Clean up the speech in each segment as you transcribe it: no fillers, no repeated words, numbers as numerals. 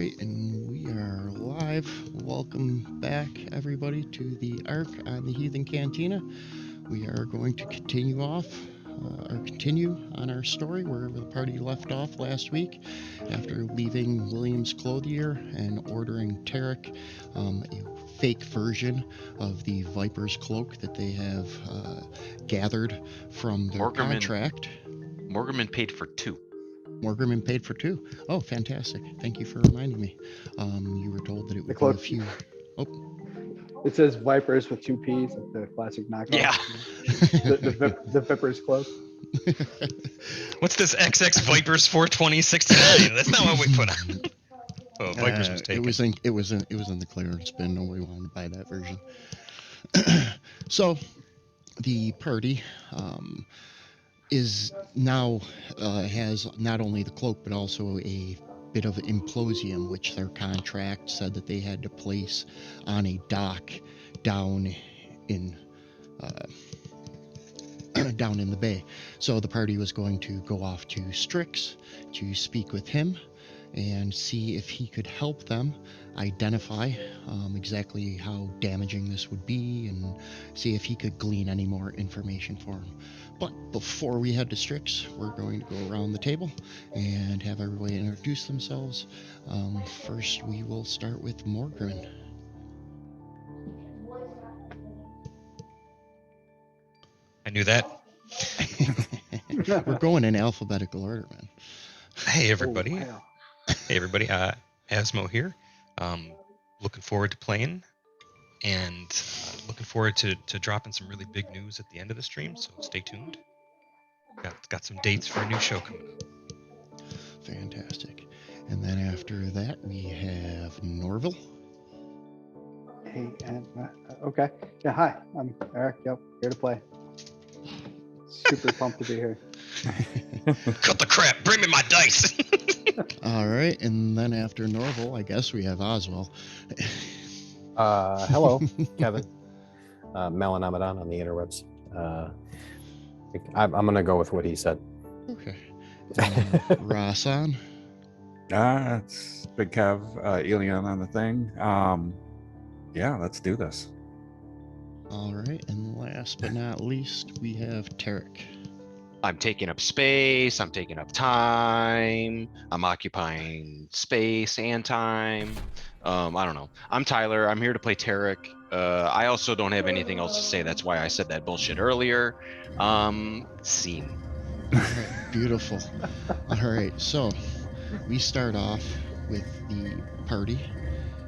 right, and we are live. Welcome back, everybody, to the ARC on the Heathen Cantina. We are going to continue on our story wherever the party left off last week, after leaving William's clothier and ordering Tarek a fake version of the Viper's cloak that they have gathered from their contract. Morgerman paid for two. Morgerman paid for two. Oh, fantastic. Thank you for reminding me. You were told that it would be a few. Oh. It says Vipers with two P's, like the classic knockoff. Yeah. The Vipers cloak. What's this XX Vipers 42069? That's not what we put on. Oh, Vipers was taken. It was in the clearance bin. Nobody wanted to buy that version. So, the party is now has not only the cloak but also a bit of implosium, which their contract said that they had to place on a dock down in the bay. So the party was going to go off to Strix to speak with him and see if he could help them identify exactly how damaging this would be and see if he could glean any more information for him. But before we head to Strix, we're going to go around the table and have everybody introduce themselves. First, we will start with Morgan. I knew that. We're going in alphabetical order, man. Hey, everybody. Oh, wow. Hey, everybody. Asmo here. Looking forward to playing and looking forward to dropping some really big news at the end of the stream, so stay tuned. Got some dates for a new show coming up. Fantastic. And then after that, we have Norville. Hey, and okay. Yeah, hi. I'm Eric. Yep, here to play. Super pumped to be here. Cut the crap. Bring me my dice. All right, and then after Norville, I guess we have Oswald. Hello, Kevin. Melon Amadon on the interwebs. I'm going to go with what he said. Okay. Rasan. It's Big Kev, Elion on the thing. Yeah, let's do this. All right, and last but not least, we have Tarek. I'm taking up space, I'm taking up time, I'm occupying space and time. I don't know. I'm Tyler, I'm here to play Tarek. I also don't have anything else to say, that's why I said that bullshit earlier. Scene. All right, beautiful. All right, so we start off with the party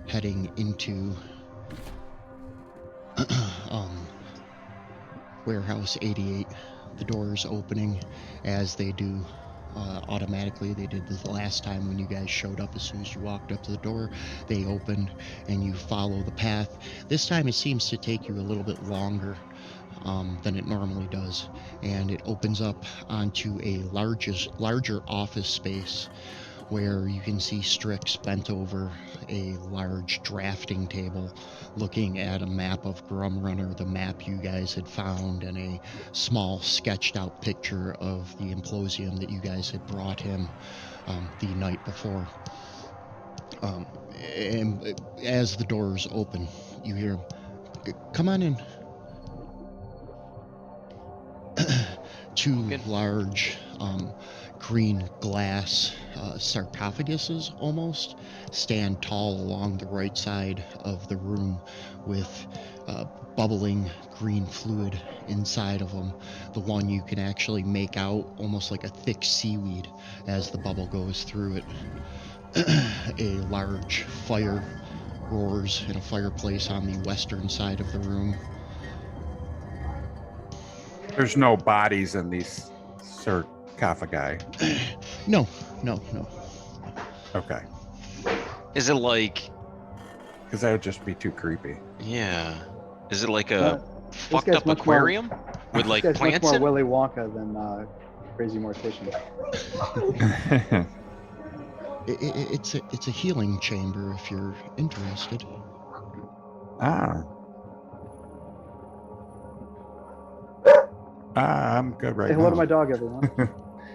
heading into Warehouse 88. The doors opening as they do automatically. They did this the last time when you guys showed up. As soon as you walked up to the door, they opened and you follow the path. This time it seems to take you a little bit longer than it normally does, and it opens up onto a larger office space where you can see Strix bent over a large drafting table looking at a map of Grumrunner, the map you guys had found, and a small sketched out picture of the implosium that you guys had brought him the night before. And as the doors open, you hear him, "Come on in." Two large green glass sarcophaguses almost stand tall along the right side of the room with bubbling green fluid inside of them. The one you can actually make out almost like a thick seaweed as the bubble goes through it. A large fire roars in a fireplace on the western side of the room. There's no bodies in these sarcophagi. No. Okay. Is it like... Because that would just be too creepy. Yeah. Is it like a fucked guy's up much aquarium with like This guy's plants much in more it? Willy Wonka than Crazy Mortician. It's a healing chamber if you're interested. I'm good right Say now. hello to my dog, everyone.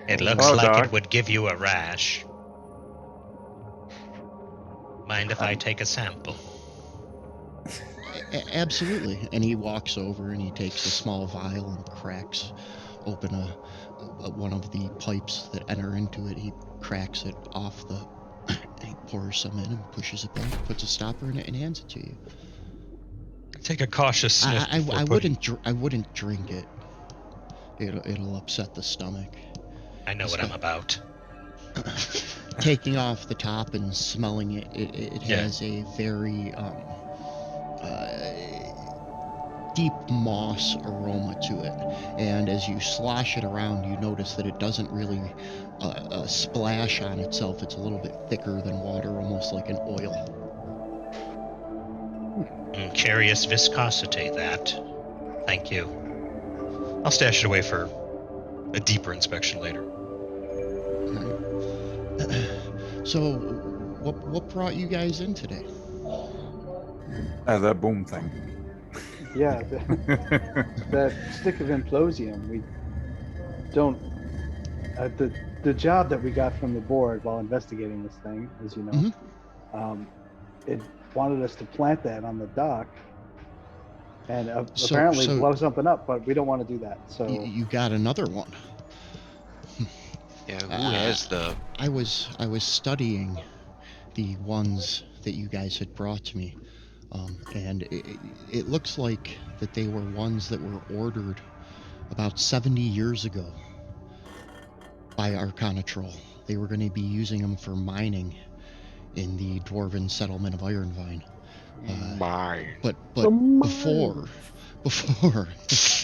It looks Oh, like dog. it would give you a rash. Mind if I take a sample? Absolutely. And he walks over and he takes a small vial and cracks open one of the pipes that enter into it. He cracks it off the. He pours some in and pushes it back, puts a stopper in it, and hands it to you. Take a cautious sniff. I wouldn't drink it. It'll upset the stomach. I know what I'm about. Taking off the top and smelling it, it Yeah. has a very deep moss aroma to it. And as you slosh it around, you notice that it doesn't really splash on itself. It's a little bit thicker than water, almost like an oil. Curious viscosity, that. Thank you. I'll stash it away for a deeper inspection later. So, what brought you guys in today? That boom thing. Yeah, that stick of implosium. We don't. The job that we got from the board while investigating this thing, as you know, it wanted us to plant that on the dock, and apparently blow something up. But we don't want to do that. So you got another one. Yeah, who has the? I was studying the ones that you guys had brought to me, and it looks like that they were ones that were ordered about 70 years ago by Arcanatrol. They were going to be using them for mining in the dwarven settlement of Ironvine. But before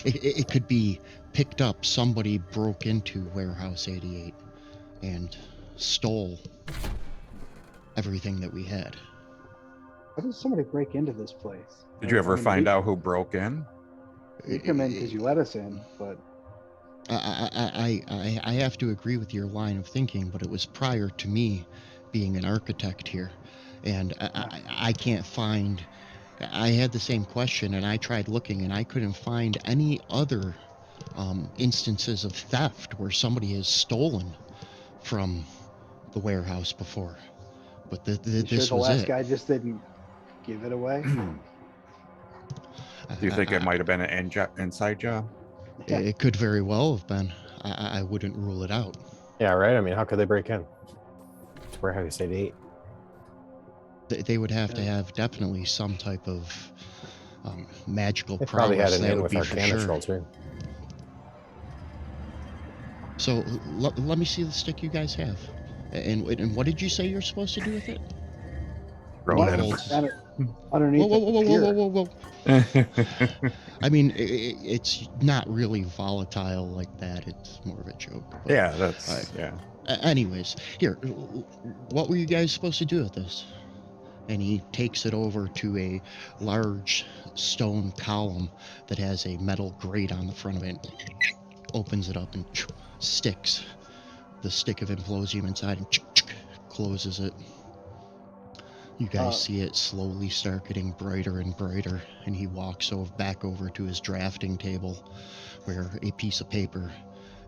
it could be picked up, somebody broke into Warehouse 88 and stole everything that we had. how did somebody break into this place? Did you ever find out who broke in? We come in because you let us in, but I have to agree with your line of thinking, but it was prior to me being an architect here, and I can't find. I had the same question, and I tried looking, and I couldn't find any other instances of theft where somebody has stolen from the warehouse before. But this the was last it. guy just didn't give it away. Do you think it might have been an inside job? It could very well have been. I wouldn't rule it out. Yeah, right. I mean, how could they break in? It's Warehouse 88. They would have to have definitely some type of magical They probably had prowess. an That in would with be our for canistrol sure. too. So let me see the stick you guys have. And what did you say you're supposed to do with it? Throw it Underneath. Whoa. I mean, it's not really volatile like that. It's more of a joke. But, Yeah, that's yeah. Anyways, here, what were you guys supposed to do with this? And he takes it over to a large stone column that has a metal grate on the front of it. Opens it up and sticks the stick of implosium inside and closes it. You guys see it slowly start getting brighter and brighter, and he walks back over to his drafting table where a piece of paper,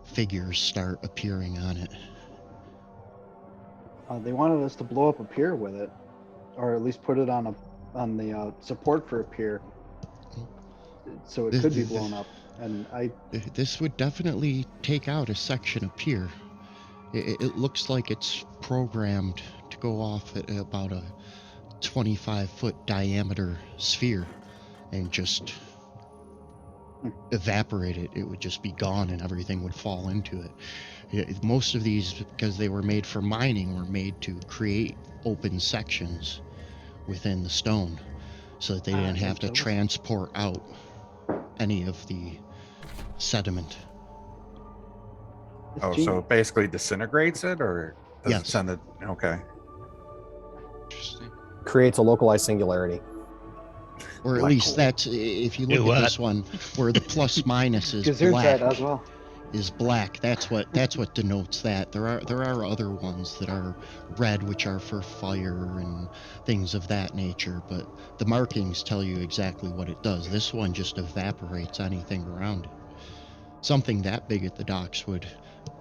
figures start appearing on it. They wanted us to blow up a pier with it, or at least put it on the support for a pier, so it could be blown up. And this would definitely take out a section of pier. It looks like it's programmed to go off at about a 25-foot diameter sphere and just evaporate it. It would just be gone and everything would fall into it. Most of these, because they were made for mining, were made to create open sections within the stone so that they didn't have to transport out any of the sediment. Oh, so it basically disintegrates it, or does it send it? Okay. Interesting. Creates a localized singularity. Or at least that's, if you look at this one, where the plus minus is black, as well. is black. That's what denotes that. There are other ones that are red, which are for fire and things of that nature, but the markings tell you exactly what it does. This one just evaporates anything around it. Something that big at the docks would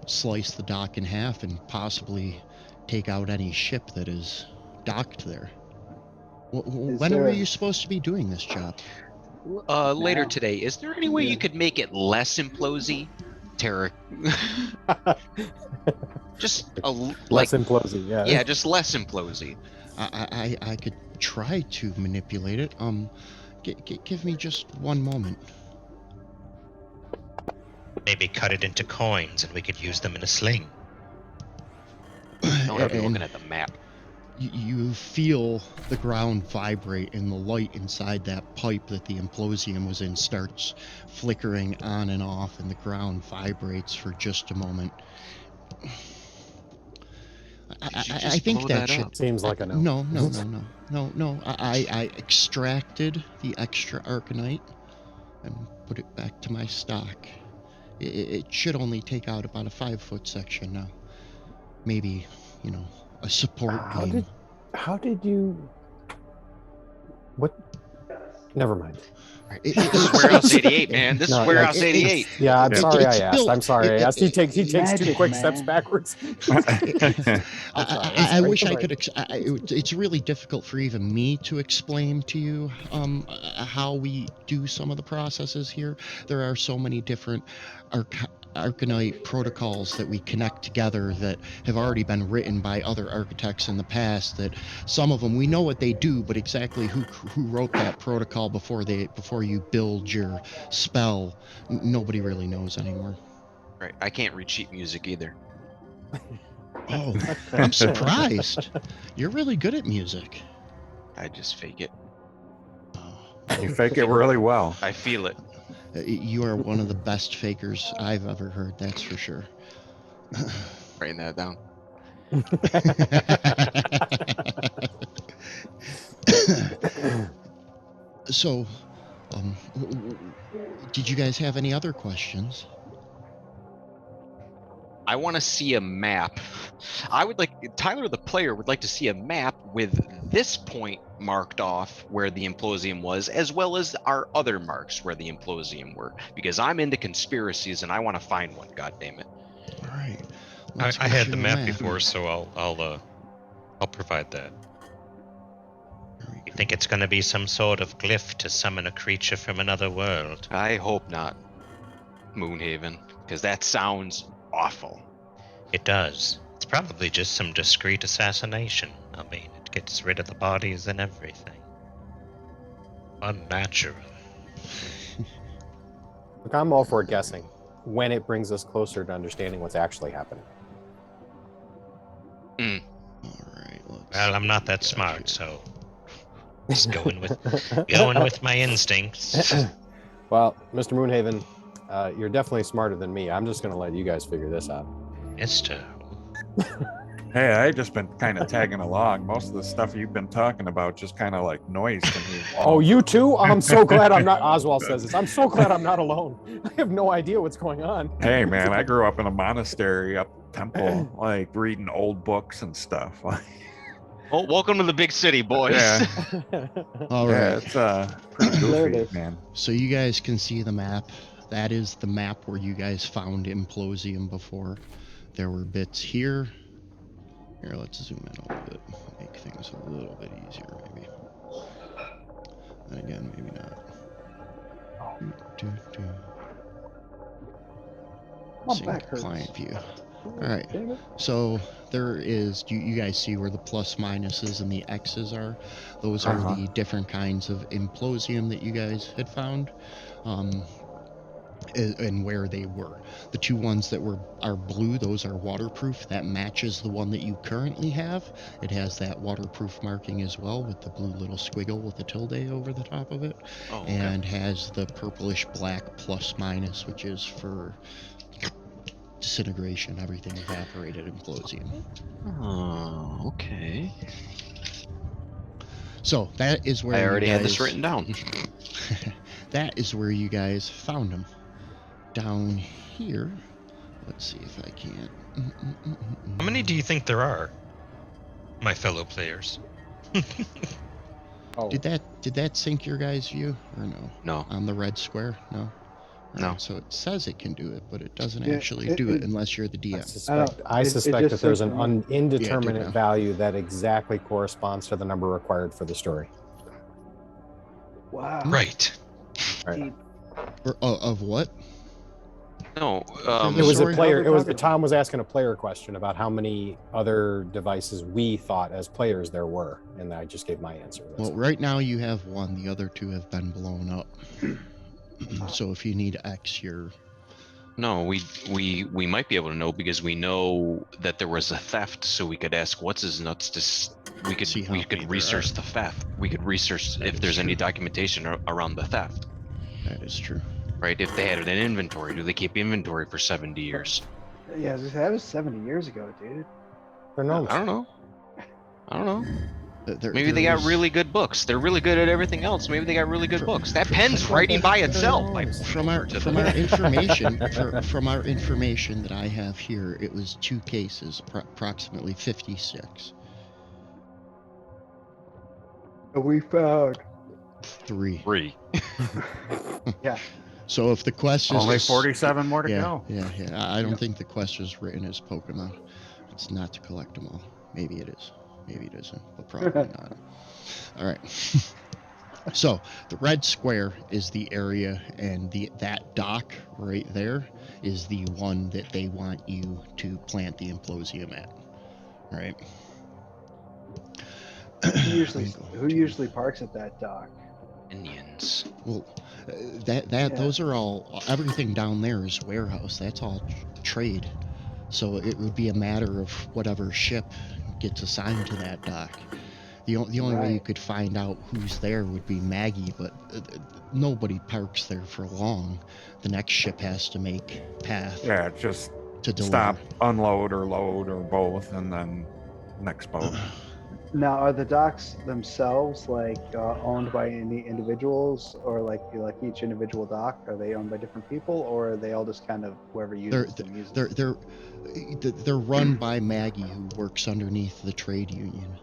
slice the dock in half and possibly take out any ship that is docked there. When are you supposed to be doing this job? Later Now. today. Is there any way you could make it less implosy, Tarek? Just Less implosy, yeah. yeah, just less implosy. I could try to manipulate it. Give me just one moment. Maybe cut it into coins and we could use them in a sling. Don't have you And looking at the map. you feel the ground vibrate, and the light inside that pipe that the implosium was in starts flickering on and off, and the ground vibrates for just a moment. I think that should. Seems like a no. No. I extracted the extra arcanite and put it back to my stock. It should only take out about a 5-foot section now. Maybe, a support beam. How did you? What? Never mind. This is Warehouse 88, man. This is Warehouse 88. Yeah, I'm sorry I asked. built- I'm sorry I asked. He takes two Magic, quick man. steps backwards. I wish I could. It's really difficult for even me to explain to you how we do some of the processes here. There are so many different arcanite protocols that we connect together that have already been written by other architects in the past. That some of them we know what they do, but exactly who wrote that protocol before you build your spell, nobody really knows anymore. Right. I can't read sheet music either. Oh, I'm surprised. You're really good at music. I just fake it. You fake it really well. I feel it. You are one of the best fakers I've ever heard, that's for sure. Writing that down. So, did you guys have any other questions? I want to see a map. Tyler the player would like to see a map with this point marked off where the implosium was, as well as our other marks where the implosium were, because I'm into conspiracies and I want to find one. God damn it! All right. I had the map before, so I'll provide that. You think it's going to be some sort of glyph to summon a creature from another world? I hope not, Moonhaven, because that sounds awful. It does. It's probably just some discreet assassination. I mean, it gets rid of the bodies and everything. Unnatural. Look, I'm all for guessing when it brings us closer to understanding what's actually happening. All right. Well, I'm not that smart, so just going with my instincts. Well, Mr. Moonhaven, you're definitely smarter than me. I'm just going to let you guys figure this out. Mister. Hey, I just been kind of tagging along. Most of the stuff you've been talking about just kind of like noise to me. Oh, you too? I'm so glad I'm not. Oswald says this. I'm so glad I'm not alone. I have no idea what's going on. Hey, man, I grew up in a monastery up temple, like reading old books and stuff. Well, welcome to the big city, boys. Yeah. All Yeah, right. it's pretty There it goofy, is. man. So you guys can see the map. That is the map where you guys found implosium before. There were bits here. Here, let's zoom in a little bit. Make things a little bit easier, maybe. And again, maybe not. My Sync back hurts. client view. All right. So there is, you guys see where the plus minuses and the X's are? Those are the different kinds of implosium that you guys had found. And where they were. The two ones that are blue, those are waterproof. That matches the one that you currently have. It has that waterproof marking as well, with the blue little squiggle with the tilde over the top of it. Oh, okay. And has the purplish black plus minus, which is for disintegration, everything evaporated implosium. Oh, okay. So that is where I already had this guys- written down. That is where you guys found them. Down here, let's see if I can't. How many do you think there are, my fellow players? Oh, Did that sync your guys' view or no? No. On the red square, no. No. Alright, so it says it can do it, but it doesn't Yeah, actually do it unless you're the I DM. suspect it that just there's says an no. indeterminate no. value that exactly corresponds to the number required for the story. Wow. Right. Deep. Of what? No, It was a Sorry, player. how It was they're Tom was asking a player question about how many other devices we thought as players there were, and I just gave my answer. That's Well, all. right now you have one. The other two have been blown up. So if you need X, you're no, we might be able to know because we know that there was a theft, so we could ask what's his nuts to we could See how many there research are. the theft. We could research That if is there's any true. documentation around the theft, That is true. right? If they had an inventory, do they keep inventory for 70 years? Yeah, that was 70 years ago, dude. They're I gnomes. don't know. I don't know. Maybe There they got was- really good books. They're really good at everything else. Maybe they got really good Fr- books. That fr- pen's fr- writing by They're itself. gnomes. From our information from our information that I have here, it was 2 cases, approximately 56. We found. 3. Free. Yeah. So if the quest is Only to 47 more to yeah, go. yeah. I don't think the quest is written as Pokemon. It's not to collect them all. Maybe it is. Maybe it isn't, but probably not. All right. So the red square is the area, and that dock right there is the one that they want you to plant the implosium at. Right. Who usually parks at that dock? Indians. Well, Yeah. those are all, everything down there is warehouse. That's all trade. So it would be a matter of whatever ship gets assigned to that dock. The only way you Right. could find out who's there would be Maggie, but nobody parks there for long. The next ship has to make path Yeah, just to deliver. stop, unload, or load, or both, and then next boat. Now, are the docks themselves like owned by any individuals, or like each individual dock? Are they owned by different people, or are they all just kind of whoever uses them uses them? They're run by Maggie, who works underneath the trade union.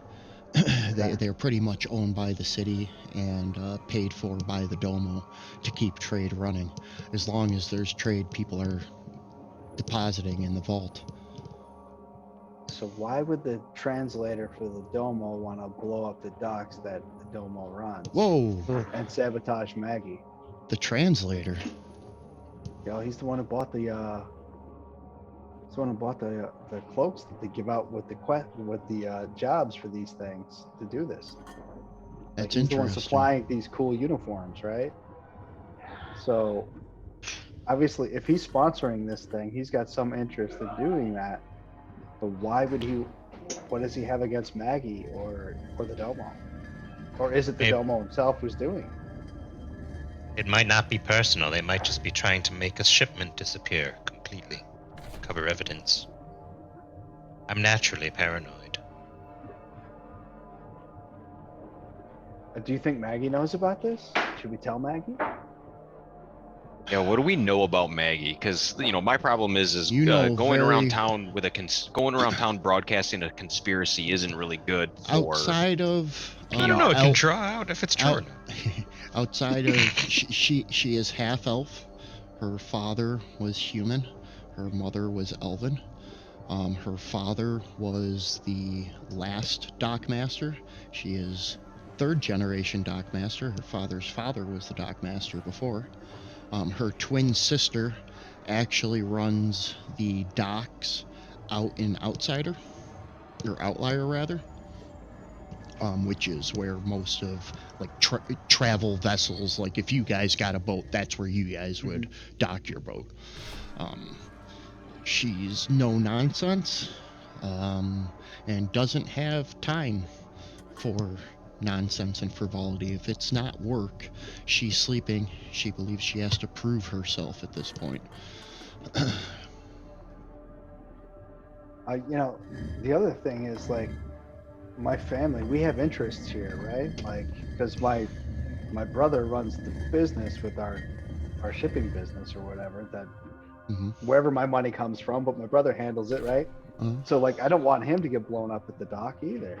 Okay. They're pretty much owned by the city and paid for by the Domo to keep trade running. As long as there's trade, people are depositing in the vault. So why would the translator for the Domo want to blow up the docks that the Domo runs? Whoa, And sabotage Maggie? the translator. You know, he's the one who bought the the cloaks that they give out with the jobs for these things to do this. That's he's the one interesting. supplying these cool uniforms, right? So obviously, if he's sponsoring this thing, he's got some interest in doing that. But why would he? What does he have against Maggie or the Domo? Or is it the Maybe- Domo himself who's doing it? It might not be personal. They might just be trying to make a shipment disappear completely, cover evidence. I'm naturally paranoid. Do you think Maggie knows about this? Should we tell Maggie? Yeah, what do we know about Maggie? Because my problem is You know going very- around town with going around town broadcasting a conspiracy isn't really good for. Outside of I don't know. It can draw out if it's true or out- not. outside of she is half elf. Her father was human. Her mother was elven. Her father was the last dockmaster. She is 3rd generation dockmaster. Her father's father was the dockmaster before. Her twin sister actually runs the docks out in Outsider, or Outlier rather, which is where most of like travel vessels, like if you guys got a boat, that's where you guys would dock your boat. She's no nonsense, and doesn't have time for nonsense and frivolity. If it's not work, she's sleeping. She believes she has to prove herself at this point. The other thing is like my family, we have interests here, right? Like, because my brother runs the business with our shipping business or whatever, that Mhm. wherever my money comes from, but my brother handles it, right? So like, I don't want him to get blown up at the dock either.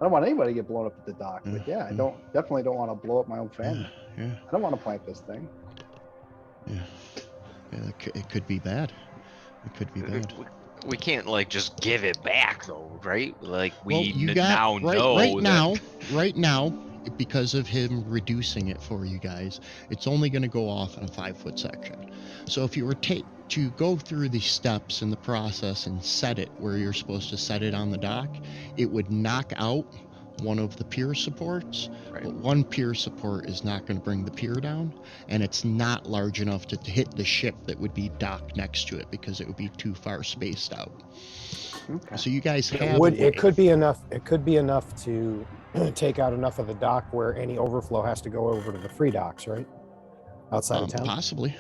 I don't want anybody to get blown up at the dock, but yeah, I definitely don't want to blow up my own family. Yeah, I don't want to plant this thing. yeah. It could be bad. It could be bad. We can't like just give it back though, right? Like Well, we you got now know right now. because of him reducing it for you guys, it's only going to go off in a 5-foot section. So if you were to go through the steps in the process and set it where you're supposed to set it on the dock, it would knock out one of the pier supports, Right. but one pier support is not going to bring the pier down, and it's not large enough to hit the ship that would be docked next to it because it would be too far spaced out. Okay. So you guys have It a would. way. It could be enough. It could be enough to take out enough of the dock where any overflow has to go over to the free docks, right? Outside of town. Possibly.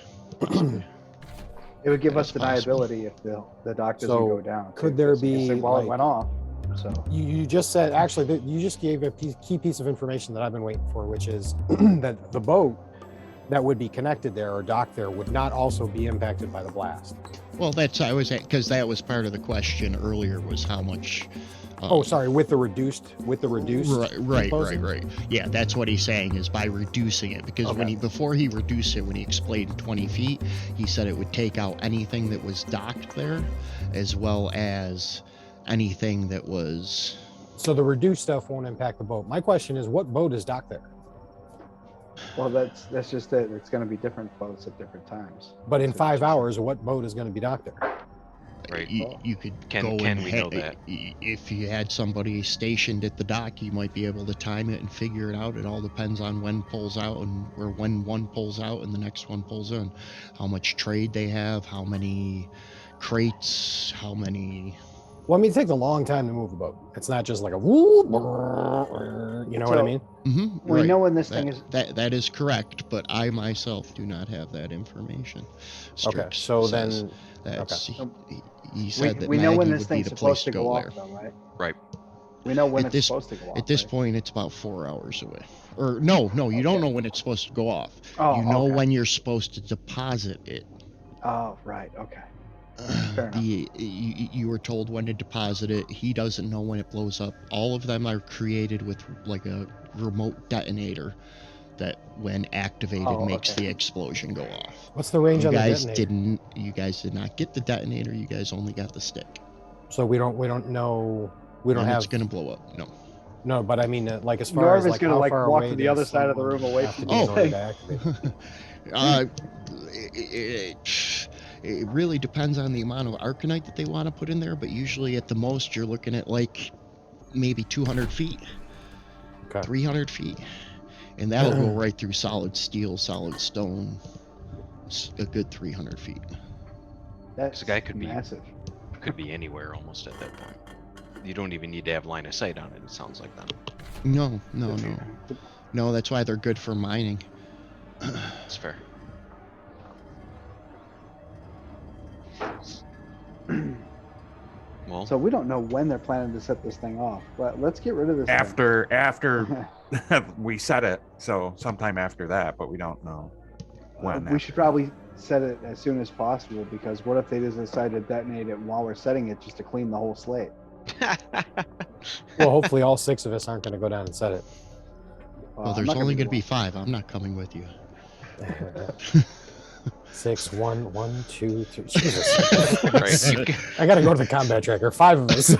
It would give That us is possible. deniability if the dock doesn't So, go down. could too, there 'cause like I said, be, while it like- went off? So You just said, actually, that you just gave a key piece of information that I've been waiting for, which is that the boat that would be connected there or docked there would not also be impacted by the blast. Well, because that was part of the question earlier, was how much. Oh, sorry, with the reduced. Right. Yeah, that's what he's saying, is by reducing it, because Okay. before he reduced it, when he explained 20 feet, he said it would take out anything that was docked there, as well as anything that was. So the reduced stuff won't impact the boat. My question is, what boat is docked there? well, that's just it. It's going to be different boats at different times. But in So 5 it's- hours, what boat is going to be docked there? Right. You could Can- go can and we know that? If you had somebody stationed at the dock, you might be able to time it and figure it out. It all depends on when pulls out or when one pulls out and the next one pulls in. How much trade they have, how many crates, how many. Well, I mean, it takes a long time to move a boat. It's not just like a whoop, you know what I So- mean? We right. know when this thing is. That is correct, but I myself do not have that information. Okay, Strict so says then, that's, Um, he said that we know when Maggie this would be thing's the place supposed to to go go off, there. though, right? Right. We know when At it's this- supposed to go off. At this right? point, it's about 4 hours away. Or no, you don't Okay. know when it's supposed to go off. Oh, You know okay. when you're supposed to deposit it. Oh, right. Okay. Fair enough. You were told when to deposit it. He doesn't know when it blows up. All of them are created with like a remote detonator that, when activated, makes okay. the explosion go off. what's the range You on the guys detonator? You guys did not get the detonator. You guys only got the stick. So we don't know. We don't And have. It's gonna blow up. No. No, but I mean, like as far as Norv is like gonna how like far walk away to the does other side of the someone room away have from to the be in order thing. to activate it? It really depends on the amount of arcanite that they want to put in there, but usually at the most you're looking at like maybe 200 feet, Okay. 300 feet, and that'll go right through solid steel, solid stone. It's a good 300 feet. That's guy could be- massive. Could be anywhere almost at that point. You don't even need to have line of sight on it. It sounds like then. No. That's why they're good for mining. That's fair. Well, So we don't know when they're planning to set this thing off. But let's get rid of this. thing. After we set it, so sometime after that, but we don't know when. We should probably set it as soon as possible, because what if they just decide to detonate it while we're setting it just to clean the whole slate? Well, hopefully all 6 of us aren't going to go down and set it. Well, I'm there's not only be going to be the 5. I'm not coming with you. 6, 1, 1, 2, 3. Jesus. right. You can- I got to go to the combat tracker. 5 of us.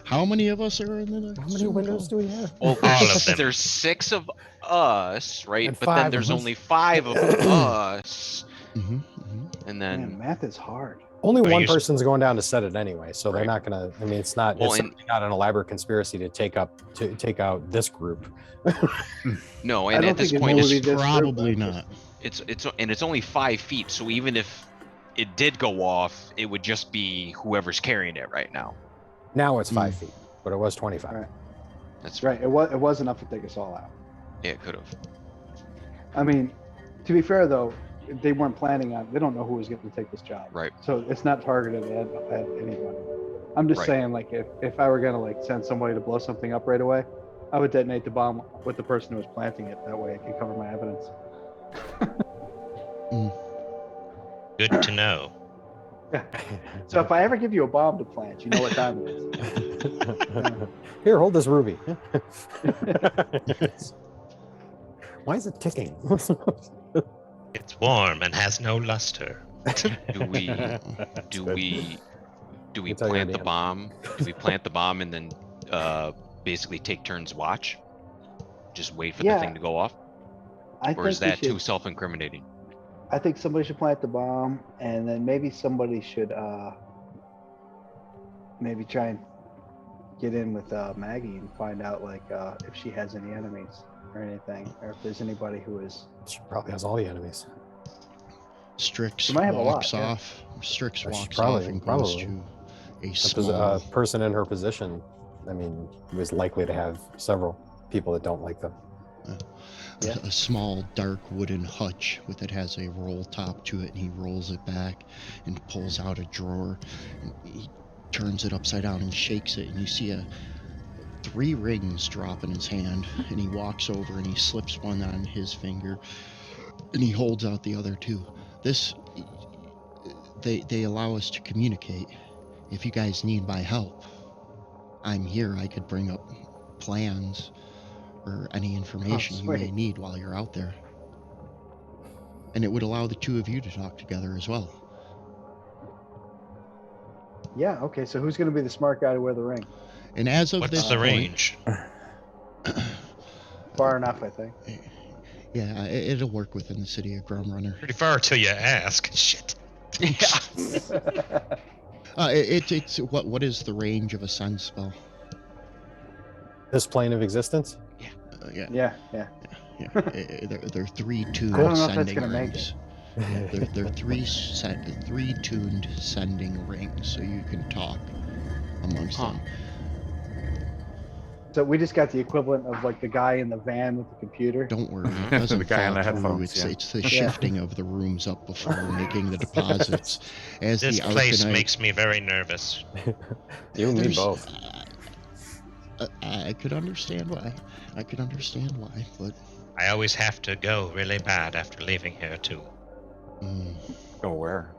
How many of us are in the? How many windows do we have? well, All of them. there's 6 of us, right? And But 5 then of there's us. only 5 of us, Mm-hmm, and Man, then math is hard. Only But one you s- person's going down to set it anyway, so they're Right. not going to. I mean, it's not. Well, It's and- certainly not an elaborate conspiracy to take out this group. no, I and don't at this think it point, will it's, be this group, Probably but not. it's only 5 feet. So even if it did go off, it would just be whoever's carrying it right now. Now it's 5 Mm. feet, but it was 25. Right. That's Right. It was enough to take us all out. Yeah, it could have. I mean, to be fair though, they weren't planning on. They don't know who was going to take this job. Right. So it's not targeted at anybody. I'm just Right. saying, like, if I were gonna like send somebody to blow something up right away, I would detonate the bomb with the person who was planting it. That way, I can cover my evidence. Good to know. So if I ever give you a bomb to plant, you know what time it is. Here, hold this ruby. Why is it ticking? It's warm and has no luster. Do we That's do good. we do we That's how you're plant the damn. bomb? Do we plant the bomb and then basically take turns watch? just wait for the Yeah. thing to go off? I Or is think we that too should- self-incriminating? I think somebody should plant the bomb, and then maybe somebody should maybe try and get in with Maggie and find out like if she has any enemies or anything, or if there's anybody who is. She probably has all the enemies. Strix She might have a lot, walks yeah. off. Strix She walks probably- off and goes probably. to a A small. person in her position, I mean, was likely to have several people that don't like them. Yeah. A small dark wooden hutch with it has a roll top to it, and he rolls it back and pulls out a drawer, and he turns it upside down and shakes it, and you see 3 rings drop in his hand, and he walks over and he slips one on his finger and he holds out the other 2. This they allow us to communicate. If you guys need my help, I'm here. I could bring up plans or any information you may sweet. need while you're out there. And it would allow the 2 of you to talk together as well. Yeah. Okay. So who's going to be the smart guy to wear the ring? And as of What's this the point, range? Far enough, I think. yeah, it'll work within the city of Grumrunner. Pretty far till you ask. Shit. Yeah. It's what is the range of a sun spell? This plane of existence? Yeah. Yeah. Yeah. They're 3 tuned I don't know if that's sending gonna make rings. They're 3 tuned sending rings, so you can talk amongst them. So we just got the equivalent of like the guy in the van with the computer. Don't worry, it doesn't The guy on fall the through. headphones, It's, yeah. it's the shifting of the rooms up before making the deposits. As This the place Arcanite- makes me very nervous. You and me There's- both. I could understand why. But I always have to go really bad after leaving here too. Go where?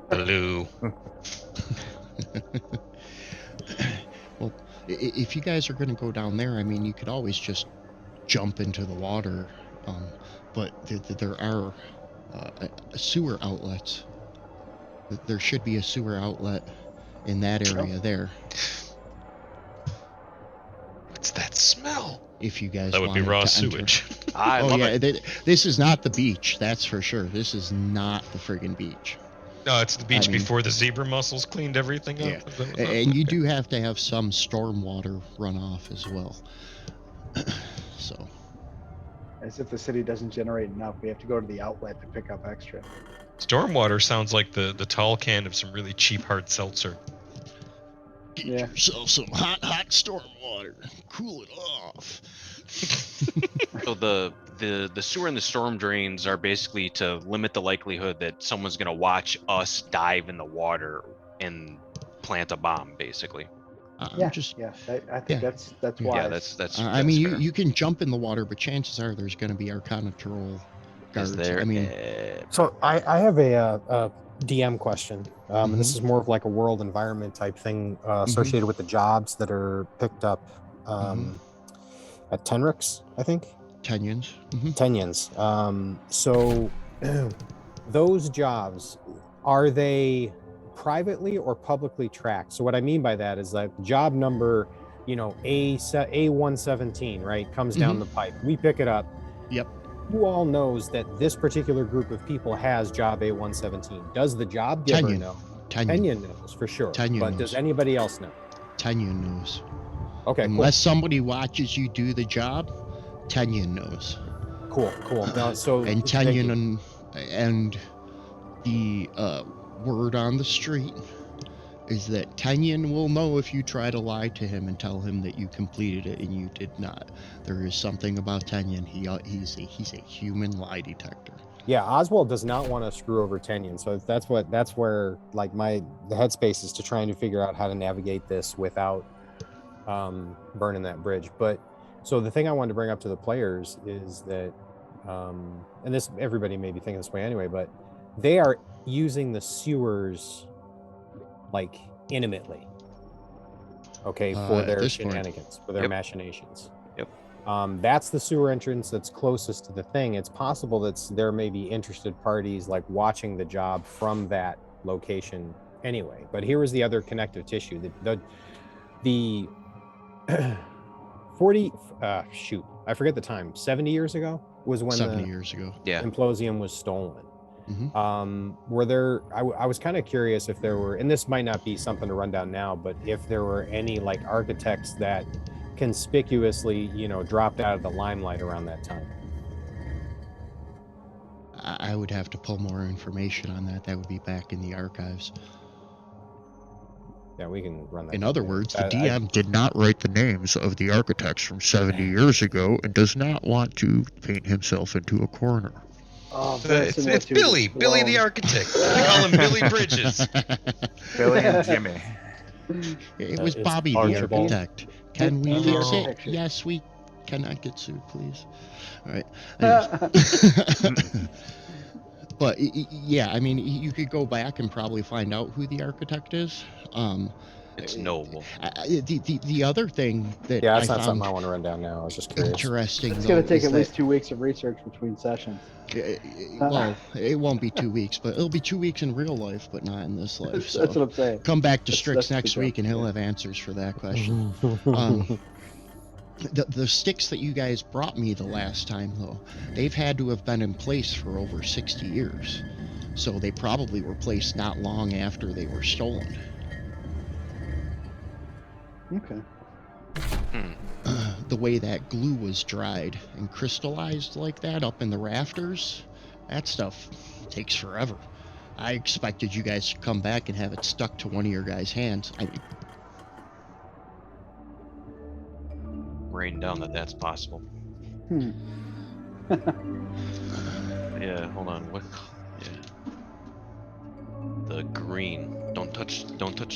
The loo. Well, if you guys are going to go down there, I mean, you could always just jump into the water. But there are sewer outlets. There should be a sewer outlet in that area there. What's that smell? If you guys That would be wanted raw to enter. sewage. I Oh love yeah, it. this is not the beach. That's for sure. This is not the friggin' beach. No, it's the beach I mean- before the zebra mussels cleaned everything up. Yeah. Is that what's up? And you do have to have some stormwater runoff as well. So As if the city doesn't generate enough, we have to go to the outlet to pick up extra. Stormwater sounds like the tall can of some really cheap hard seltzer. get Yeah. yourself some hot storm water. Cool it off. So the sewer and the storm drains are basically to limit the likelihood that someone's gonna watch us dive in the water and plant a bomb, basically. I'm Yeah, just. yeah. I think Yeah. that's wise. Yeah, that's. I mean, fair. you can jump in the water, but chances are there's going to be Arcana Troll guards. Is there? I mean, So I have a DM question. And this is more of like a world environment type thing associated with the jobs that are picked up at Tenrix, I think. Tenyans. Tenyans. So those jobs, are they privately or publicly tracked? So what I mean by that is like job number, A117, right, comes down the pipe. We pick it up. Yep. Who all knows that this particular group of people has job A117? Does the job giver Tenyan. know? Tenyan. Tenyan knows for sure. Tenyan but knows. does anybody else know? Tenyan knows. Okay, Unless somebody watches you do the job, Tenyan knows. cool. Now, so And thank you. Tenyan and the word on the street is that Tenyan will know if you try to lie to him and tell him that you completed it and you did not. There is something about Tenyan. He's a human lie detector. Yeah, Oswald does not want to screw over Tenyan, so that's where like the headspace is to trying to figure out how to navigate this without burning that bridge. But so the thing I wanted to bring up to the players is that, and this everybody may be thinking this way anyway, but they are using the sewers like intimately. Okay, for At their this point. shenanigans, for their Yep. machinations. Yep. That's the sewer entrance that's closest to the thing. It's possible that there may be interested parties like watching the job from that location anyway. But here is the other connective tissue. The 40. Shoot, I forget the time. 70 years ago was when 70 the years ago. Yeah. Implosium was stolen. Mhm. Were there? I was kind of curious if there were, and this might not be something to run down now, but if there were any like architects that conspicuously, dropped out of the limelight around that time. I would have to pull more information on that. That would be back in the archives. Yeah, we can run that. In down other later. words, the DM did not write the names of the architects from 70 years ago and does not want to paint himself into a corner. Oh, very similar It's to Billy the Sloan. architect. We call him Billy Bridges. Billy and Jimmy. It was It's Bobby the Archibald. architect. Can we Andy fix it? Architecture. Yes, we cannot get sued, please. All right. Anyways. But yeah, I mean, you could go back and probably find out who the architect is. It's noble. The other thing that Yeah, I that's not found something I want to run down now. I was just curious. interesting, It's though, going to take is at that- least 2 weeks of research between sessions. well, it won't be 2 weeks, but it'll be 2 weeks in real life, but not in this life. That's So what I'm saying. come back to That's Strix the next joke, week, and he'll yeah. have answers for that question. The sticks that you guys brought me the last time, though, they've had to have been in place for over 60 years. So they probably were placed not long after they were stolen. Okay. The way that glue was dried and crystallized like that up in the rafters, that stuff takes forever. I expected you guys to come back and have it stuck to one of your guys' hands. Writing down that that's possible. Yeah, hold on. What? Yeah. The green. Don't touch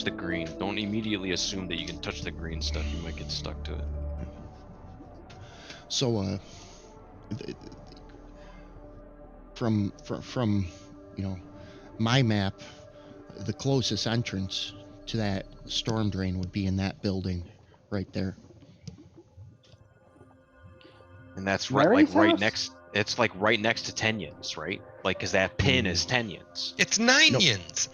the green. Don't immediately assume that you can touch the green stuff. You might get stuck to it. So, from my map, the closest entrance to that storm drain would be in that building right there. And that's Mary's right house? next. It's like right next to Tenyon's, right? Like, cause that pin is Tenyon's, It's 9 yins.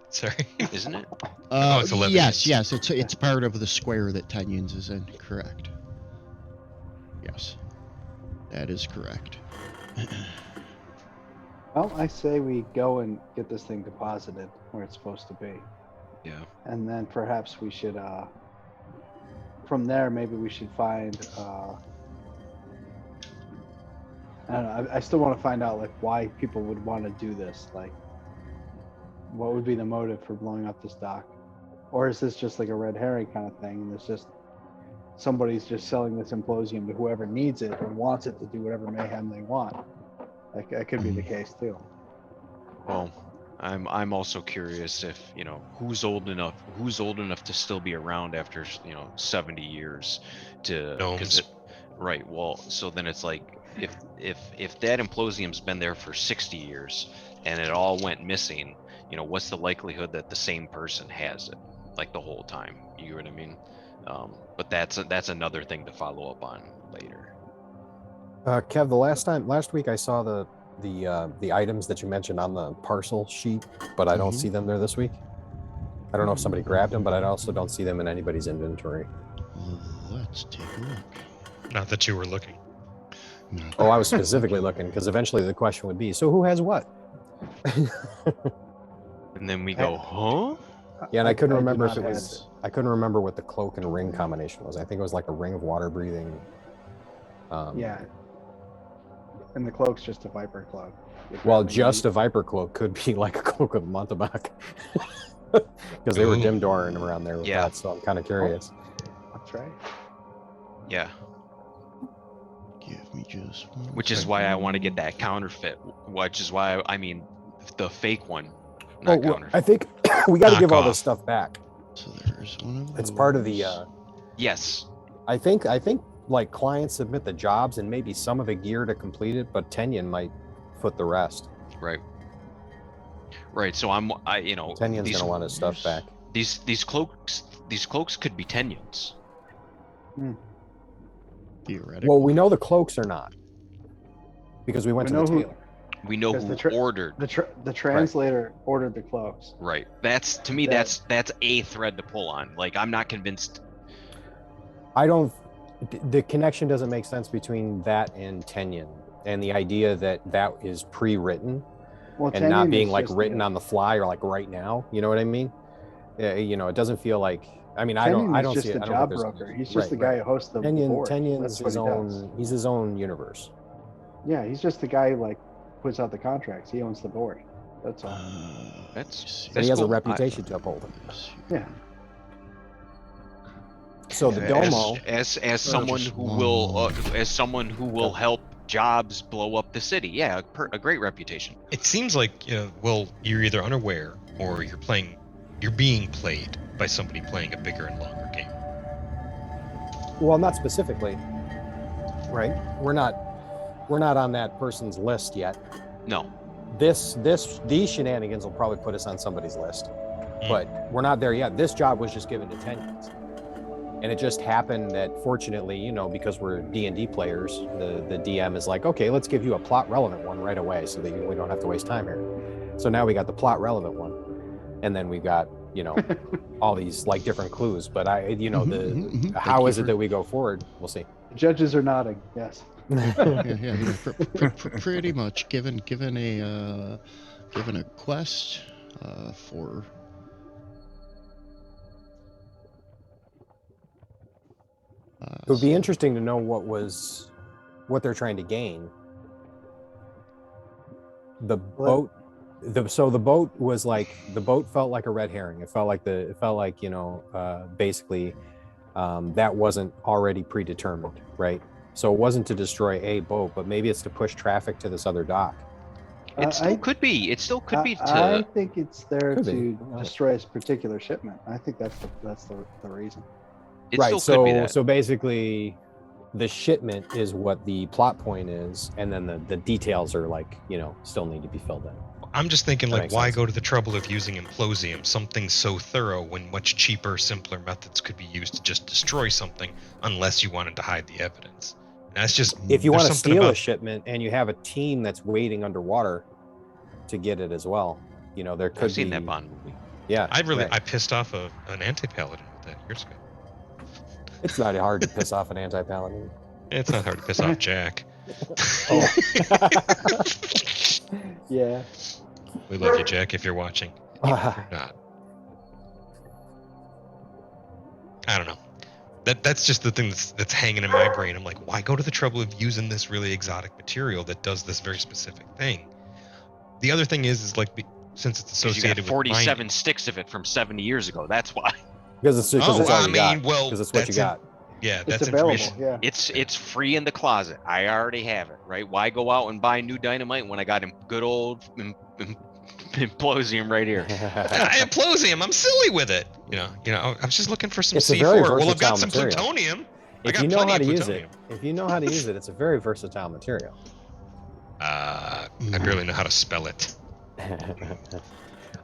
Sorry. isn't it? Oh, it's 11 yes, yins. yes, it's part of the square that Tenyon's is in. Correct. Yes, that is correct. Well, I say we go and get this thing deposited where it's supposed to be. Yeah. And then perhaps we should, from there, maybe we should find, I don't know, I still want to find out, like, why people would want to do this. Like, what would be the motive for blowing up this dock? Or is this just like a red herring kind of thing? And it's just, somebody's just selling this implosium to whoever needs it and wants it to do whatever mayhem they want. That could be the case too. Well, I'm also curious if, who's old enough to still be around after 70 years to Gnomes. right. Well, so then it's like if that implosium's been there for 60 years and it all went missing, what's the likelihood that the same person has it like the whole time? You know what I mean? But that's another thing to follow up on later. Kev, last week I saw the items that you mentioned on the parcel sheet, but I don't see them there this week. I don't know if somebody grabbed them, but I also don't see them in anybody's inventory. Let's take a look. Not that you were looking. Oh, I was specifically looking because eventually the question would be, so who has what? And then we go, huh? Yeah, and I couldn't do remember not if it have was. I couldn't remember what the cloak and ring combination was. I think it was like a ring of water breathing. Yeah. And the cloak's just a viper cloak. Well, just a viper cloak could be like a cloak of Montebac. Because they were Ooh. dim dooring around there with Yeah. that, so I'm kind of curious. That's right. Yeah. Give me just one Which is second. why I want to get that counterfeit. Which is why I mean the fake one, Oh, not well, counterfeit. I think we got to Knock give all off. this stuff back. So there's one of It's part of the. those. Yes. I think like clients submit the jobs and maybe some of the gear to complete it, but Tenyon might foot the rest. Right. Right. So Tenyon's these, gonna want his stuff back. these cloaks could be Tenyon's. Theoretically. Well, we know the cloaks are not because we went We to the know who- tailor. We know Because who the ordered. The translator ordered the cloaks. Right. That's to me. That- That's a thread to pull on. Like I'm not convinced. I don't. The connection doesn't make sense between that and Tenyon, and the idea that that is pre-written Well, and not Tenyon being is like just written on the fly or like right now. You know what I mean? You know, it doesn't feel like. I mean, I Tenyon don't is see just it. a I don't think job there's broker. He's right, just the guy who hosts the board. Tenyon's That's what his he does. own. He's his own universe. Yeah, he's just the guy who like puts out the contracts. He owns the board. That's all. That's And he has a cool. reputation to uphold. Yeah. So the As, Domo, as someone just who one will moment. as someone who will help jobs blow up the city, yeah, a great reputation. It seems like, well, you're either unaware or you're being played by somebody playing a bigger and longer game. well, not specifically, right? We're not on that person's list yet. No, These shenanigans will probably put us on somebody's list, but we're not there yet. This job was just given to Tenyons. And it just happened that, fortunately, because we're D&D players, the DM is like, okay, let's give you a plot relevant one right away so that we don't have to waste time here. So now we got the plot relevant one, and then we've got all these like different clues. But how is it that we go forward? We'll see. The judges are nodding. Yes. Yeah. Pretty much. Given a quest for. It would be interesting to know what they're trying to gain. The boat was like, the boat felt like a red herring. It felt like basically that wasn't already predetermined, right? So it wasn't to destroy a boat, but maybe it's to push traffic to this other dock. it still could be. It still could be I to. think it's there Could to be. destroy a particular shipment. I think that's the reason. It Right. still could be that. So basically, the shipment is what the plot point is, and then the details are like, still need to be filled in. I'm just thinking, That like, makes why sense. go to the trouble of using Implosium, something so thorough, when much cheaper, simpler methods could be used to just destroy something, unless you wanted to hide the evidence. And that's just If you there's want to something steal a about- shipment and you have a team that's waiting underwater to get it as well, there could I've seen be. that Bond movie. Yeah, right. I pissed off an anti-paladin with that years ago. It's not hard to piss off an anti-paladin. It's not hard to piss off Jack. Oh. Yeah. We love you, Jack, if you're watching. Not. I don't know. That's just the thing that's hanging in my brain. I'm like, why go to the trouble of using this really exotic material that does this very specific thing? The other thing is like, since it's 'Cause you associated got 47 with sticks of it from 70 years ago. That's why. Because it's all you got. well, Because it's what you got. Yeah, It's that's available. information. Yeah. It's free in the closet. I already have it, right? Why go out and buy new dynamite when I got good old Implosium right here? Implosium, I'm silly with it. I was just looking for some It's a C4. very Well, I've got versatile some material. plutonium. I If got you know plenty how of to use it, plutonium. it's a very versatile material. I barely know how to spell it.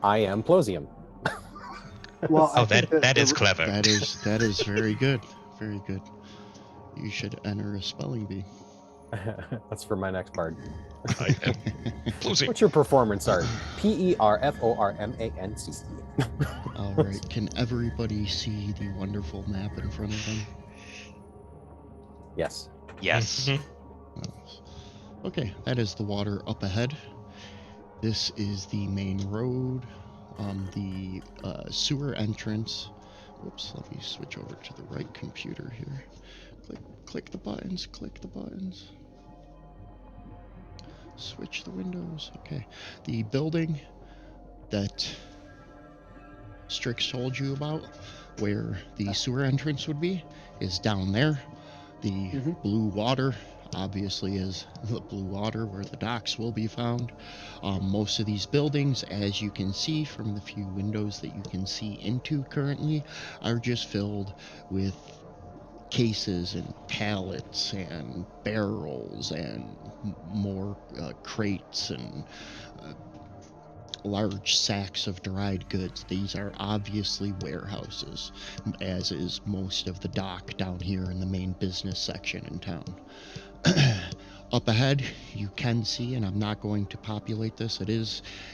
I am Plosium. Well, I Oh, think that is clever. That is very good. Very good. You should enter a spelling bee. That's for my next bard. I am Plosium. What's your performance art? PERFORMANC. All right. Can everybody see the wonderful map in front of them? Yes. Yes. Mhm. Okay, that is the water up ahead. This is the main road. The sewer entrance. Whoops, let me switch over to the right computer here. Click the buttons, click the buttons. Switch the windows. Okay. The building that Strix told you about, where the sewer entrance would be, is down there. The blue water obviously is the blue water where the docks will be found. Most of these buildings, as you can see from the few windows that you can see into currently, are just filled with cases and pallets and barrels and more crates and large sacks of dried goods. These are obviously warehouses, as is most of the dock down here in the main business section in town. Up ahead, you can see, and I'm not going to populate this.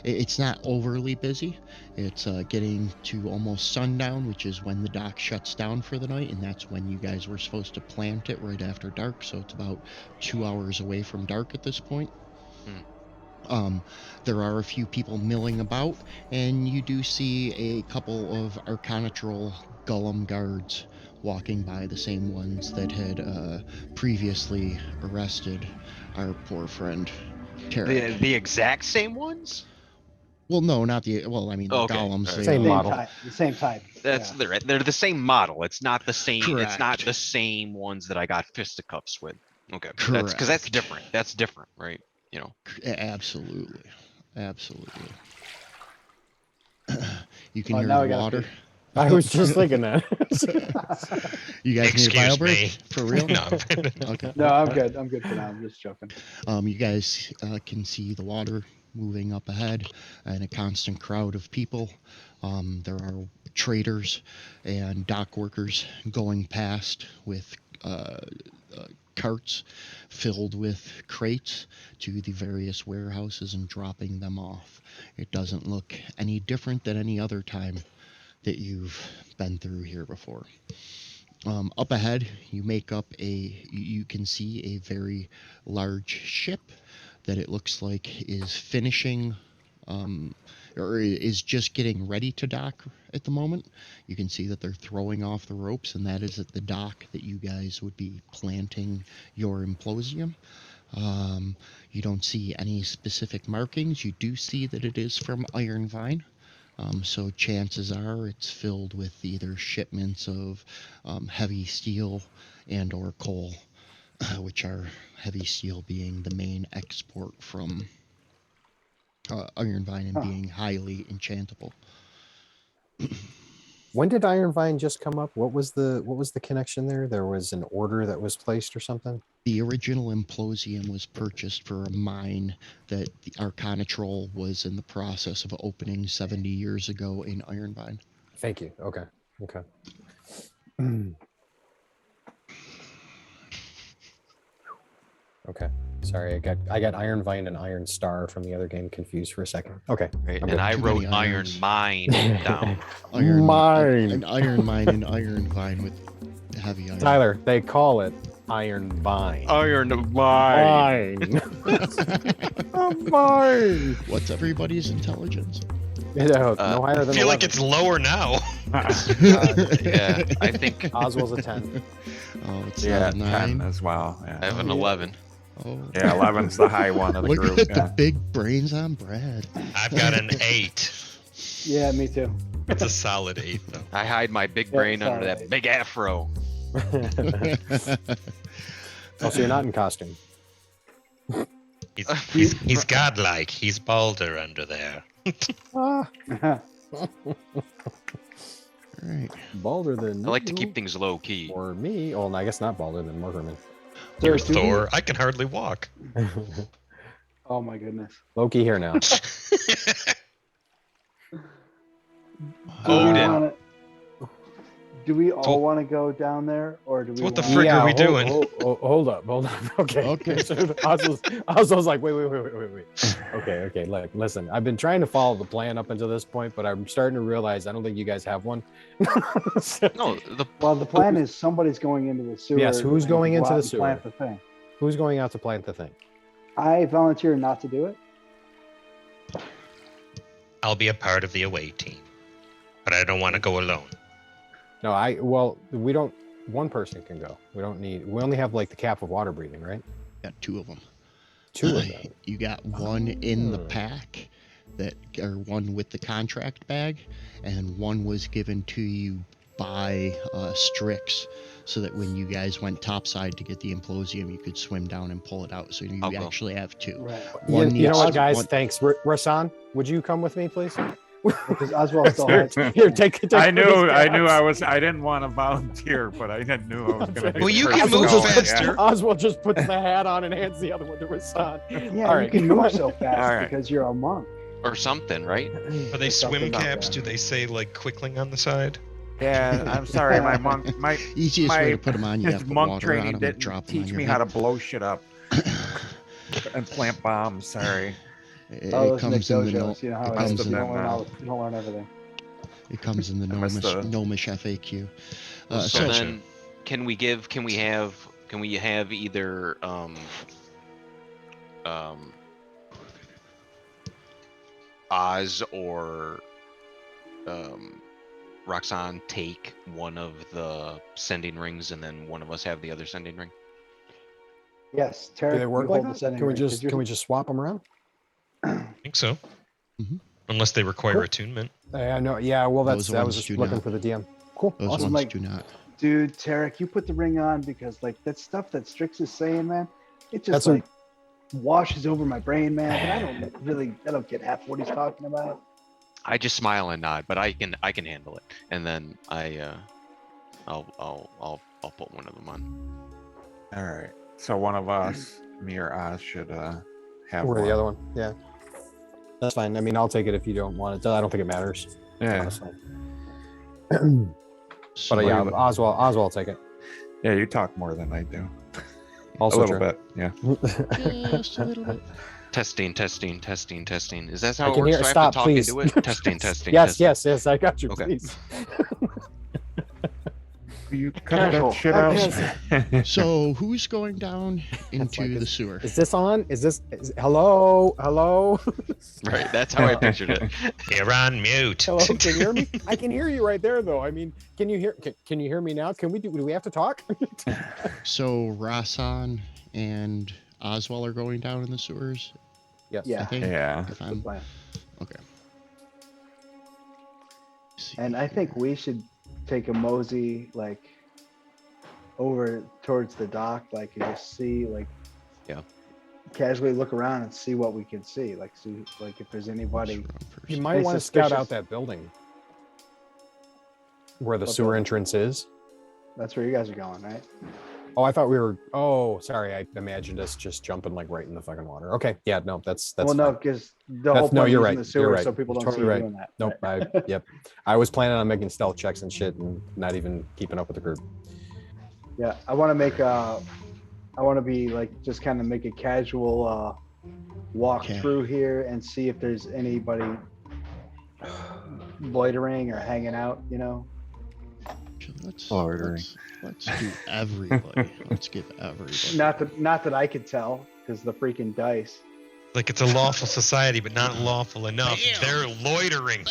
It's not overly busy. It's getting to almost sundown, which is when the dock shuts down for the night, and that's when you guys were supposed to plant it right after dark. So it's about 2 hours away from dark at this point. There are a few people milling about, and you do see a couple of Arcanatrol Golem guards walking by, the same ones that had previously arrested our poor friend Tarek. The exact same ones? Well, no, not the. Well, I mean, the Okay, golems. alright. They Same are- model. The same type. That's Yeah. they're the same model. It's not the same. It's not Correct. the same ones that I got fisticuffs with. Okay, that's because that's Correct. different. That's different, right? You know. Absolutely, absolutely. You can Oh, hear now the I gotta water. pee. I was just thinking that. You guys need a Excuse Biobird? me. For real? No. Okay. No, I'm good. I'm good for now. I'm just joking. You guys can see the water moving up ahead and a constant crowd of people. There are traders and dock workers going past with carts filled with crates to the various warehouses and dropping them off. It doesn't look any different than any other time that you've been through here before. Up ahead, you can see a very large ship that it looks like is finishing or is just getting ready to dock at the moment. You can see that they're throwing off the ropes, and that is at the dock that you guys would be planting your implosium. You don't see any specific markings. You do see that it is from Iron Vine. So chances are it's filled with either shipments of heavy steel and or coal, which are heavy steel being the main export from Iron Vine and being highly enchantable. When did Iron Vine just come up? What was the connection there? There was an order that was placed or something? The original implosium was purchased for a mine that the Arcanatrol was in the process of opening 70 years ago in Iron Vine. Thank you. Okay. Okay. Okay. Sorry, I got Iron Vine and Iron Star from the other game confused for a second. Okay. Right. I'm And good. I Too wrote many Iron irons. Mine down. Iron Mine. An Iron Mine and Iron Vine with heavy iron. Tyler, they call it Iron Vine. Iron Mine. Mine. Mine. What's everybody's intelligence? No higher I than feel like 11. it's lower now. Yeah, I think Oswald's a 10. Oh, it's Yeah, not a 10 9. as well. Yeah, I have an Oh, yeah. 11. Oh. yeah 11's the high one of the Look group. at Yeah. the big brains on Brad. I've got an 8. Yeah, me too. It's a solid 8 though. I hide my big Yeah, brain under solid. that big afro. Oh, so you're not in costume. He's godlike. He's Balder under there. Ah, Alright. Balder than I like to you. keep things low key. Or me. Oh, I guess not Balder than Morgerman. You're So, do we- Thor. I can hardly walk. Oh my goodness. Loki here now. Odin. Do we all So- want to go down there, or do we? What the wanna- frick are we hold, doing? Hold up. Okay. Okay. So Oswald's like, wait. Okay. Like, listen, I've been trying to follow the plan up until this point, but I'm starting to realize I don't think you guys have one. No, the Well, the plan is somebody's going into the sewer. Yes, who's and going go into out the and sewer? Plant the thing. Who's going out to plant the thing? I volunteer not to do it. I'll be a part of the away team, but I don't want to go alone. No, we don't. One person can go. We don't need. We only have like the cap of water breathing, right? Got 2 of them. 2 of them. You got one in the Oh. pack or one with the contract bag, and one was given to you by Strix, so that when you guys went topside to get the implosium, you could swim down and pull it out. So you I'll go. actually have 2. Right. One You know needs- what, guys? one- Thanks, Rasan. Would you come with me, please? Because Oswald still has. Here, take I knew these I caps. didn't want to volunteer, but I knew I was going to. Well, you can Oswald move just- faster. Oswald just puts the hat on and hands the other one to Rasan. Yeah, All you right, can come move on. so fast All right. because you're a monk. or something, right? Are they swim Something like caps? that. Do they say like quickling on the side? Yeah, I'm sorry, my Easiest way to put them on, you have his to put monk water training on them and didn't drop them on teach your me head. how to blow shit up. And plant bombs. Sorry. It, Oh, it those Nick comes in the Dojos. You know how it it comes is. You in, don't learn you don't learn everything. it comes in the I missed gnomish the- FAQ. Well, so so Gotcha. then, can we have either Oz or Roxanne take one of the sending rings, and then one of us have the other sending ring? Yes, Do Tarek, they work you like hold the that? sending Can we ring, 'cause just you're- can we just swap them around? I think so. Mhm. Unless they require Cool. attunement. I know. Yeah. Well, Those I was ones just do looking not. for the DM. Cool. those Awesome. ones like- do not. Dude, Tarek, you put the ring on because like that stuff that Strix is saying, man, it just That's a- like washes over my brain, man. But I don't get half what he's talking about. I just smile and nod, but I can handle it, and then I'll put one of them on. All right. So one of us, me or Oz, should have Or one. the other one. Yeah. That's fine. I mean, I'll take it if you don't want it. I don't think it matters. Yeah. Honestly. So, But yeah, but- Oswald will take it. Yeah, you talk more than I do. Also a little true. bit. Yeah. just a little bit. Testing. Is that I how it can works? hear. Do I have Stop, to talk please. into it? Testing. Yes. I got you. Okay. Please. You cut Careful. that shit out. So who's going down into like the it's- sewer? Is this on? Hello? Right. That's how I pictured it. You're on mute. Hello? Can you hear me? I can hear you right there, though. I mean, can you hear me now? Do we have to talk? So Rasan and Oswald are going down in the sewers. Yes. I Yeah. think. Yeah. If That's the I'm plan. okay. See And I think here. we should take a mosey like over towards the dock, like and just see like Yeah. casually look around and see what we can see. Like see like if there's anybody. What's wrong first? You might Hey, want to scout suspicious. out that building where the What sewer building? entrance is. That's where you guys are going, right? Oh, I thought we were. Oh, sorry. I imagined us just jumping like right in the fucking water. Okay. Yeah. No. That's well, no, fine. because the whole No, point you're is right. in the You're sewer, right. so people You're don't totally see right. you doing that. Nope. right? Yep. I was planning on making stealth checks and shit, and not even keeping up with the group. Yeah, I want to be like just kind of make a casual walk Okay. through here and see if there's anybody loitering or hanging out. You know. Actually, Loitering. let's do everybody. Let's give everybody. Not that I could tell because the freaking dice. Like it's a lawful society, but not lawful enough. Bam. They're loitering.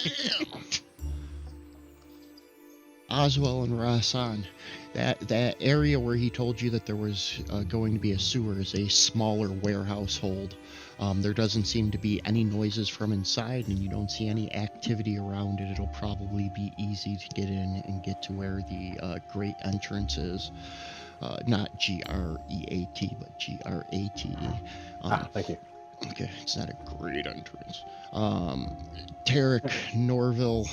Oswald and Rasan, that area where he told you that there was going to be a sewer is a smaller warehouse hold. There doesn't seem to be any noises from inside, and you don't see any activity around it. It'll probably be easy to get in and get to where the great entrance is. Not G-R-E-A-T, but G-R-A-T-E. Thank you. Okay, it's not a great entrance. Tarek, Norville,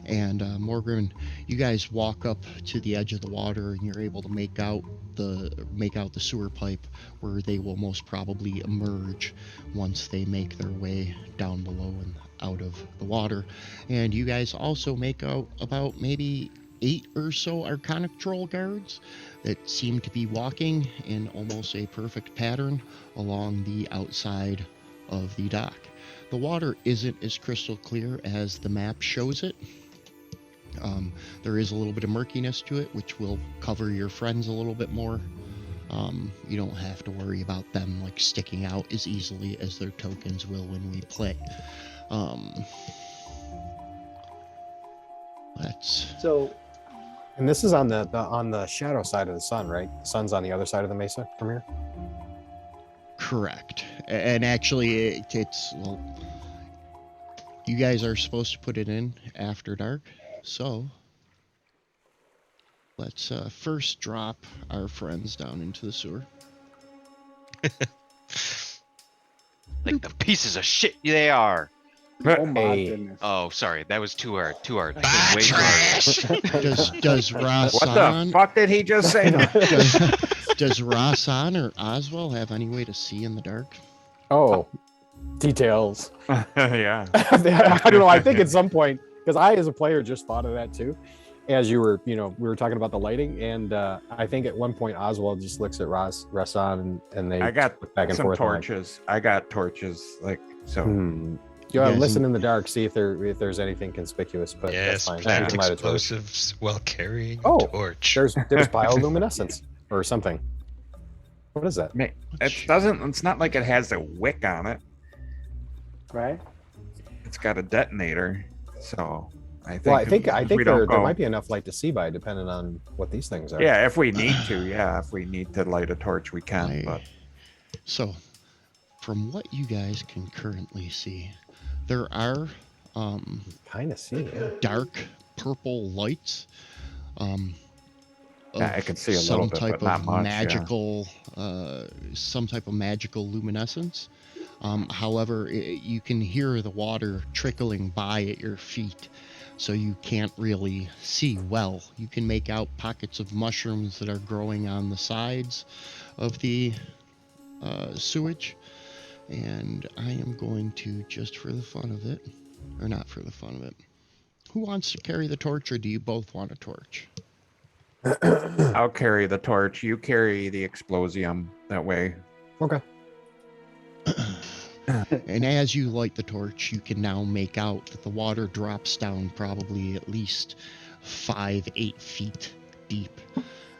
and Morgan, you guys walk up to the edge of the water, and you're able to make out the sewer pipe, where they will most probably emerge once they make their way down below and out of the water. And you guys also make out about maybe 8 or so Arcanic Troll guards that seem to be walking in almost a perfect pattern along the outside of the dock. The water isn't as crystal clear as the map shows it. There is a little bit of murkiness to it, which will cover your friends a little bit more. You don't have to worry about them like sticking out as easily as their tokens will when we play. Let's So And this is on the shadow side of the sun, right? The sun's on the other side of the mesa from here. correct. And actually, it's well, you guys are supposed to put it in after dark, so let's first drop our friends down into the sewer. Like the pieces of shit they are. oh my Hey. goodness. Oh, sorry, that was too hard. Bah, Way too hard. Does What the Rasan fuck did he just say? does Rasan or Oswald have any way to see in the dark? Oh, details. Yeah. I don't know. I think at some point, because I, as a player, just thought of that too. as you were, we were talking about the lighting, and I think at one point Oswald just looks at Rasan, and they I got look back and some forth. torches. I got torches, like so. You guys listen in- in the dark, see if there's anything conspicuous, but Yes, that's fine. plant You can light a torch. explosives while carrying Oh, a torch. There's bioluminescence or something. What is that? It doesn't. It's not like it has a wick on it. Right? It's got a detonator. So I think. Well, I think we there don't go. might be enough light to see by, depending on what these things are. Yeah, if we need to. Yeah, if we need to light a torch, we can. But So, from what you guys can currently see, there are Kind of see it. dark purple lights. Yeah, I can see a little bit, but not much, yeah. Some type of magical luminescence. However, you can hear the water trickling by at your feet, so you can't really see well. You can make out pockets of mushrooms that are growing on the sides of the sewage, and I am going to, just for the fun of it, or not for the fun of it, who wants to carry the torch, or do you both want a torch? I'll carry the torch. You carry the explosium. That way. Okay. And as you light the torch, you can now make out that the water drops down probably at least 5-8 feet deep,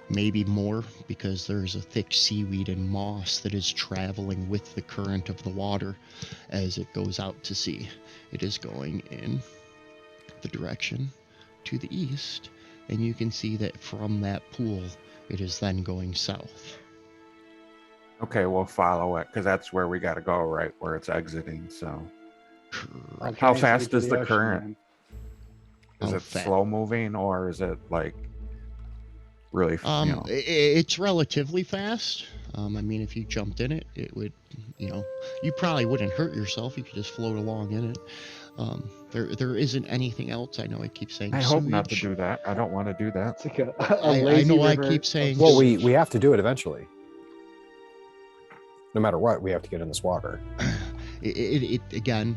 maybe more, because there's a thick seaweed and moss that is traveling with the current of the water as it goes out to sea. It is going in the direction to the east, and you can see that from that pool, it is then going south. Okay, we'll follow it because that's where we got to go, right where it's exiting. So, I'll how carry you fast to is the ocean, current? man. Is How it fa- slow moving or is it like really? It's relatively fast. I mean, if you jumped in it, it would, you probably wouldn't hurt yourself. You could just float along in it. There isn't anything else. I know I keep saying I hope not to sewage. do that. I don't want to do that. It's like a I lazy know I river keep of saying- Well, sewage. we have to do it eventually. No matter what, we have to get in this water. It again,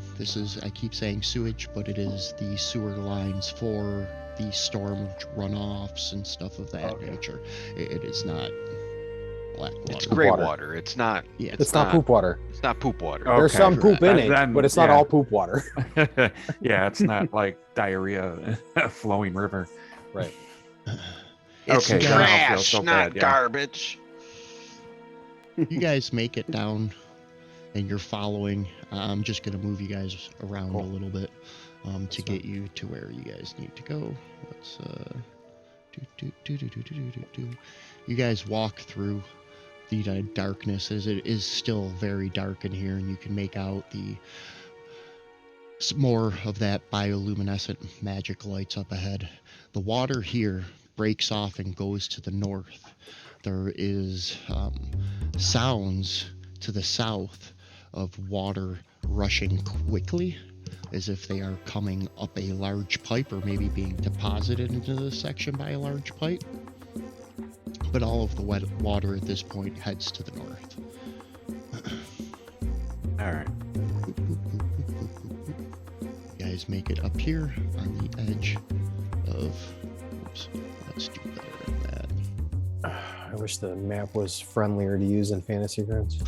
I keep saying sewage, but it is the sewer lines for the storm runoffs and stuff of that Okay. nature. It is not black water. It's gray water. water. It's not. Yeah, It's not poop water. It's not poop water. Oh. There's Okay. some poop in it, Then- but it's not yeah. all poop water. Yeah, it's not like diarrhea, flowing river. Right. It's Okay, then I'll feel trash, so not bad, yeah. garbage. You guys make it down, and you're following. I'm just gonna move you guys around a little bit to get you to where you guys need to go. Let's You guys walk through the darkness, as it is still very dark in here, and you can make out more of that bioluminescent magic lights up ahead. The water here breaks off and goes to the north. There is sounds to the south of water rushing quickly, as if they are coming up a large pipe, or maybe being deposited into this section by a large pipe. But all of the wet water at this point heads to the north. All right. You guys make it up here on the edge of. Oops, let's do better than that. I wish the map was friendlier to use in Fantasy Grounds.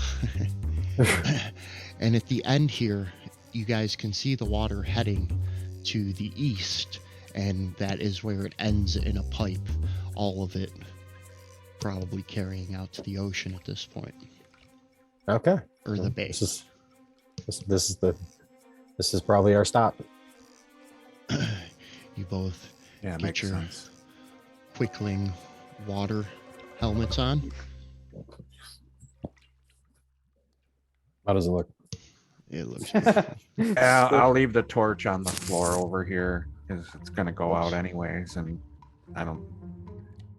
And at the end here, you guys can see the water heading to the east, and that is where it ends in a pipe. All of it probably carrying out to the ocean at this point, Okay. or the bay. This is probably our stop. You both Yeah, get makes your sense. quickling water helmets on. How does it look? It looks beautiful. I'll leave the torch on the floor over here because it's gonna go out anyways, and I don't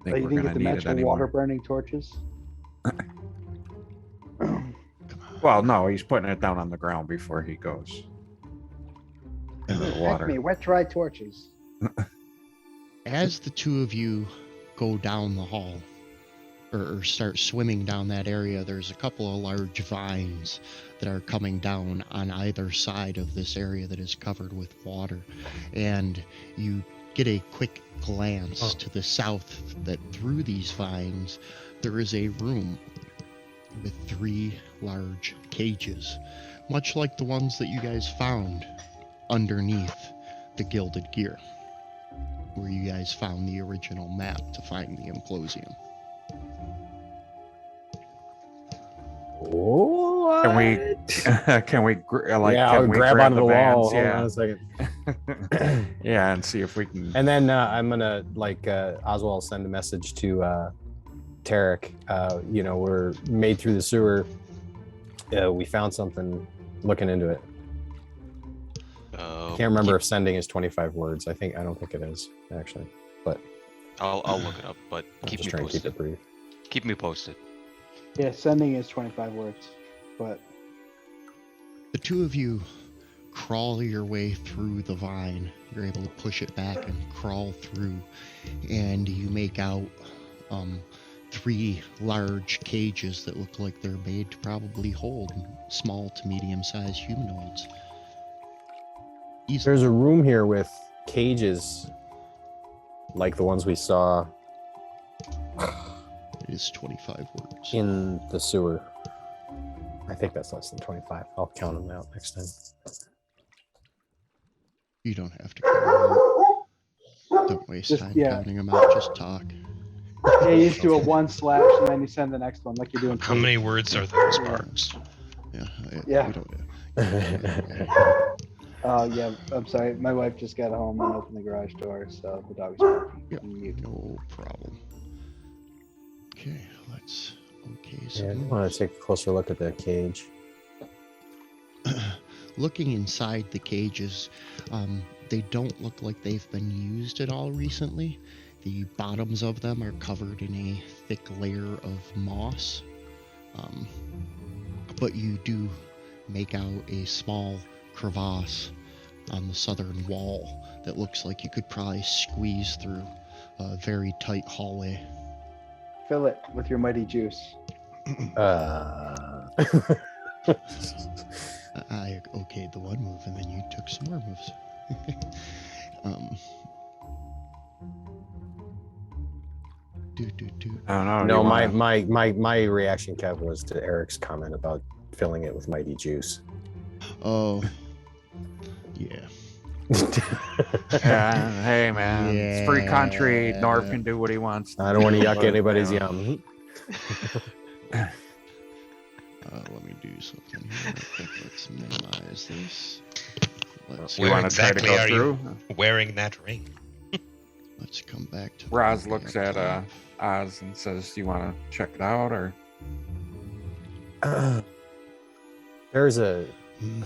think You we're didn't gonna get the need it magical anymore. water burning torches? Well, no, he's putting it down on the ground before he goes into the Heck water. me, wet dry torches. As the two of you go down the hall, or start swimming down that area, there's a couple of large vines that are coming down on either side of this area that is covered with water. And you get a quick glance to the south that through these vines there is a room with 3 large cages, much like the ones that you guys found underneath the Gilded Gear, where you guys found the original map to find the Implosium. What? Can we can we yeah, can I'll we grab onto the wall. vans? Hold on a second. Yeah, and see if we can. And then I'm gonna Oswald send a message to Tarek. We're made through the sewer. We found something. Looking into it. Can't remember if sending is 25 words. I don't think it is actually, but I'll look it up. But I'm keep just me trying to keep posted. it brief. Keep me posted. Yeah, sending is 25 words, but The two of you crawl your way through the vine. You're able to push it back and crawl through, and you make out 3 large cages that look like they're made to probably hold small to medium-sized humanoids. There's a room here with cages like the ones we saw It is 25 words. in the sewer. I think that's less than 25. I'll count them out next time. You don't have to count them out. Don't waste time counting them out. Just talk. yeah, you just do a 1/ and then you send the next one like you do in How many words are those, Sparks? Yeah. We don't, yeah, I'm sorry. My wife just got home and opened the garage door, so the dog's barking. Yep. Mute. No problem. Okay, let's. Okay, so Yeah, I want to take a closer look at that cage. looking inside the cages, they don't look like they've been used at all recently. The bottoms of them are covered in a thick layer of moss, but you do make out a small crevasse on the southern wall that looks like you could probably squeeze through a very tight hallway. Fill it with your mighty juice. I okayed the one move, and then you took some more moves. I don't know. No, you my wanna- my reaction, Kev, was to Eric's comment about filling it with mighty juice. Oh, yeah. Yeah, hey man, it's free country. Norv can do what he wants. I don't want to yuck But, anybody's yeah. yum. Let me do something here. Real quick. Let's minimize this. Let's, You want to try to exactly go are you through? wearing that ring? let's come back to Roz the looks up at top. Oz and says, "Do you want to check it out or?" There's a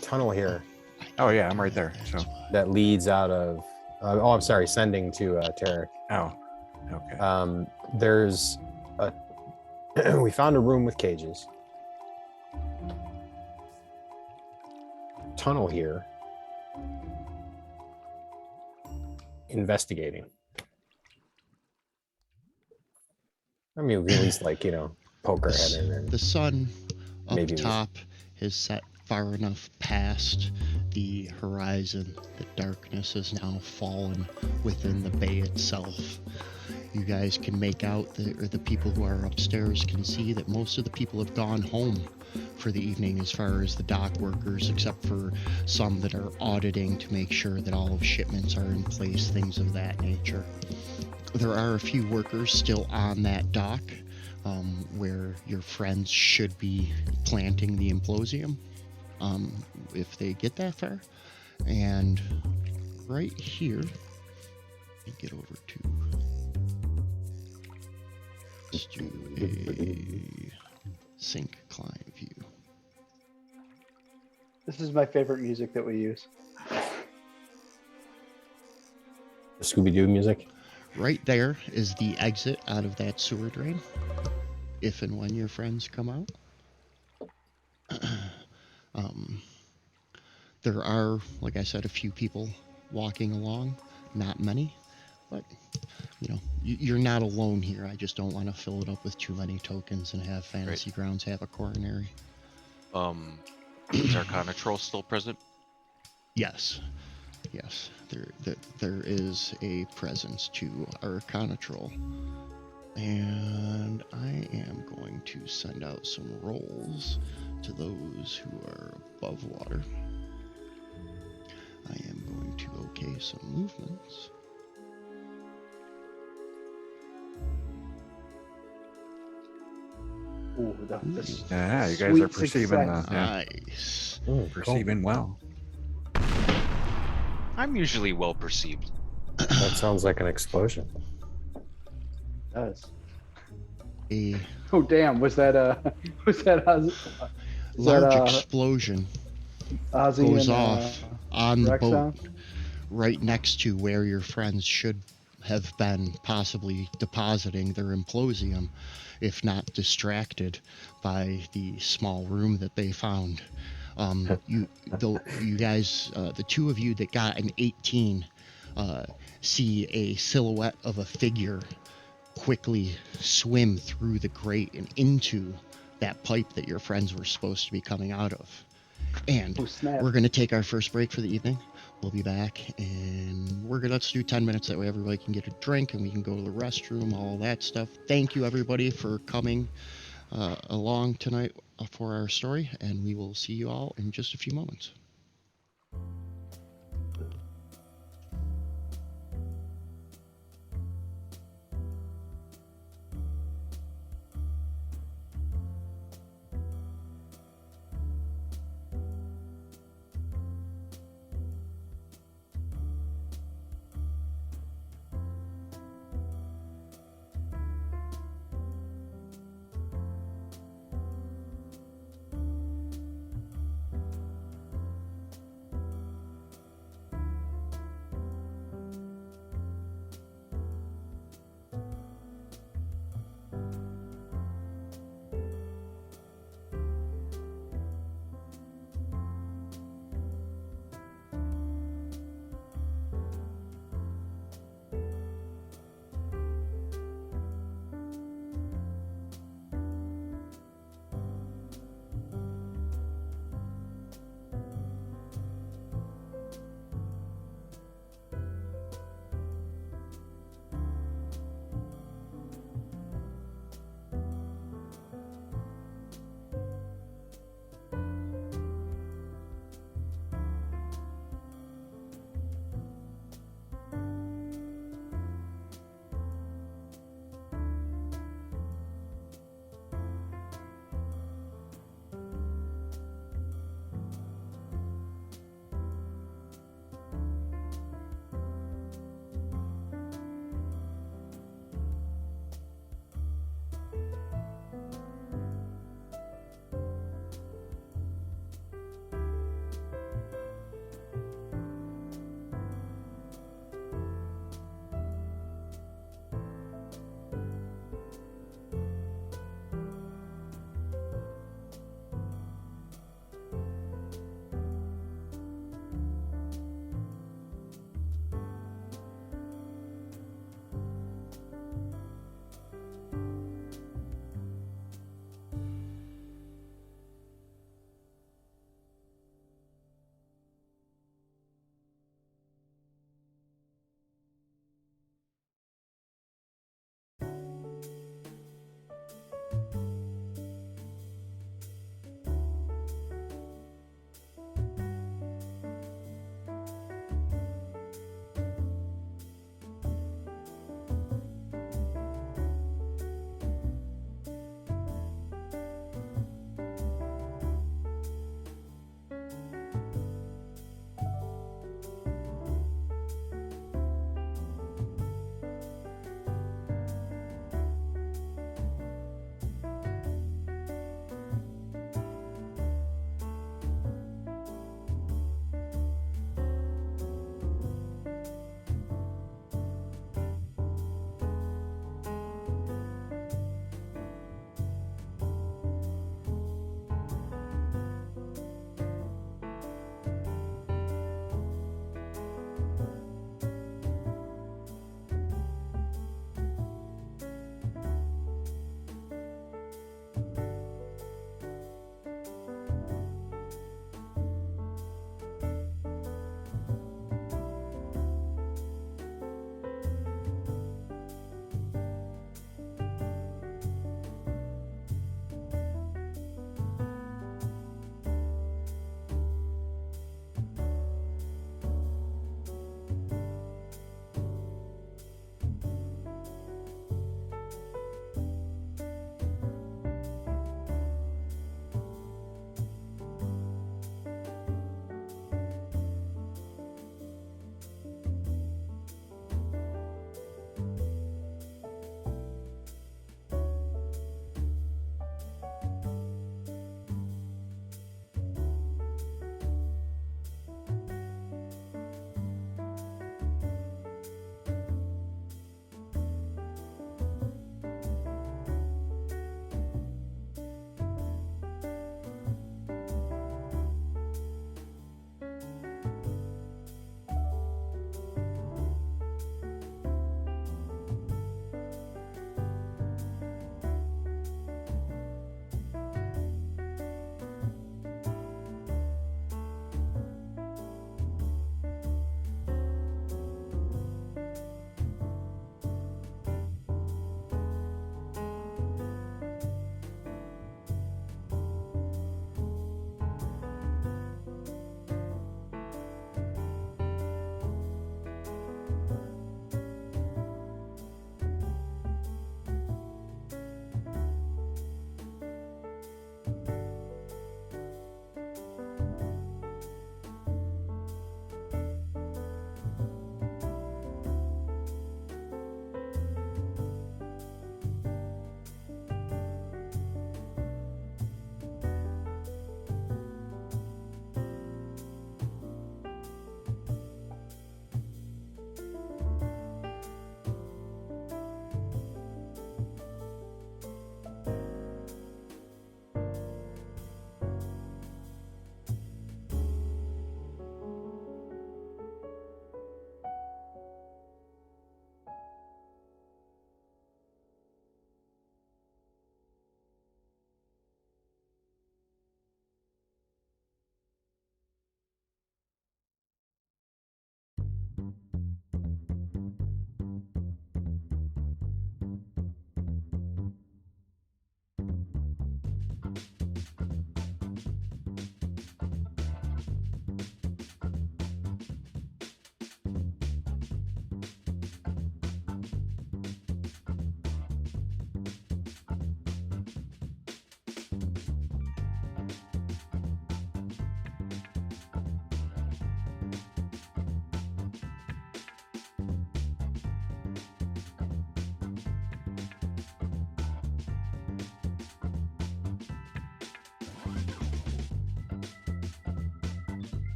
tunnel here Oh yeah, I'm right there. So that leads out of. I'm sorry, sending to Tarek. oh, okay. There's a. We found a room with cages. Tunnel here. Investigating. I mean, we at least poke our head in and The sun up Maybe we- top has set far enough past the horizon that darkness has now fallen within the bay itself. You guys can make out the people who are upstairs can see that most of the people have gone home for the evening, as far as the dock workers, except for some that are auditing to make sure that all of shipments are in place, things of that nature. There are a few workers still on that dock, where your friends should be planting the implosium, if they get that far. And right here, let me get over to, let's do a sync client view. This is my favorite music that we use. Scooby-Doo music. Right there is the exit out of that sewer drain, if and when your friends come out. There are, like I said, a few people walking along, not many, but you're not alone here. I just don't want to fill it up with too many tokens and have Fantasy Grounds have a coronary. Is Arcana Troll still present? Yes. Yes, there is a presence to Arcana Troll. And I am going to send out some rolls to those who are above water. I am going to okay some movements. Ooh, the Yeah, you guys sweet are perceiving success. Nice. Cool. perceiving well. I'm usually well perceived. That sounds like an explosion. Does. A Oh damn! Was that was that large explosion Ozzy goes and off on the Rex boat sound? right next to where your friends should have been possibly depositing their implosium, if not distracted by the small room that they found. You guys, the two of you that got an 18, see a silhouette of a figure quickly swim through the grate and into that pipe that your friends were supposed to be coming out of. And Oh snap! we're going to take our first break for the evening. We'll be back, and let's do 10 minutes. That way everybody can get a drink and we can go to the restroom, all that stuff. Thank you, everybody, for coming along tonight for our story, and we will see you all in just a few moments.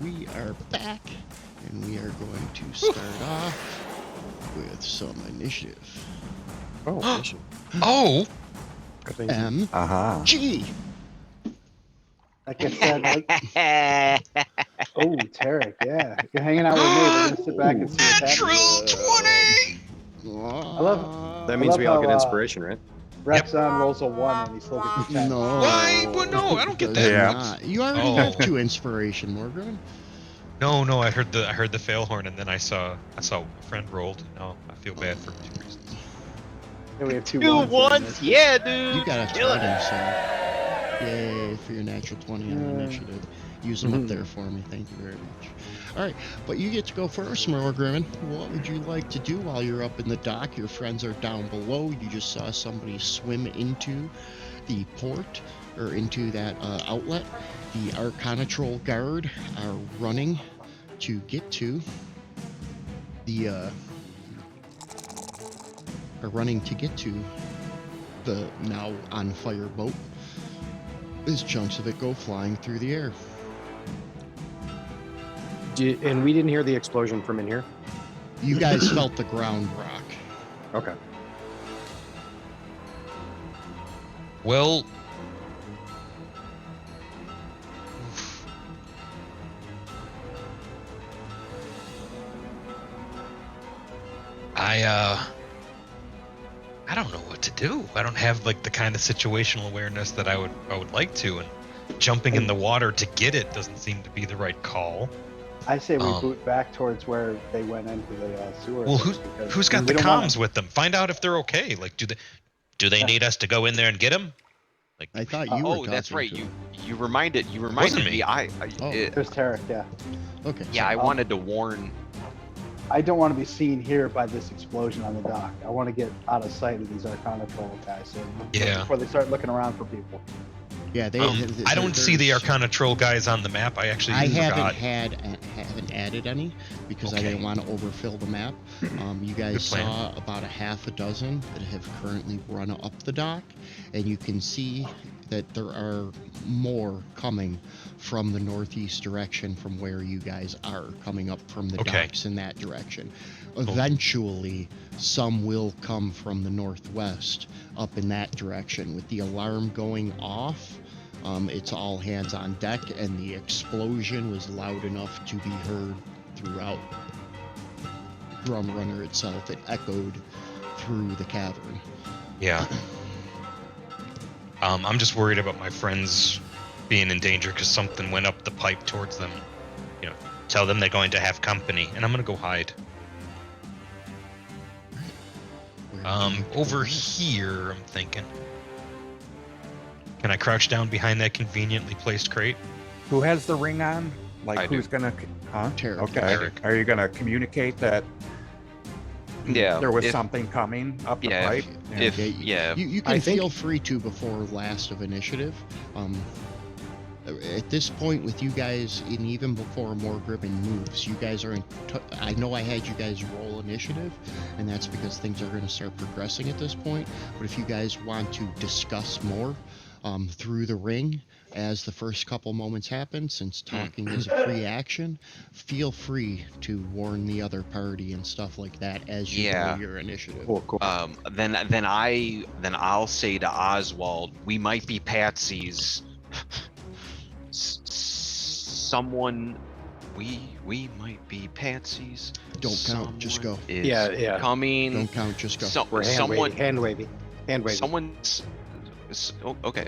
we are back, and we are going to start off with some initiative. Oh, mission. Oh, M Uh-huh. G. Like I said, oh, Tarek, yeah. You're hanging out with me. We're going to sit back and see what's natural happening. 20. I love That means love we all how, get inspiration, right? Rexon rolls a 1 and he still gets a 10. No. Why? Well, no, I don't get does that. Yeah. not. You already Oh. have 2 inspiration, Morgan. No, I heard the fail horn, and then I saw a friend rolled. No, I feel bad for 2 reasons. Yeah, we have 2 2 ones. ones, yeah, dude. You got a Kill 20, it. so yay for your natural 20 on Yeah. initiative. Use them up there for me. Thank you very much. All right, but you get to go first, Morgan. What would you like to do while you're up in the dock? Your friends are down below. You just saw somebody swim into the port or into that outlet. The Arcanatrol guard are running to get to the the now on fire boat as chunks of it go flying through the air. And we didn't hear the explosion from in here? You guys felt the ground rock. Okay. Well, I don't know what to do. I don't have like the kind of situational awareness that I would like to, and jumping in the water to get it doesn't seem to be the right call. I say we boot back towards where they went into the sewer. Well, because who's got we the don't wanna- comms with them? Find out if they're okay. Like, do they Yeah. need us to go in there and get them? Like, I thought you were Oh, that's talking right. to You him. you reminded Wasn't me. me. Oh. There's Tarek, yeah. Okay. Yeah, I wanted to warn. I don't want to be seen here by this explosion on the dock. I want to get out of sight of these Arcanatrol guys Yeah. before they start looking around for people. Yeah, they. I don't see the there's- Arcana Troll guys on the map. I actually I forgot. haven't added any because I Okay. didn't want to overfill the map. You guys Good plan. saw about a half a dozen that have currently run up the dock, and you can see that there are more coming from the northeast direction from where you guys are, coming up from the Okay. docks in that direction. Eventually, some will come from the northwest up in that direction. With the alarm going off, it's all hands on deck, and the explosion was loud enough to be heard throughout Drum Runner itself. It echoed through the cavern. Yeah. I'm just worried about my friends being in danger because something went up the pipe towards them. You know, tell them they're going to have company, and I'm gonna go hide. Over here, I'm thinking. Can I crouch down behind that conveniently placed crate? Who has the ring on? Like, I who's do. gonna? Huh? Tarek. Okay. Tarek. Are you gonna communicate that? Yeah, There was if- something coming up the yeah, pipe. if Yeah, yeah, You I can think- feel free to before last of initiative. At this point, with you guys, and even before Morgribben moves, you guys are in. I know I had you guys roll initiative, and that's because things are going to start progressing at this point. But if you guys want to discuss more through the ring as the first couple moments happen, since talking is a free action, feel free to warn the other party and stuff like that as you Yeah. roll your initiative. Cool, cool. then I'll say to Oswald, we might be patsies. Someone, we might be patsies. Don't count, just Someone go. Is Yeah. coming. Don't count, just go. So, We're someone, hand wavy. someone's. Okay.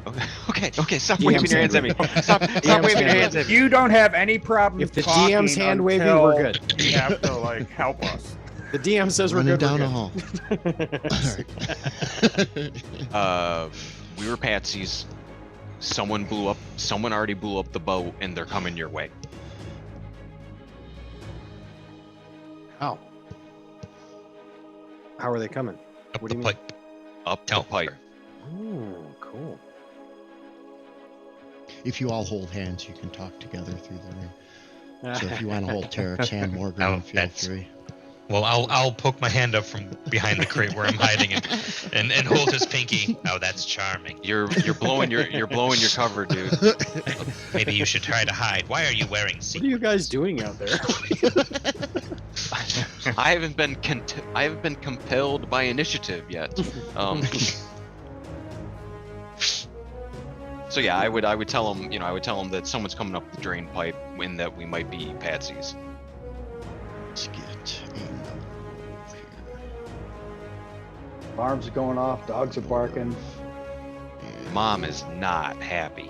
Stop DM's waving your hands at me. hand Stop DM's waving your hand hands at me. You don't have any problem. If the talking DM's hand wavy, we're until good. You have to like help us. The DM says we're Running good. down we're a hall. All right. We were patsies. Someone already blew up the boat, and they're coming your way. How? How are they coming? Up What the do you mean? pipe. Up the pipe. Oh, cool. If you all hold hands, you can talk together through the ring. So if you want to hold Tarek's hand, Morgan, Oh, feel that's- free. Well, I'll poke my hand up from behind the crate where I'm hiding and hold his pinky. Oh, that's charming. You're blowing your cover, dude. Maybe you should try to hide. Why are you wearing What are sequins? you guys doing out there? I haven't been compelled by initiative yet. So yeah, I would tell him, I would tell him that someone's coming up the drain pipe and that we might be patsies. Let's get a note here. Alarms are going off. Dogs are barking. And Mom is not happy.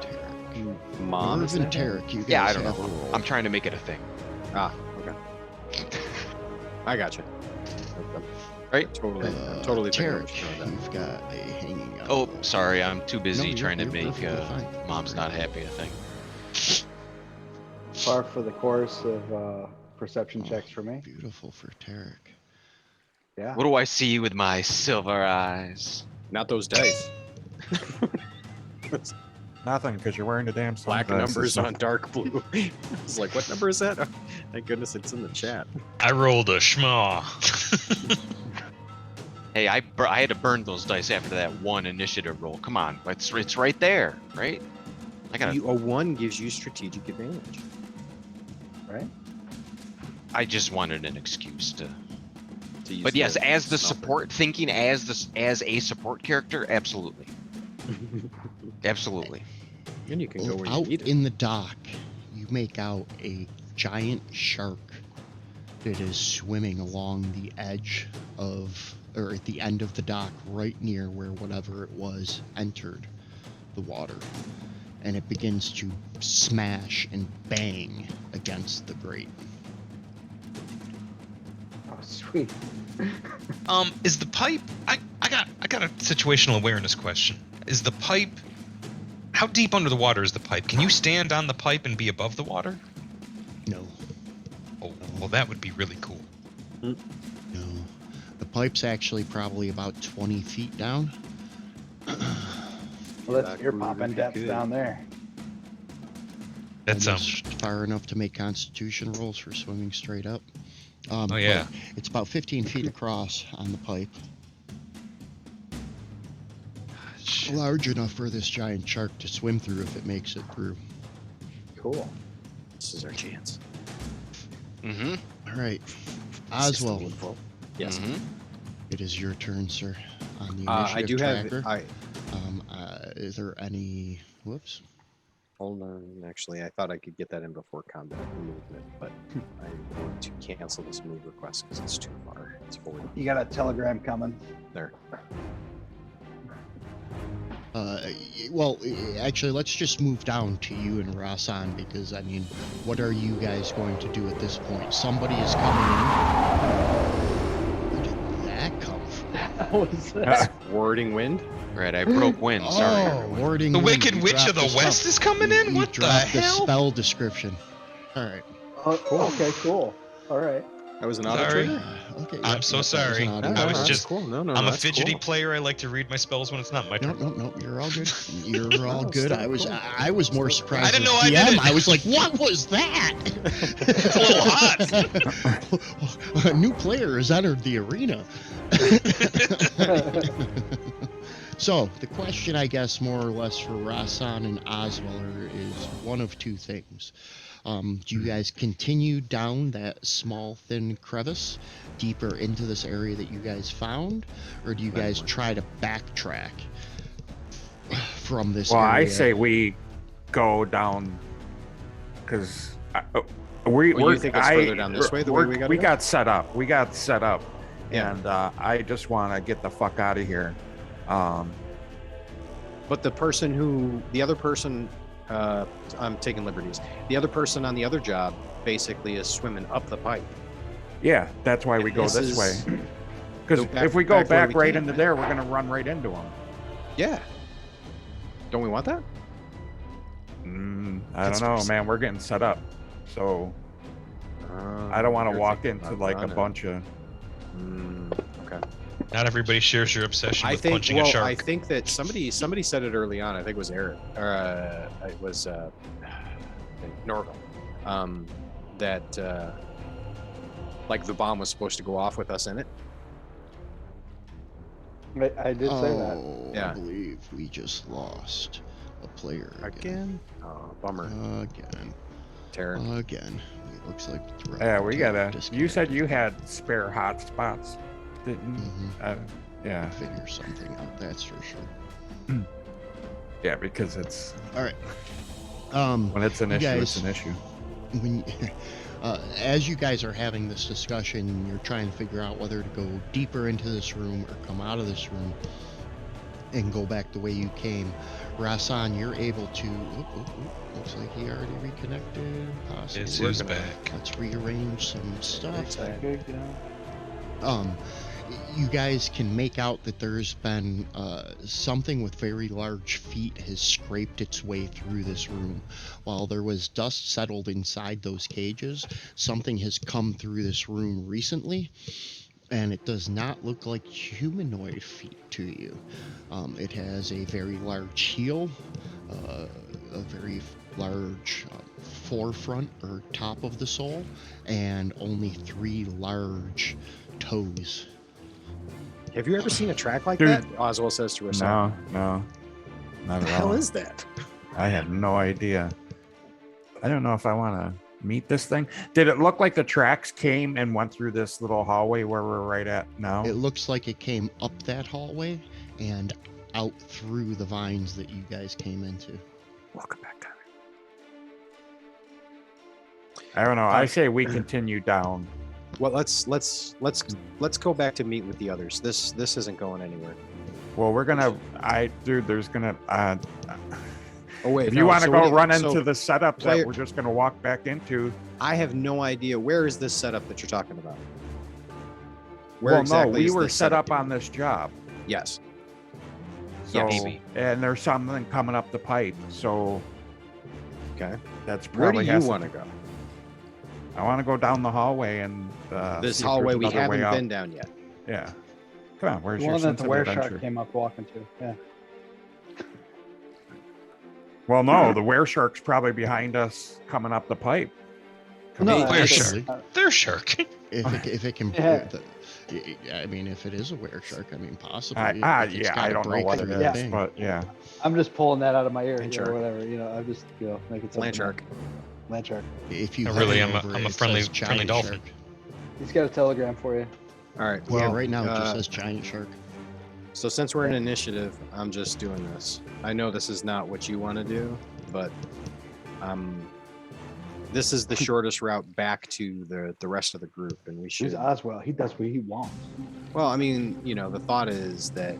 Tarek. Mom Merv is and that? Tarek, you guys Yeah, I don't have know. a roll. I'm trying to make it a thing. Ah, okay. I got you. Right? Totally, totally. thinking Tarek, what you're doing you've got a hanging out. Oh, sorry, I'm too busy you're- trying to you're make perfectly fine. Mom's not happy a thing. Par for the course of perception Oh, checks for me. Beautiful for Tarek. Yeah. What do I see with my silver eyes? Not those dice. Nothing, because you're wearing the damn Black sunglasses. numbers on dark blue. I was like, what number is that? Oh, thank goodness it's in the chat. I rolled a schmaw. Hey, I had to burn those dice after that one initiative roll. Come on, it's right there, right? I gotta. A 1 gives you strategic advantage. Right? I just wanted an excuse to. use But yes, as the smelter. support, thinking as a support character, absolutely, absolutely. And you can go where you Out need it. in the dock, you make out a giant shark that is swimming along the edge of, or at the end of the dock, right near where whatever it was entered the water. And it begins to smash and bang against the grate. Oh, sweet. Is the pipe? I got a situational awareness question. Is the pipe? How deep under the water is the pipe? Can you stand on the pipe and be above the water? No, Oh, well, that would be really cool. no. The pipe's actually probably about 20 feet down. Well, that's Yeah, ear cool, popping really depth good. down there. That's Almost far enough to make Constitution rolls for swimming straight up. Oh but yeah. It's about 15 feet across on the pipe. Large enough for this giant shark to swim through if it makes it through. Cool. This is our chance. Mm-hmm. All right, System Oswald, info. Yes. Mm-hmm. it is your turn, sir. On the initiative I do tracker. have. Is there any? Whoops. Hold on. Actually, I thought I could get that in before combat movement, but I'm going to cancel this move request because it's too far. It's 40. You got a telegram coming. There. Well, actually, let's just move down to you and Rasan because I mean, what are you guys going to do at this point? Somebody is coming in. Where did that come from? What was that? Warding wind. Right, I broke wind. Sorry, Oh, everyone. warding The wind. Wicked You Witch of dropped the spell. West is coming in? You What the dropped the hell? spell description. All right. Oh, okay, cool. All right. That was an auto Sorry. trigger. Okay. I'm yep, so yep, that was sorry. an I audio was trigger. that's just- cool. No, I'm a that's fidgety cool. player. I like to read my spells when it's not my turn. No, you're all good. You're all No, good. still I was cool. I was more surprised. I didn't as know I did DM. it. I was like, what was that? It's a little hot. A new player has entered the arena. So the question, I guess, more or less for Rasan and Oswald is one of two things. Do you guys continue down that small, thin crevice deeper into this area that you guys found, or do you guys try to backtrack from this Well, area? I say we go down because Well, you think it's further down this way, the way we gotta go? got set up. We got set up, Yeah. and I just want to get the fuck out of here. But the other person, I'm taking liberties. The other person on the other job basically is swimming up the pipe. Yeah, that's why we go This this is- way. Because Go back- if we go back where back we right came. into there, we're gonna run right into them. Yeah. Don't we want that? I don't know, Conspiracy. man. We're getting set up, so I don't want to you're walk thinking into about like a running. bunch of. Okay. Not everybody shares your obsession I with think. punching Well, a I shark. think that somebody said it early on. I think it was Eric, or it was Norval. That Like the bomb was supposed to go off with us in it. I did say that. Oh, Yeah. I believe we just lost a player again. Again? Oh, bummer. Again. Terror. Again. It looks like Yeah, we gotta. You said disconnected. you had spare hot spots, didn't? Mhm. Yeah, Figure something out, that's for sure. yeah, because it's All right. when it's an You issue, guys- it's an issue. When you, as you guys are having this discussion, you're trying to figure out whether to go deeper into this room or come out of this room and go back the way you came. Rasan, you're able to. Looks like he already reconnected. Possibly. Guess who's back? Let's rearrange some stuff. Is that good? You know? You guys can make out that there's been something with very large feet has scraped its way through this room. While there was dust settled inside those cages, something has come through this room recently, and it does not look like humanoid feet to you. It has a very large heel, a very large forefront or top of the sole, and only 3 large toes. Have you ever seen a track like Dude. that? Oswald says to Rasan. No, not What at the hell all. is that? I have no idea. I don't know if I want to meet this thing. Did it look like the tracks came and went through this little hallway where we're right at now? It looks like it came up that hallway and out through the vines that you guys came into. Welcome back, Tyler. I don't know. I say we continue down. Well, let's go back to meet with the others. This isn't going anywhere. Well, we're gonna. There's gonna. Oh wait, If you no, want to so go what- run so into the setup player- that we're just gonna walk back into. I have no idea where is this setup that you're talking about. Well, no, we is were this set setup? up on this job. Yes. So, maybe. and there's something coming up the pipe. So Okay. that's Where do probably. you want to go? I want to go down the hallway and. This see if hallway there's we another way haven't out. been down yet. Yeah. Come on, where's The your one that sense the of were adventure? shark came up walking to. Yeah. Well, no, the were shark's probably behind us coming up the pipe. No, Were I- shark. There's shark. If it can, Yeah. I mean, if it is a were shark, I mean, possibly. Yeah, if it's I gotta don't know break what it through is, the thing. but yeah. I'm just pulling that out of my ear, Land you know, shark. whatever. You know, I'm just making something. Land shark. up. Land shark. If you No, really, hover I'm a- over I'm a it, it friendly- says friendly giant dolphin. shark. He's got a telegram for you. All right. Yeah, Well, right now it just says giant shark. So since we're in initiative, I'm just doing this. I know this is not what you want to do, but this is the shortest route back to the rest of the group, and we He's should. Oswald. He does what he wants. Well, I mean, the thought is that.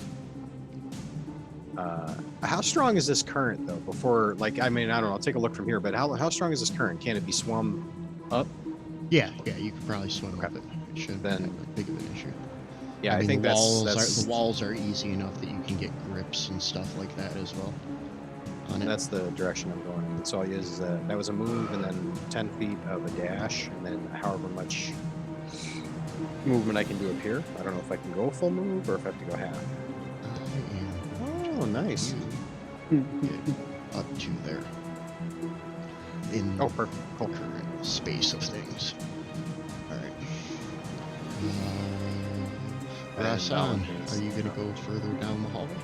How strong is this current though? Before, I don't know. I'll take a look from here, but how strong is this current? Can it be swum up? Yeah, you could probably swim Okay. up it. It shouldn't Then- be that big of an issue. Yeah, I mean, think the that's walls the walls are easy enough that you can get grips and stuff like that as well. On it. that's the direction I'm going in. So that was a move, and then 10 feet of a dash, and then however much movement I can do up here. I don't know if I can go full move or if I have to go half. Oh, nice. Get up to there. In Oh, perfect. the current space of things. Alright. And Rasan, balance. are you going to go further down the hallway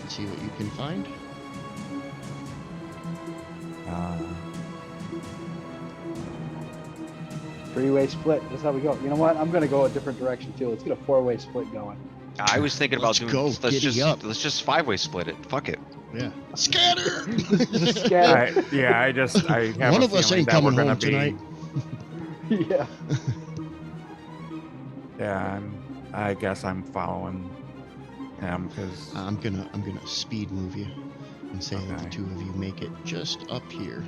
and see what you can find? Three-way split. That's how we go. You know what? I'm gonna go a different direction too. Let's get a four-way split going. I was thinking about Let's doing. go, Let's giddy just up. let's just 5-way split it. Fuck it. Yeah. Scatter! Just scatter. I have One a of us feeling ain't that we're coming gonna home be, tonight. Yeah. Yeah, I guess I'm following him because I'm gonna speed move you and say that the Okay. two of you make it just up here,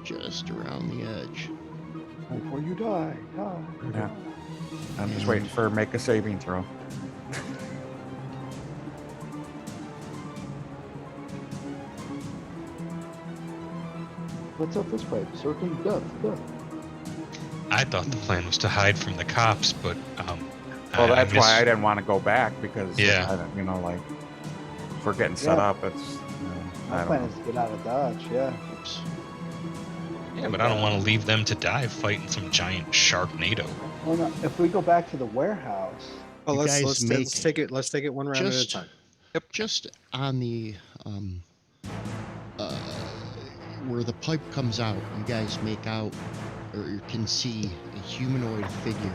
just around the edge. Before you die. yeah, I'm just waiting for make a saving throw. What's up this way? Certain death. I thought the plan was to hide from the cops, but Well, I that's miss- why I didn't want to go back because Yeah. I don't, if we're getting set Yeah. up, it's My I don't plan know. is to get out of Dodge. Yeah. Oops. Yeah, but I don't want to leave them to die fighting some giant sharknado. Well, no, if we go back to the warehouse, Well, You guys let's make take it. Let's take it one round at a just time. just on the uh, where the pipe comes out, you guys make out, or you can see a humanoid figure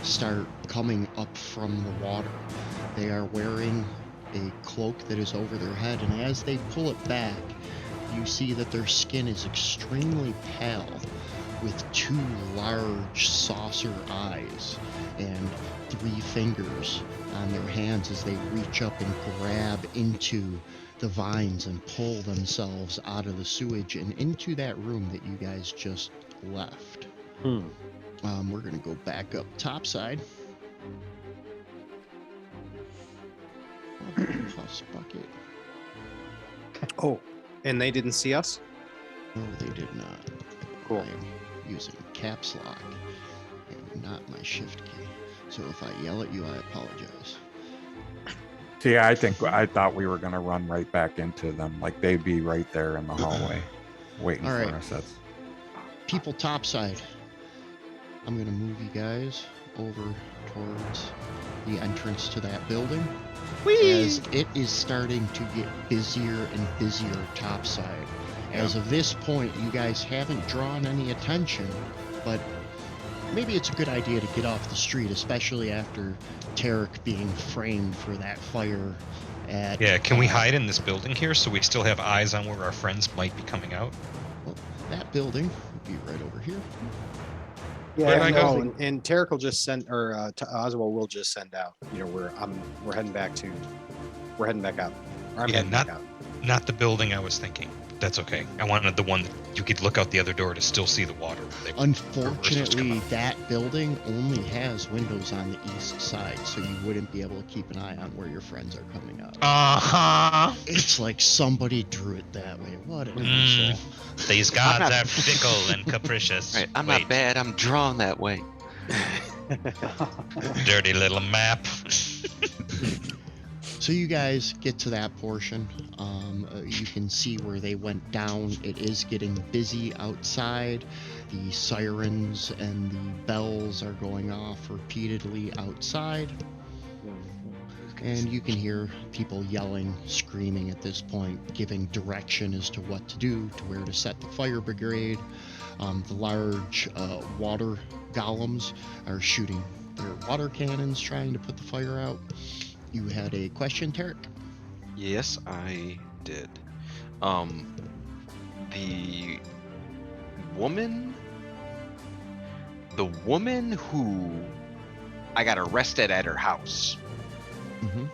start coming up from the water. They are wearing a cloak that is over their head, and as they pull it back, you see that their skin is extremely pale, with 2 large saucer eyes and 3 fingers on their hands as they reach up and grab into the vines and pull themselves out of the sewage and into that room that you guys just left. We're gonna go back up topside. Plus bucket. Oh, and they didn't see us? No, they did not. Cool. I am using caps lock and not my shift key. So if I yell at you, I apologize. See, I thought we were gonna run right back into them, like they'd be right there in the hallway, waiting All for right. us. That's People topside. I'm gonna move you guys over towards the entrance to that building. As it is starting to get busier and busier topside. As of this point, you guys haven't drawn any attention, but maybe it's a good idea to get off the street, especially after Tarek being framed for that fire at... Yeah, can we hide in this building here so we still have eyes on where our friends might be coming out? Well, that building would be right over here. Where do I go? And Tarek will just send, or Oswald will just send out. You know, we're heading back out. Or I'm Yeah, heading back out. Not the building I was thinking. That's okay. I wanted the one that you could look out the other door to still see the water. Unfortunately, that building only has windows on the east side, so you wouldn't be able to keep an eye on where your friends are coming out. It's like somebody drew it that way. What an asshole. These gods are fickle and capricious. Right, I'm not bad. I'm drawn that way. Dirty little map. So you guys get to that portion. You can see where they went down. It is getting busy outside. The sirens and the bells are going off repeatedly outside. And you can hear people yelling, screaming at this point, giving direction as to what to do, to where to set the fire brigade. The large water golems are shooting their water cannons, trying to put the fire out. You had a question, Tarek? Yes, I did. The woman who I got arrested at her house. Mm-hmm.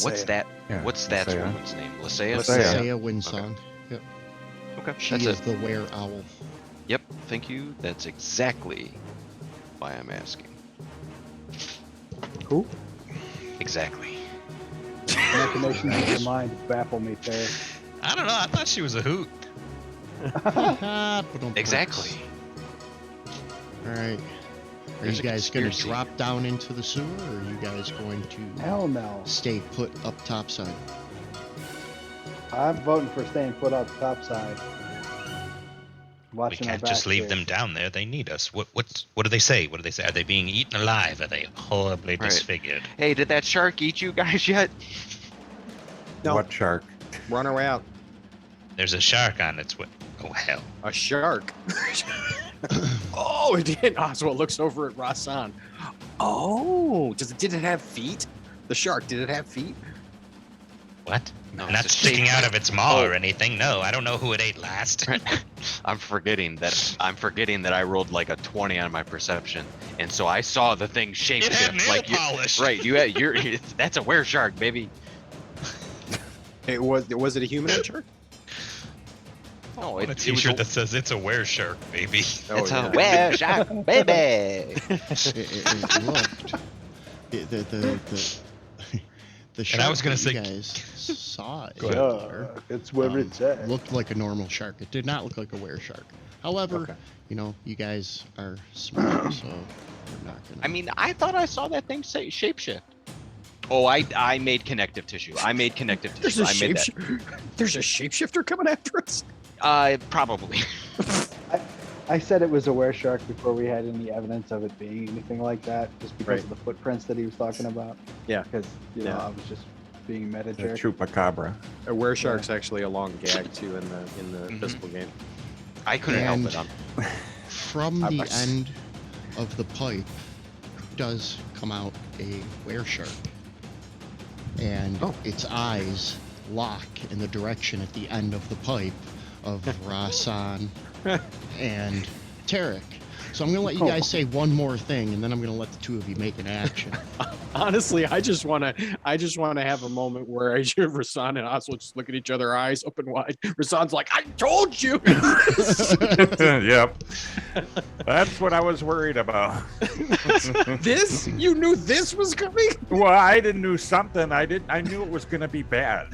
What's that? yeah, What's that Lisea. woman's name? Lisea? Lisea Windsong. Yep. Okay, She that's is it. the were owl. Yep, thank you. That's exactly why I'm asking. who? Exactly. Machinations of your mind baffle me, Terry. I don't know. I thought she was a hoot. Exactly. All right. Are There's you a guys going to conspiracy. drop down into the sewer, or are you guys going to Hell no. stay put up topside? I'm voting for staying put up topside. We Watching can't our just backs leave here. them down there. They need us. What do they say? What do they say? Are they being eaten alive? Are they horribly Right. disfigured? Hey, did that shark eat you guys yet? No. What shark? We're on our way out. There's a shark on its way. Oh hell! A shark. Oh, it did. Oswald looks over at Rasan. Oh, did it have feet? The shark, did it have feet? What? No, Not it's a sticking shape- out of its maw or Oh. anything. No, I don't know who it ate last. I'm forgetting that I rolled like a 20 on my perception, and so I saw the thing shape It had shift. nail Like polish. right, that's a were shark, baby. It was it a human shark? No, On a it was T-shirt that says "It's a were shark, baby." it's Oh, a were shark, baby. It looked. The shark And I was gonna that say- you guys saw it. Go ahead. there, It's what it said. looked like a normal shark. It did not look like a were shark. However, Okay. you know, you guys are smart, so we're not gonna. I mean, I thought I saw that thing say shapeshift. Oh, I made connective tissue. I made connective tissue. I made that. There's a shapeshifter coming after us. Probably. I said it was a were shark before we had any evidence of it being anything like that, just because Right. of the footprints that he was talking about. Yeah. Because you know Yeah. I was just being meta The jerk. chupacabra. A were-shark's actually a long gag too in the Mhm. physical game. I couldn't help And- it. From I- the I- end of the pipe does come out a were-shark. And Oh. its eyes lock in the direction at the end of the pipe of Rasan and Tarek. So I'm going to let you guys say one more thing, and then I'm going to let the two of you make an action. Honestly, I just want to have a moment where I hear Rasan and Oswald just look at each other, eyes open wide. Rasan's like, "I told you." Yep. That's what I was worried about. This? You knew this was coming? Well, I didn't knew something. I knew it was gonna be bad.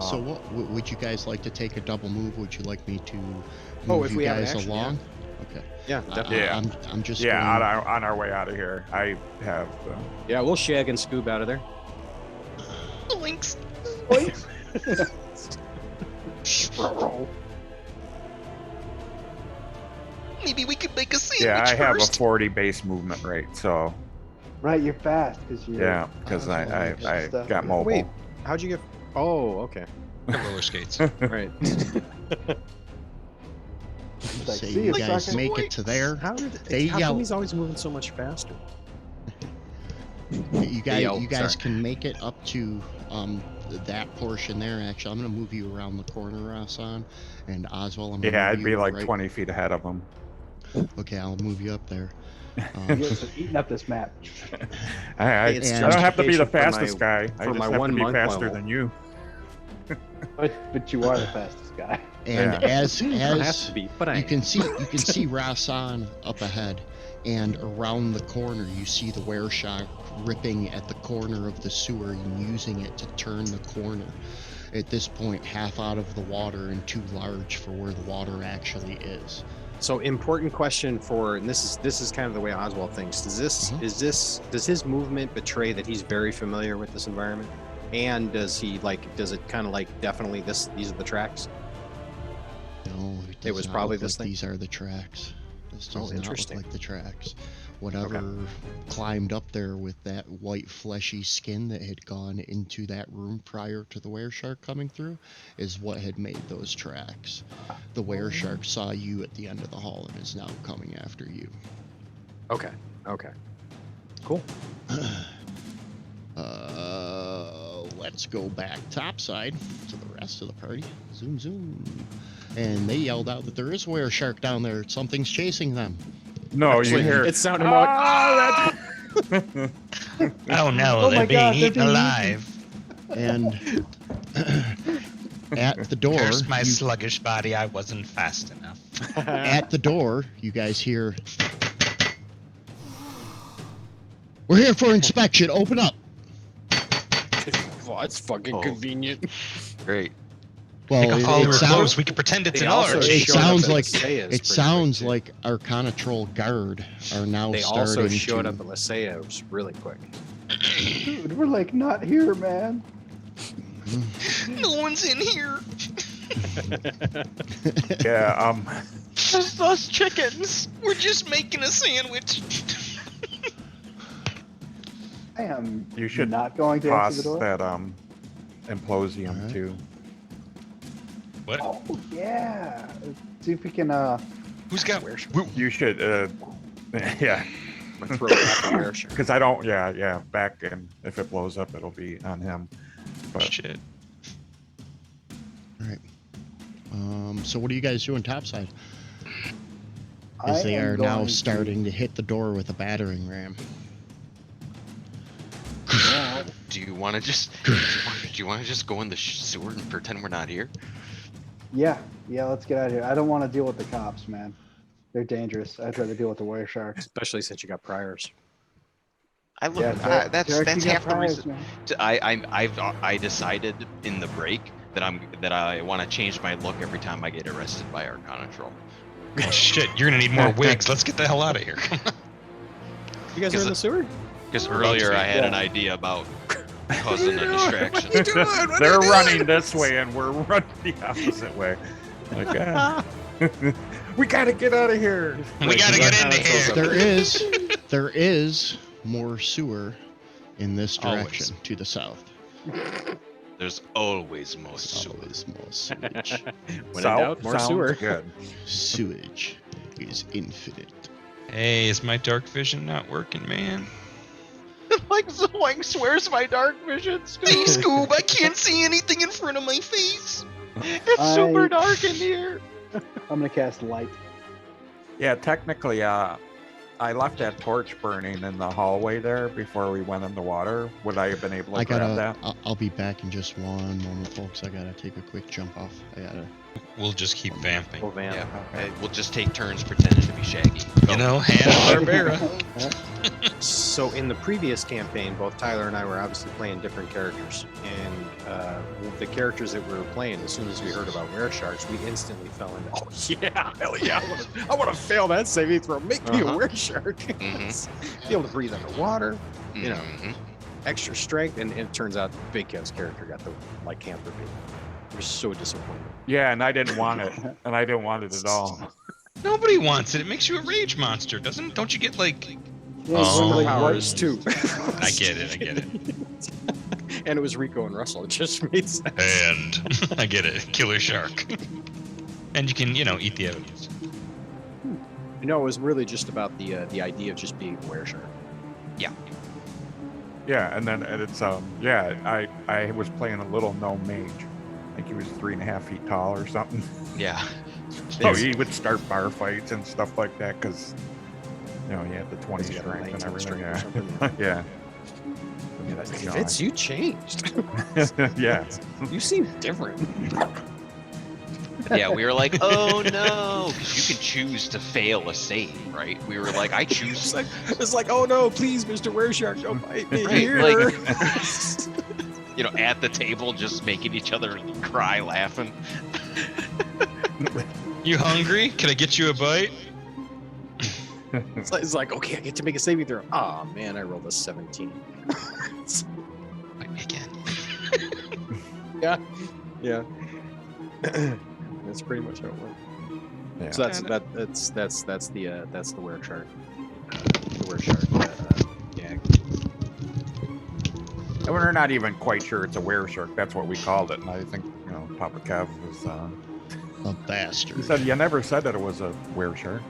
So what would you guys like to take a double move? Would you like me to move if you we have guys action, along? Okay. Yeah, definitely. Yeah. I'm just yeah, going, on our way out of here, I have. Yeah, we'll shag and Scoob out of there. Links. Maybe we could make a sandwich Yeah, I have a first. 40 base movement rate, so Right, you're fast because you're. yeah, because I stuff. got mobile. Wait, how'd you get? Oh, okay, Roller skates. right. It's like, say see you you, guys sucker. make it to there. How did? They how yell- come he's always moving so much faster? You guys, yell, you guys sorry. can make it up to that portion there. Actually, I'm gonna move you around the corner, Rasan, and Oswald. I'm gonna Yeah, move I'd be you like right- 20 feet ahead of them. Okay, I'll move you up there. You guys are eating up this map. I It's don't have to be the justification for fastest my- guy. I for just my have to 1 be month faster level. than you. But you are the fastest guy. And Yeah. as I don't have as to be, but I you am. can see Rasan up ahead, and around the corner you see the were-shark ripping at the corner of the sewer and using it to turn the corner. At this point, half out of the water and too large for where the water actually is. So important question for, and this is kind of the way Oswald thinks. Does does his movement betray that he's very familiar with this environment? And does it kind of like definitely these are the tracks? No, it, It does was not probably look this like thing? These are the tracks. This does not look interesting. like the tracks. Whatever climbed up there with that white fleshy skin that had gone into that room prior to the were-shark coming through is what had made those tracks. The were-shark saw you at the end of the hall and is now coming after you. Okay. Cool. Let's go back topside to the rest of the party. Zoom, zoom. And they yelled out that there is a were-shark down there. Something's chasing them. No, Actually, you hear. it sounded more like, Oh no, Oh they're my being God, they're eaten being alive. And at the door, Curse my you- sluggish body, I wasn't fast enough. at the door, you guys hear, "We're here for inspection. Open up." well, it's fucking Oh. convenient. Great. Well, Take off all our sounds, clothes. We can pretend it's They an also arch. it showed up sounds at like Lysaea's it pretty sounds quick, too. like Arcana Troll Guard are now They starting also showed to. up at Lysaea really quick. Dude, we're like not here, man. No one's in here. Yeah, Just us chickens. We're just making a sandwich. I am you should not going to toss answer the door. that implosium Alright. too. What? Oh yeah. See if we can Who's got? You should, yeah, I'm gonna throw it at the were-shark. because I don't. Yeah, back, and if it blows up, it'll be on him. But Shit. So what are you guys doing topside? I As they am are now going to- starting to hit the door with a battering ram. Well, Do you want to just? Do you want to just go in the sewer and pretend we're not here? yeah, let's get out of here. I don't want to deal with the cops, man. They're dangerous. I'd rather deal with the were sharks. Especially since you got priors. I look. Yeah, Derek, That's you got half the priors, reason. man. I decided in the break that I want to change my look every time I get arrested by Arcana Troll. Oh shit, you're gonna need more wigs. Let's get the hell out of here. You guys are in the sewer? Because earlier I had an Yeah. idea about causing a distraction. they're running this way, and we're running the opposite way. Like, we gotta get out of here. We gotta get into here. There is more sewer in this Always. direction to the south. There's always more sewer. Always more sewage. When in doubt, more sounds sewer. Good. Sewage is infinite. Hey, is my dark vision not working, man? Like Zoink swears my dark vision. Hey, Scoob, I can't see anything in front of my face. It's super dark in here. I'm gonna cast light. Yeah, technically, I left that torch burning in the hallway there before we went in the water. Would I have been able to grab that? I'll be back in just one moment, folks. I gotta take a quick jump off. We'll just keep vamping. Oh, man. Yeah, okay, we'll just take turns pretending to be Shaggy. Go. You know, Hanna-Barbera. So in the previous campaign, both Tyler and I were obviously playing different characters, and the characters that we were playing, as soon as we heard about were sharks, we instantly fell into, oh yeah, hell yeah, I want to fail that saving throw. Make me a were shark. Be able to breathe underwater, you know, extra strength, and it turns out Big Kev's character got the camper bait. We're so disappointed. Yeah, and I didn't want it, and I didn't want it at all. Nobody wants it. It makes you a rage monster, doesn't it? Don't you get like? Yeah, Oh. like, Powers too. I get it. And it was Rico and Russell. It just made sense. And I get it. Killer shark. And you can, eat the evidence. No, it was really just about the idea of just being a were shark. Yeah, and then it's I was playing a little gnome mage. I think he was 3.5 feet tall or something. Yeah. So he would start bar fights and stuff like that because he had the 20 Because he got strength and 19 strength or everything. something, Yeah. Fitz, you changed. Yeah. You seem different. Yeah, we were like, oh no, because you can choose to fail a save, right? We were like, I choose. It's like, oh no, please, Mr. Wereshark, don't bite me Right, here. At the table, just making each other cry laughing. You hungry? Can I get you a bite? It's like, okay, I get to make a saving throw. Oh man, I rolled a 17. Bite me again. Yeah. That's pretty much how it worked. Yeah. So that's the were shark. The were shark. Yeah. And we're not even quite sure it's a wereshark. That's what we called it. And I think, Papa Kev was A bastard. he said you never said that it was a wereshark.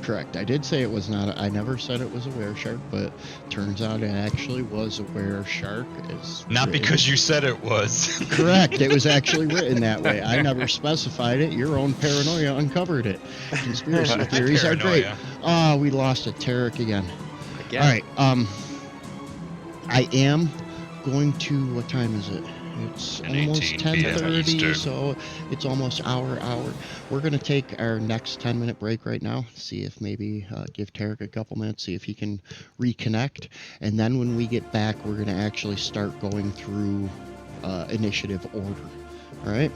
Correct. I did say it was not. I never said it was a were shark, but turns out it actually was a were shark. Not because you said it was. Correct. It was actually written that way. I never specified it. Your own paranoia uncovered it. Conspiracy theories are great. Paranoia. We lost a Tarek again. All right. I am going to. What time is it? It's 10:18 almost PM 10:30, Eastern. so it's almost hour. We're gonna take our next 10-minute break right now. See if maybe give Tarek a couple minutes, see if he can reconnect, and then when we get back, we're gonna actually start going through initiative order. All right.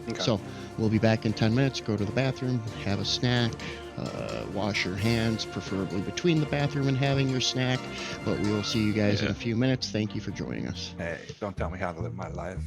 Okay. So we'll be back in 10 minutes. Go to the bathroom, have a snack, wash your hands, preferably between the bathroom and having your snack. But we will see you guys in a few minutes. Thank you for joining us. Hey, don't tell me how to live my life.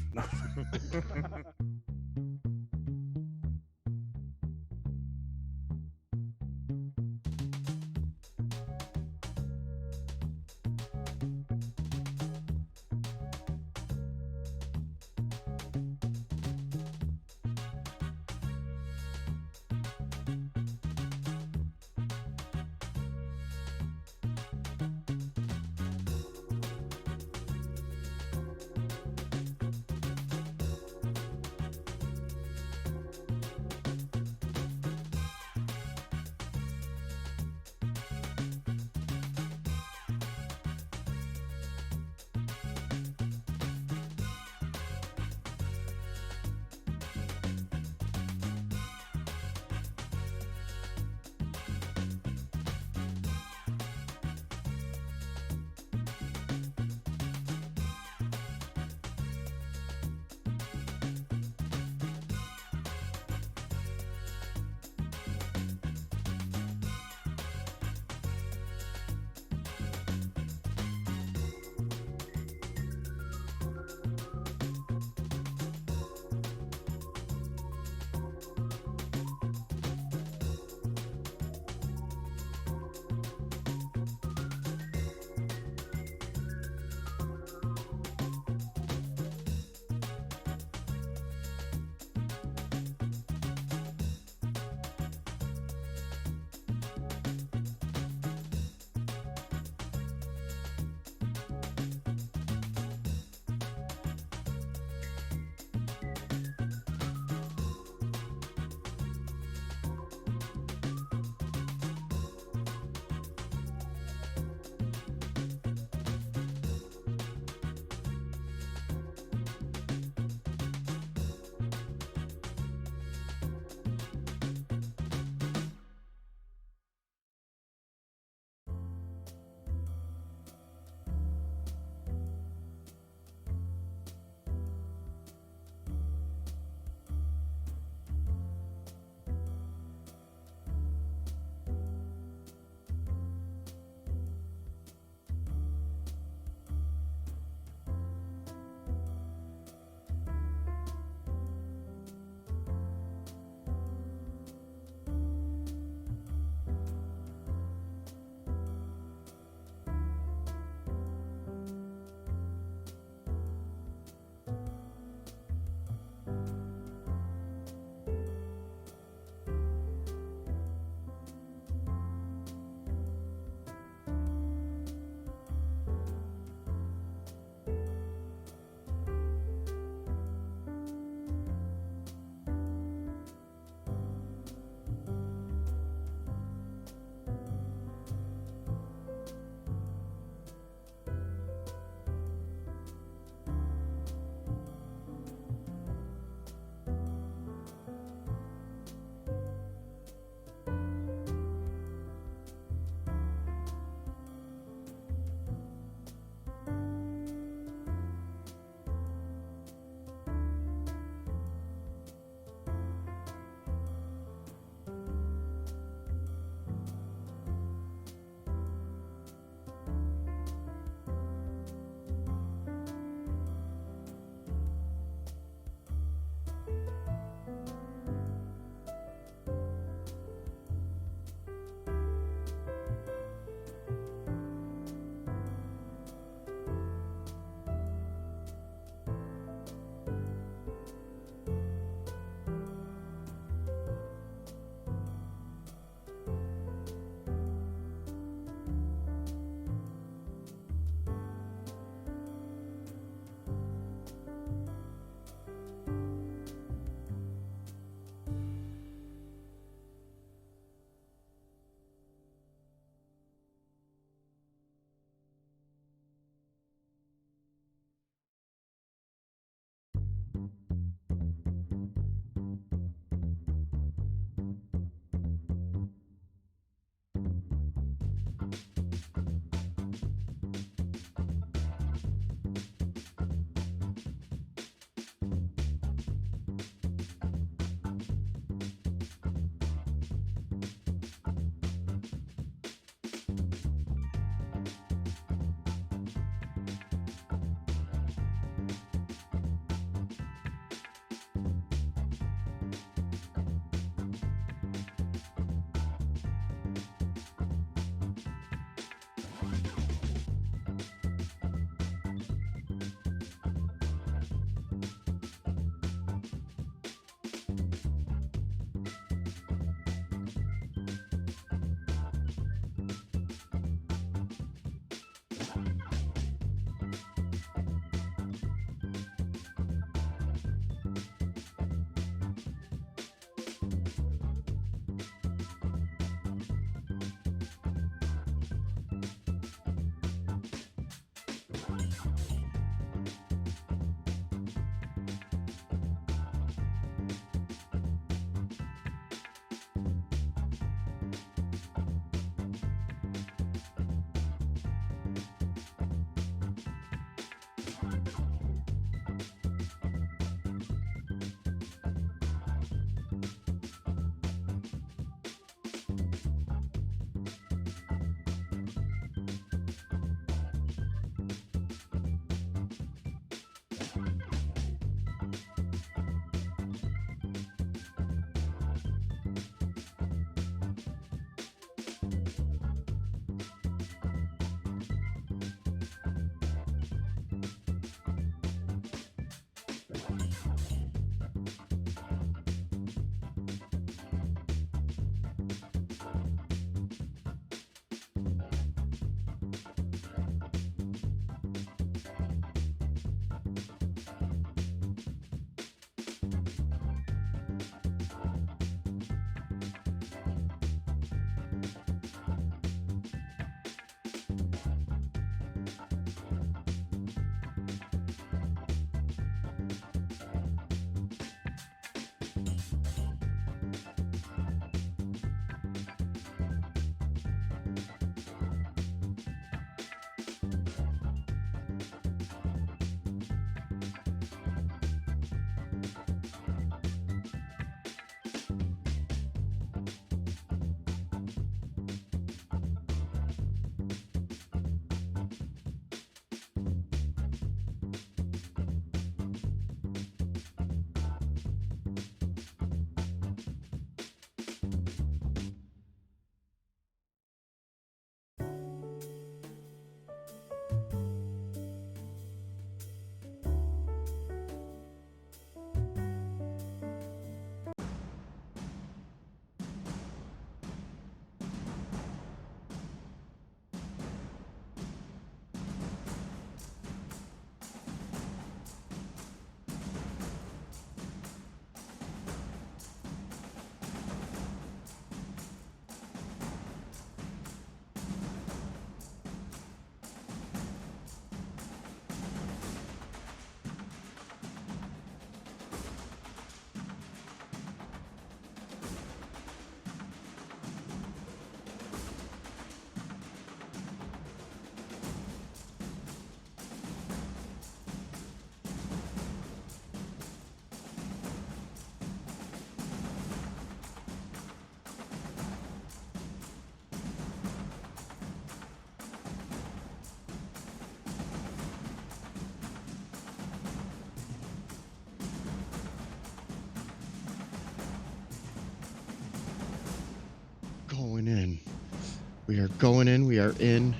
We are going in. We are in.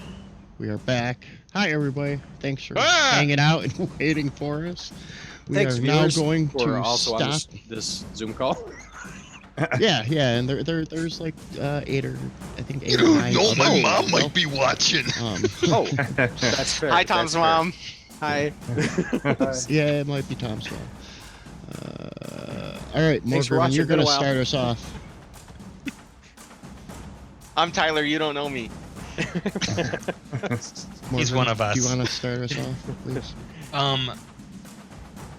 We are back. Hi, everybody. Thanks for Ah! hanging out and waiting for us. We Thanks, are now viewers, going who are to also on stop. this Zoom call. Yeah, and there's like 8 or I think 8 or 9 No, other my ones, mom so, might be watching. Oh, that's fair. Hi, Tom's that's fair. mom. Hi. yeah, it might be Tom's fault. All right, Thanks for Morgan, watching. you're Been a gonna while. start us off. I'm Tyler. You don't know me. He's Morgan, one of us. Do you want to start us off, please?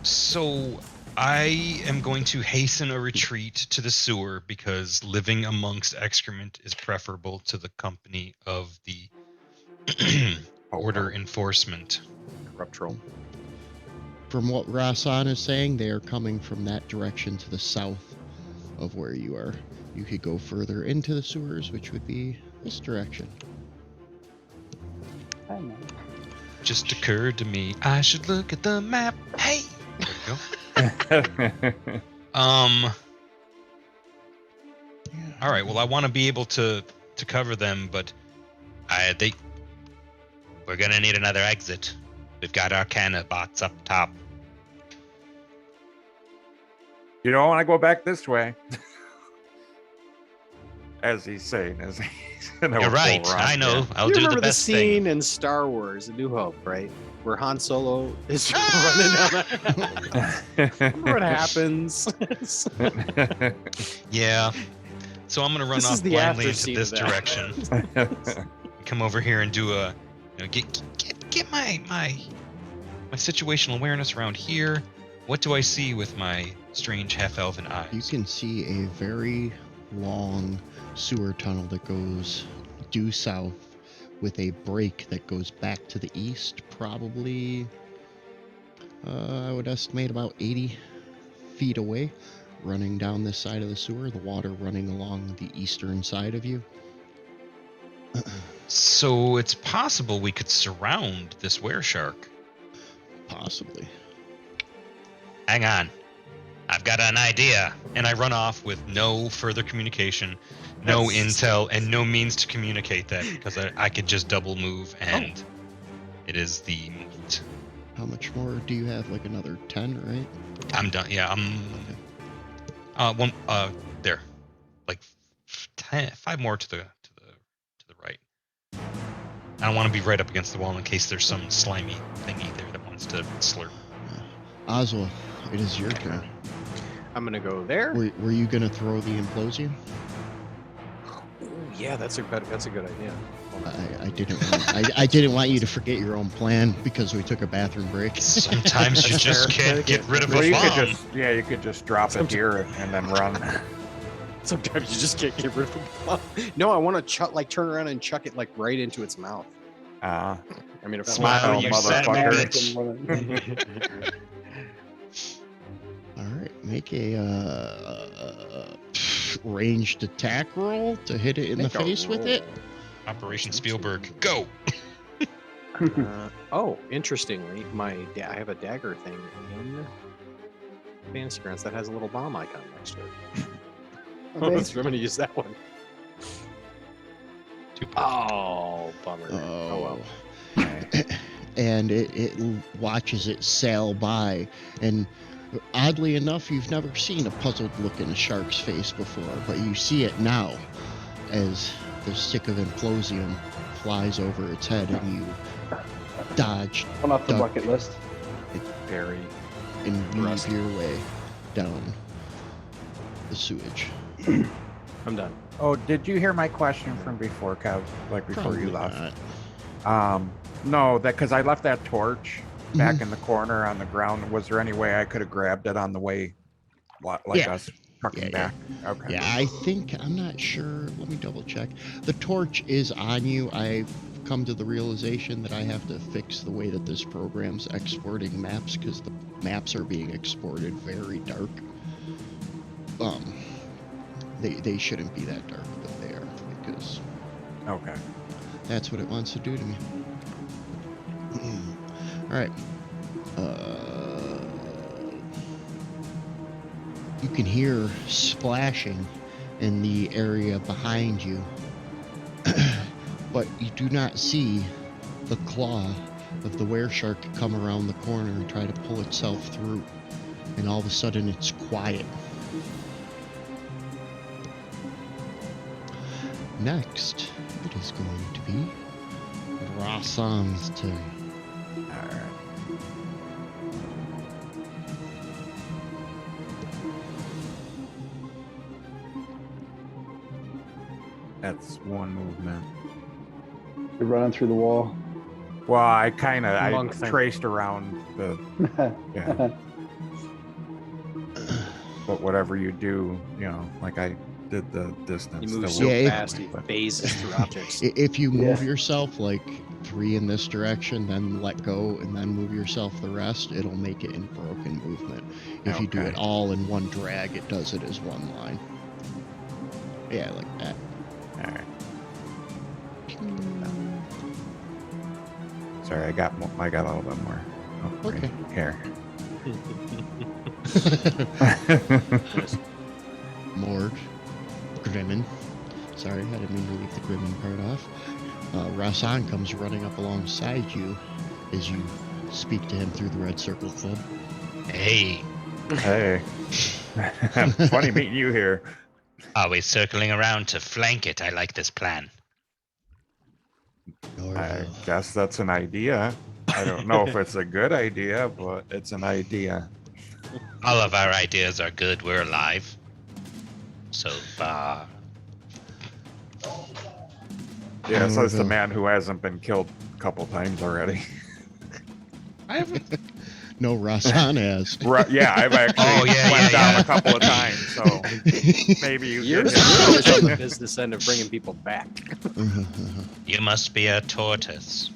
So I am going to hasten a retreat to the sewer because living amongst excrement is preferable to the company of the order enforcement. Corrupt troll. From what Rasan is saying, they are coming from that direction to the south of where you are. You could go further into the sewers, which would be this direction. I know. Just occurred to me I should look at the map. Hey, there we go. All right. Well, I want to be able to cover them, but we're gonna need another exit. We've got our canna bots up top. You don't want to go back this way. As he's saying, as he's in a You're full right. run, I know. yeah. I'll You do remember the best scene thing. in Star Wars: A New Hope, right? Where Han Solo is running down that. Remember what happens? Yeah. So I'm gonna run This is off the blindly after into scene this of that. direction. Come over here and do a, get my situational awareness around here. What do I see with my strange half-elven eyes? You can see a very long sewer tunnel that goes due south with a break that goes back to the east, probably, I would estimate about 80 feet away, running down this side of the sewer, the water running along the eastern side of you. So it's possible we could surround this wereshark. Possibly. Hang on. I've got an idea. And I run off with no further communication, no intel, and no means to communicate that because I could just double move and it is the meat. How much more do you have? Like another 10, right? I'm done. Yeah, there. Like 5 more to the right. I don't want to be right up against the wall in case there's some slimy thingy there that wants to slurp. Oswald, it is your turn. I'm gonna go there. Were you gonna throw the implosium? Ooh, yeah, that's a good idea. I didn't want you to forget your own plan because we took a bathroom break. Sometimes you That's just fair. can't get rid of Well, a you could bomb. just, you could just drop it here and then run. Sometimes you just can't get rid of them. No, I want to turn around and chuck it like right into its mouth. Uh, I mean, Smile, you son of a motherfucker. bitch. All right, make a ranged attack roll to hit it in the face with it. Operation Spielberg, go! Interestingly, I have a dagger thing in Fantasy Grounds that has a little bomb icon next to it. Okay. So I'm going to use that one. Oh, bummer. Oh well. And it watches it sail by, and oddly enough, you've never seen a puzzled look in a shark's face before, but you see it now as the stick of implosium flies over its head, and you dodge, One off the duck, bucket list. Very. and weave Rusty. your way down the sewage. I'm done. oh, did you hear my question from before, Kev? Like before you Probably left? not. No, because I left that torch back Mm-hmm. in the corner on the ground. Was there any way I could have grabbed it on the way, like Yeah. us trucking Yeah. back? Okay. Yeah, I'm not sure. Let me double check. The torch is on you. I've come to the realization that I have to fix the way that this program's exporting maps because the maps are being exported very dark. They shouldn't be that dark, but they are because Okay. that's what it wants to do to me. All right. You can hear splashing in the area behind you. but you do not see the claw of the wereshark come around the corner and try to pull itself through. And all of a sudden, it's quiet. Next, it is going to be Rassan's turn. All right. That's one movement. You're running through the wall. Well, I kind of Monk thing. traced around the yeah. But whatever you do, like I did the distance. He moves the so Yeah, fast, he phases through objects. If you move Yeah. yourself like 3 in this direction, then let go, and then move yourself the rest, it'll make it in broken movement. If you do it Okay. all in one drag, it does it as one line. Yeah, like that. All right. Sorry, I got a little bit more. Oh, Okay. right here. Mord, Grimmin. Sorry, I didn't mean to leave the Grimmin part off. Rassan comes running up alongside you as you speak to him through the Red Circle Club. Hey, Hey, funny meeting you here. are we circling around to flank it? I like this plan. I Norville. guess that's an idea. I don't know if it's a good idea, but it's an idea. All of our ideas are good. We're alive. So far. Yeah, says the Norville. man who hasn't been killed a couple times already. I haven't. No, Rassan has. Right, yeah, I've actually Oh, yeah, went down yeah. a couple of times, so maybe you You're get always on the it. business end of bringing people back. You must be a tortoise.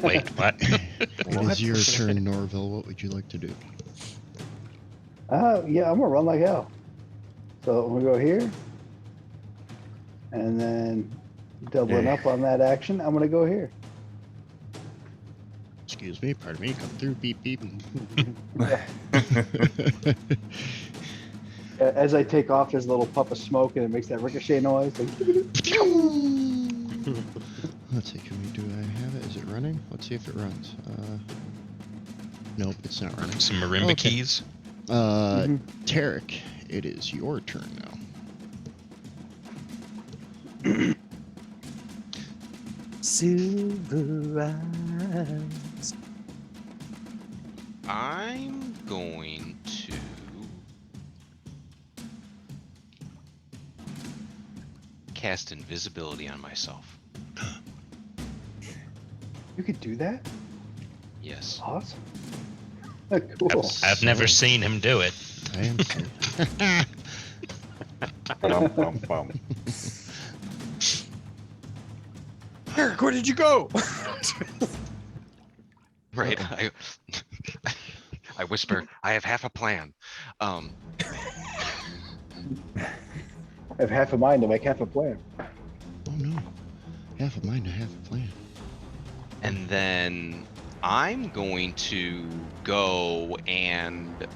Wait, what? It is your turn, Norville. What would you like to do? Yeah, I'm gonna run like hell. So I'm gonna go here, and then doubling Yeah. up on that action, I'm gonna go here. Excuse me, pardon me, come through, beep, beep. As I take off, there's a little puff of smoke, and it makes that ricochet noise. Like, Let's see, do I have it? Is it running? Let's see if it runs. Nope, it's not running. Some marimba Okay. keys. Mhm. Tarek, it is your turn now. Silver eyes. I'm going to cast invisibility on myself. You could do that? Yes. Awesome. Cool. I've never seen him do it. I am so. Bum. Eric, where did you go? Right. I whisper, I have half a plan. I have half a mind to make half a plan. Oh no. Half a mind to half a plan. And then I'm going to go and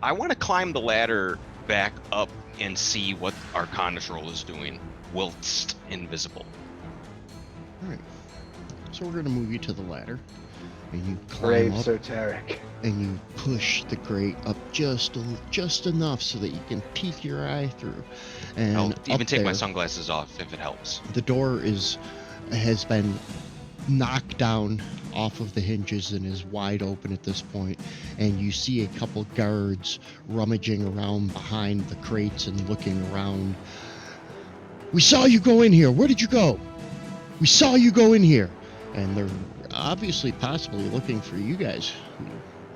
I want to climb the ladder back up and see what Arcanist roll is doing whilst invisible. Alright. So we're gonna move you to the ladder. And you Brave climb up Sir Tarek. and you push the grate up just enough so that you can peek your eye through. And I'll even up take my there, sunglasses off if it helps. the door has been knocked down off of the hinges and is wide open at this point, and you see a couple guards rummaging around behind the crates and looking around. We saw you go in here. Where did you go? We saw you go in here. And they're obviously possibly looking for you guys who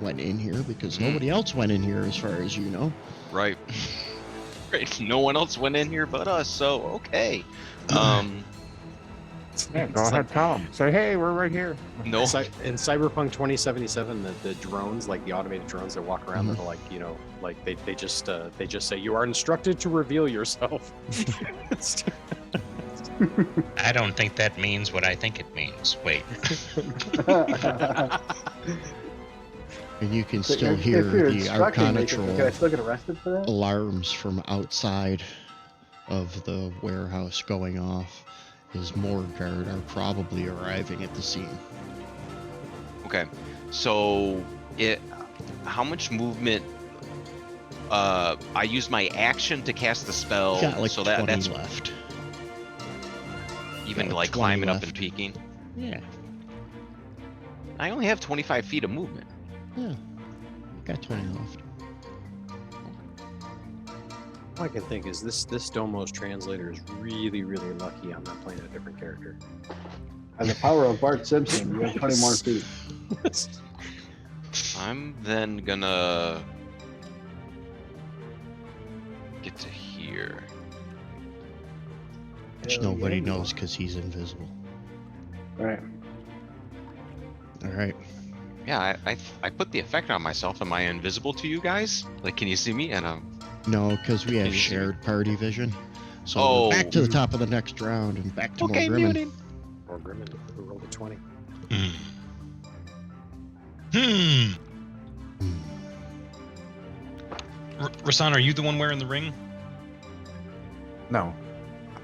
went in here, because nobody else went in here as far as you know. Right. Right. No one else went in here but us, so okay. Yeah, go ahead, tell them. Say, hey, we're right here. No. In Cyberpunk 2077, the drones, like the automated drones that walk around, that are like, like they just say, you are instructed to reveal yourself. I don't think that means what I think it means. Wait. And you can So still if hear you're the instructing me, can I Arcana still get arrested for that? alarms from outside of the warehouse going off, his morgue guard are probably arriving at the scene. Okay, so how much movement? I use my action to cast the spell, You got like so 20 that's left. even got like 20 climbing up left. and peeking. Yeah, I only have 25 feet of movement. yeah. Got 20 left. All I can think is this Domos translator is really, really lucky I'm not playing a different character. By the power of Bart Simpson, you have 20 more feet. I'm then gonna get to here. Which Hell nobody yeah. knows because he's invisible. Right. All right. Yeah, I put the effect on myself. Am I invisible to you guys? Like, can you see me? And No, because we have Can you see me? shared party vision. So Oh. we're back to the top of the next round and back to okay, more Grimmin. muting. Or Grimmin, who rolled a 20. Hmm. Hmm. Rasan, are you the one wearing the ring? No.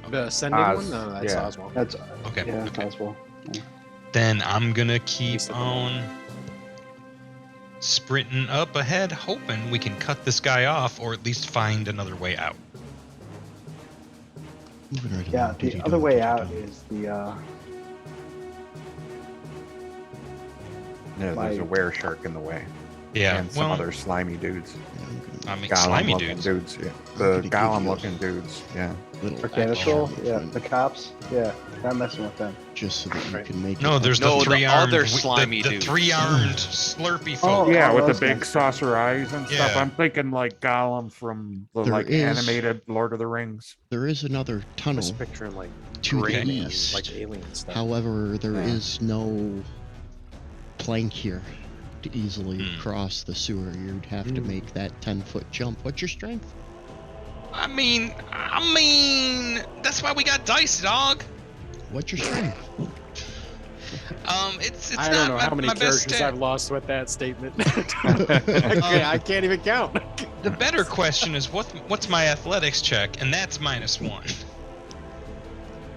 The ascending Oz, one? No, that's yeah. Oswald. That's Okay. yeah, okay. possible. Then I'm gonna keep least at the on sprinting up ahead, hoping we can cut this guy off or at least find another way out. Moving right Yeah, along. the Diddy other dum, way diddy out dum. is the Yeah, there's a Like- were shark in the way. Yeah. And some well, other slimy dudes. Yeah, I'm gonna I mean, Golem slimy looking dudes. Yeah. I'm The gonna give golem you a looking dudes. Yeah. little Orchestral, extra yeah, movement the cops, yeah, not messing with them. just so that you Right. can make No, it. there's No, the the three-armed, other slimy the dudes. three-armed slurpy Oh, folk. Yeah, with the those big guys. saucer eyes and stuff. Yeah. I'm thinking like Gollum from the There like is- animated Lord of the Rings. There is another I tunnel was picturing like to Gray the Man, east. like alien stuff. However, there Yeah. is no plank here to easily Hmm. cross the sewer. You'd have to Hmm. make that 10-foot jump. What's your strength? I mean, that's why we got dice, dog. What's your strength? It's I not don't know my, how many my best characters stat. I've lost with that statement. I can't even count. The better question is what's my athletics check, and that's -1.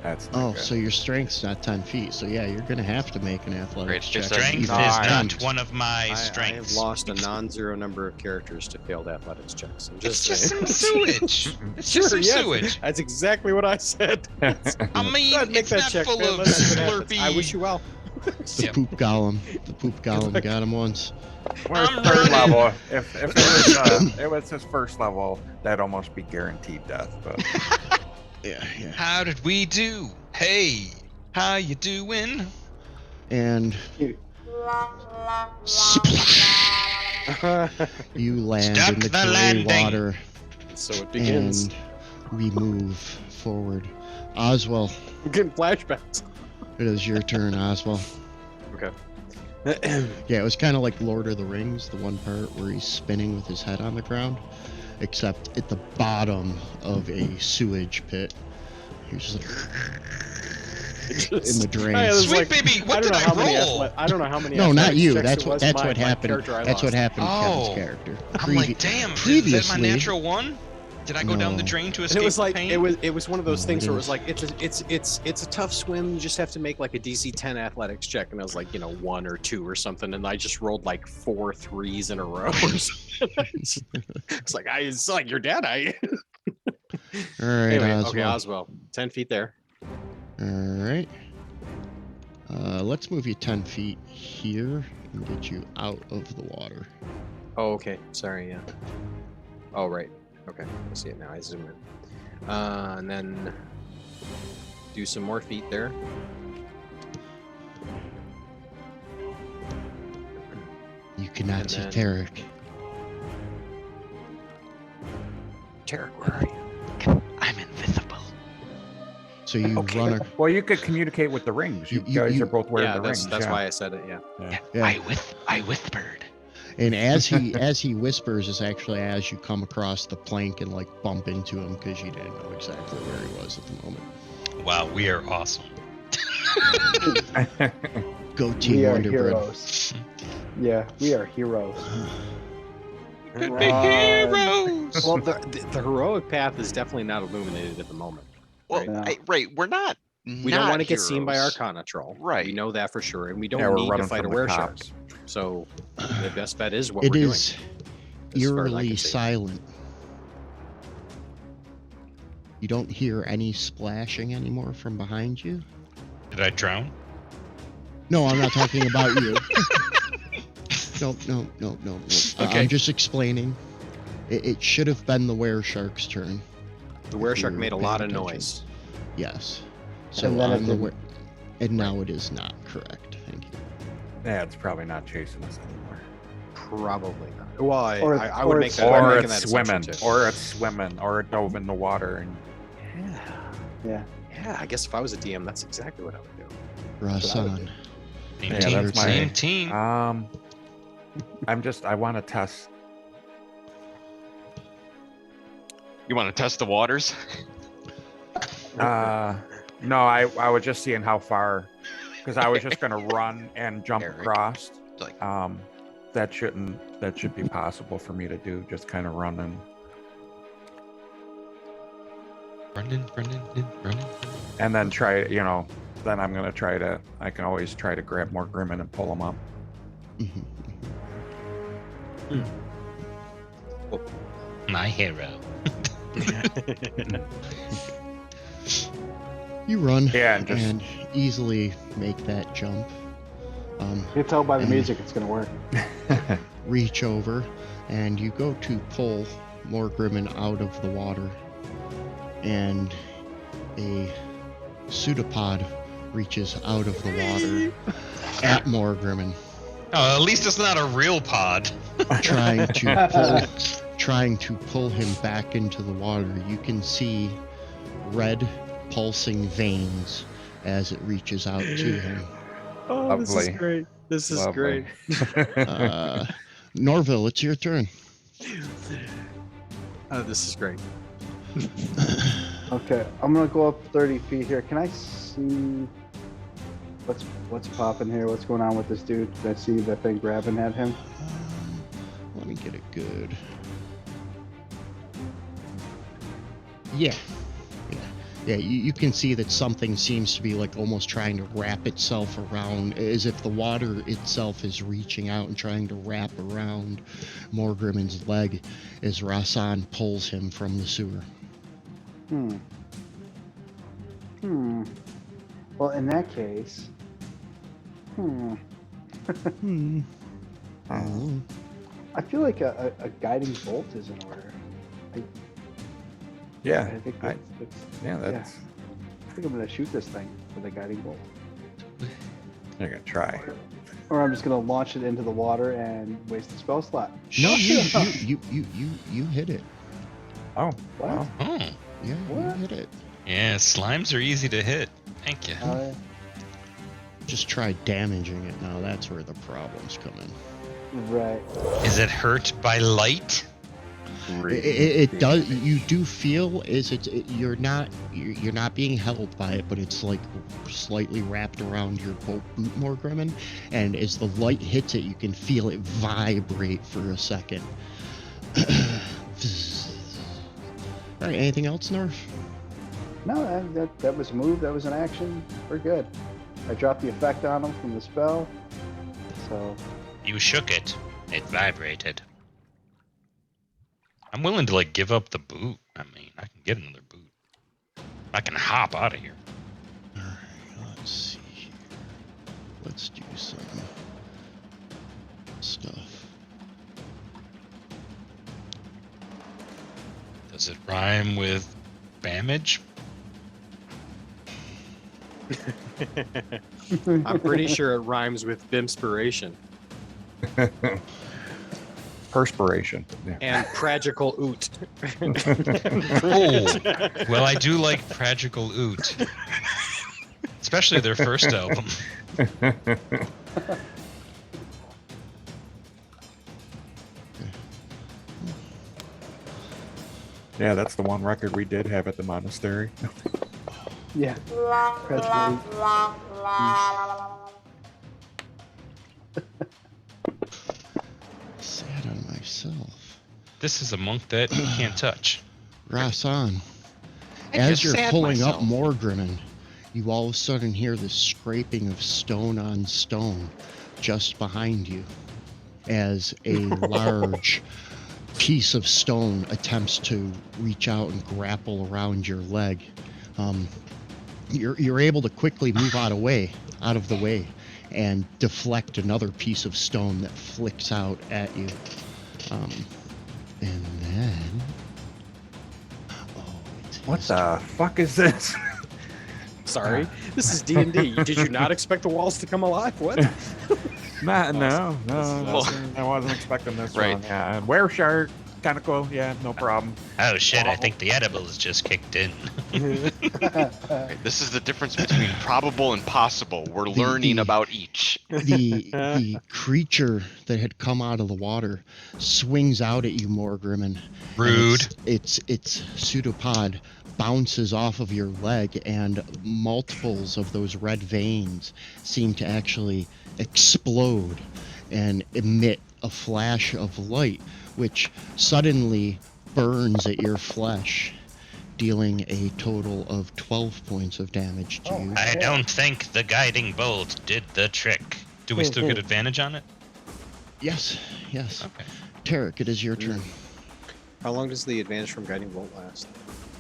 That's not Oh, good. so your strength's not 10 feet. So yeah, you're gonna have to make an athletics Great, check. fix Strength is even Nice. then. not one of my I have strengths. lost a non-zero number of characters to failed athletics checks. I'm It's just just saying. some sewage. It's just some yes, sewage. That's exactly what I said. I Go mean, ahead, make it's that not check, full man. of Let's see what happens. slurpy. I wish you well. The Yeah. poop golem. The poop golem luck. got him once. We're I'm third running. level. If it was his first level, that'd almost be guaranteed death. But Yeah, yeah. How did we do? Hey, how you doing? And you land Stuck in the the gray landing. water, So it begins. and we move forward. Oswald, I'm getting flashbacks. it is your turn, Oswald. Okay. Yeah, it was kind of like Lord of the Rings, the one part where he's spinning with his head on the ground, except at the bottom of a sewage pit. He's just like in the drain. I was Sweet baby, what don't did know I how many roll? I don't know how many. No, not athletics you. checks That's it what was. that's My- what my happened. character I That's what lost. happened to Kevin's Oh. character. I'm like, damn, is that my previously- natural one? Did I go down the No. drain to And escape it was like the pain? it was one of those No, things it where it was is. like it's a tough swim. You just have to make like a DC 10 athletics check, and I was like 1 or 2 or something, and I just rolled like 4 3s in a row. Or something. It's like it's like you're dead. All right, Anyway, Oswald. okay, Oswald, 10 feet there. All right. Let's move you 10 feet here and get you out of the water. Oh, okay. Sorry, yeah. Oh, right. Okay, I see it now. I zoom in. And then do some more feet there. You cannot And see then- Tarek. Tarek, where are you? I'm invisible. So you Okay. run. well, you could communicate with the rings. You, You- guys you- are both wearing Yeah, the that's rings. that's yeah. why I said it. Yeah. Yeah. I whispered. And as he whispers is actually as you come across the plank and like bump into him because you didn't know exactly where he was at the moment. Wow, we are awesome. Go Team We are Wonder Bread. heroes. Yeah, we are heroes. Good big heroes. Well, the heroic path is definitely not illuminated at the moment. Well, Right. right, we're not. We don't want to get seen by heroes. Arcana troll. Right. We know that for sure, and we Yeah, don't we're need to running fight a from the were cops. shark. So the best bet is what It we're is doing. as far as I eerily can see. silent. You don't hear any splashing anymore from behind you. Did I drown? No, I'm not talking about you. No. Okay. I'm just explaining. It should have been the were shark's turn. The were shark you're made a paying lot of attention. noise. Yes. So And then it on the didn't. and now it is not correct. Thank you. Yeah, it's probably not chasing us anymore. Probably not. Well, Or- I would or make it's that. I'm Or making it's that assumption swimming. too. Or it's swimming. Or it dove in the water. And Yeah. Yeah. I guess if I was a DM, that's exactly what I would do. Rasan. Same Yeah, team. that's my- Same team. I want to test. You want to test the waters? No, I was just seeing how far, because I was just gonna run and jump Eric. across. Like, That should be possible for me to do. Just kind of running. Running. And then try, then I'm gonna try to. I can always try to grab more Grimmin and pull them up. Mhm. My hero. You run Yeah, and just and easily make that jump. You can tell by the And- music it's gonna work. Reach over, and you go to pull more Grimmin out of the water, and a pseudopod reaches out of the water at more Grimmin, Oh, at least it's not a real pod. trying to pull him back into the water. You can see red pulsing veins as it reaches out to him. Oh, this is Lovely. great. This is Lovely. great. Norville, it's your turn. Oh, this is great. Okay, I'm gonna go up 30 feet here. Can I see what's popping here? What's going on with this dude? Did I see that thing grabbing at him? Let me get it good. Yeah. You can see that something seems to be like almost trying to wrap itself around, as if the water itself is reaching out and trying to wrap around Morgrimmin's leg as Rasan pulls him from the sewer. Well, in that case, I feel like a guiding bolt is in order. Yeah, I think I I think I'm gonna shoot this thing with a guiding bolt, you're gonna try. or I'm just gonna launch it into the water and waste the spell slot. No, you hit it. Oh, What? wow. Oh, Yeah, What? you hit it. yeah. Slimes are easy to hit. Thank you. Just try damaging it now. That's where the problems come in. Right. Is it hurt by light? It does. You do feel you're not being held by it, but it's like slightly wrapped around your boot more, Gremlin. And as the light hits it, you can feel it vibrate for a second. All right. Anything else, North? No, that was a move. That was an action. We're good. I dropped the effect on him from the spell. So You shook it. It vibrated. I'm willing to give up the boot. I mean, I can get another boot. I can hop out of here. All right. Let's see here. Let's do some stuff. Does it rhyme with damage? I'm pretty sure it rhymes with Bimspiration Perspiration. Yeah. and Pragical Oot. Oh, well, I do like Pragical Oot. Especially their first album. Yeah, that's the one record we did have at the monastery. yeah. Practically. Sat on my myself. This is a monk that you can't touch. Rasan, I as just you're sad pulling up myself. Morgrimmon, you all of a sudden hear the scraping of stone on stone just behind you as a large piece of stone attempts to reach out and grapple around your leg. You're able to quickly move out of the way, and deflect another piece of stone that flicks out at you. And then, it's What his the turn. fuck is this? Sorry, this is D&D. Did you not expect the walls to come alive? What? No, This is awesome. I wasn't expecting this Right. one. Yeah, were shark, kind of cool. Yeah, no problem. Oh shit, I think the edibles just kicked in. Right, this is the difference between probable and possible. We're learning about each. The creature that had come out of the water swings out at you, Morgrimmon. Rude. Its pseudopod bounces off of your leg, and multiples of those red veins seem to actually explode and emit a flash of light, which suddenly burns at your flesh, dealing a total of 12 points of damage to you. I don't think the guiding bolt did the trick. Do we still get advantage on it? Yes. Okay. Tarek, it is your turn. How long does the advantage from guiding bolt last?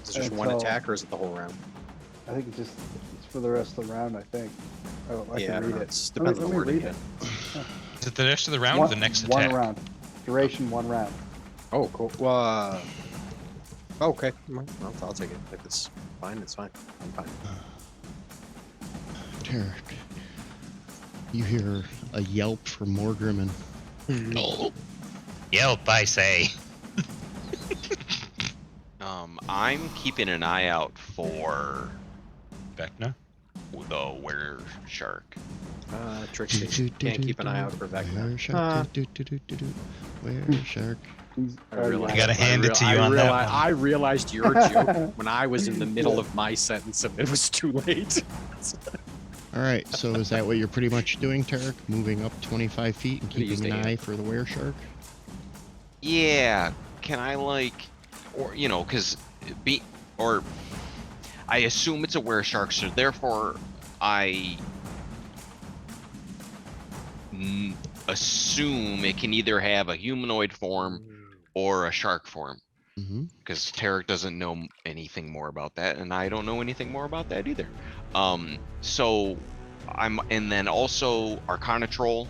Is it just one Until- attack, or is it the whole round? I think it's for the rest of the round, I think. Oh, I Yeah, I can don't read know. it. It depends on the Let me wording. read it. Is it the rest of the round or the next One attack? round. Duration, 1 round. Oh, cool. Well, okay. I'll take it. If it's fine, it's fine. I'm fine. Tarek, you hear a yelp from Morgrimmon. Oh. Yelp, I say. I'm keeping an eye out for Vecna? the were shark. Trick station. Can't keep an eye out for Vecna. Where shark? Where shark? He's I already realized- I gotta got it. hand it to you on that one. I realized your joke when I was in the middle of my sentence and it was too late. All right, so is that what you're pretty much doing, Tarek? Moving up 25 feet and Could use keeping an the eye for the were shark? Yeah, can I or because I assume it's a were shark, so therefore I assume it can either have a humanoid form or a shark form. Mm-hmm. Because Tarek doesn't know anything more about that, and I don't know anything more about that either. So and then also Arcana Troll.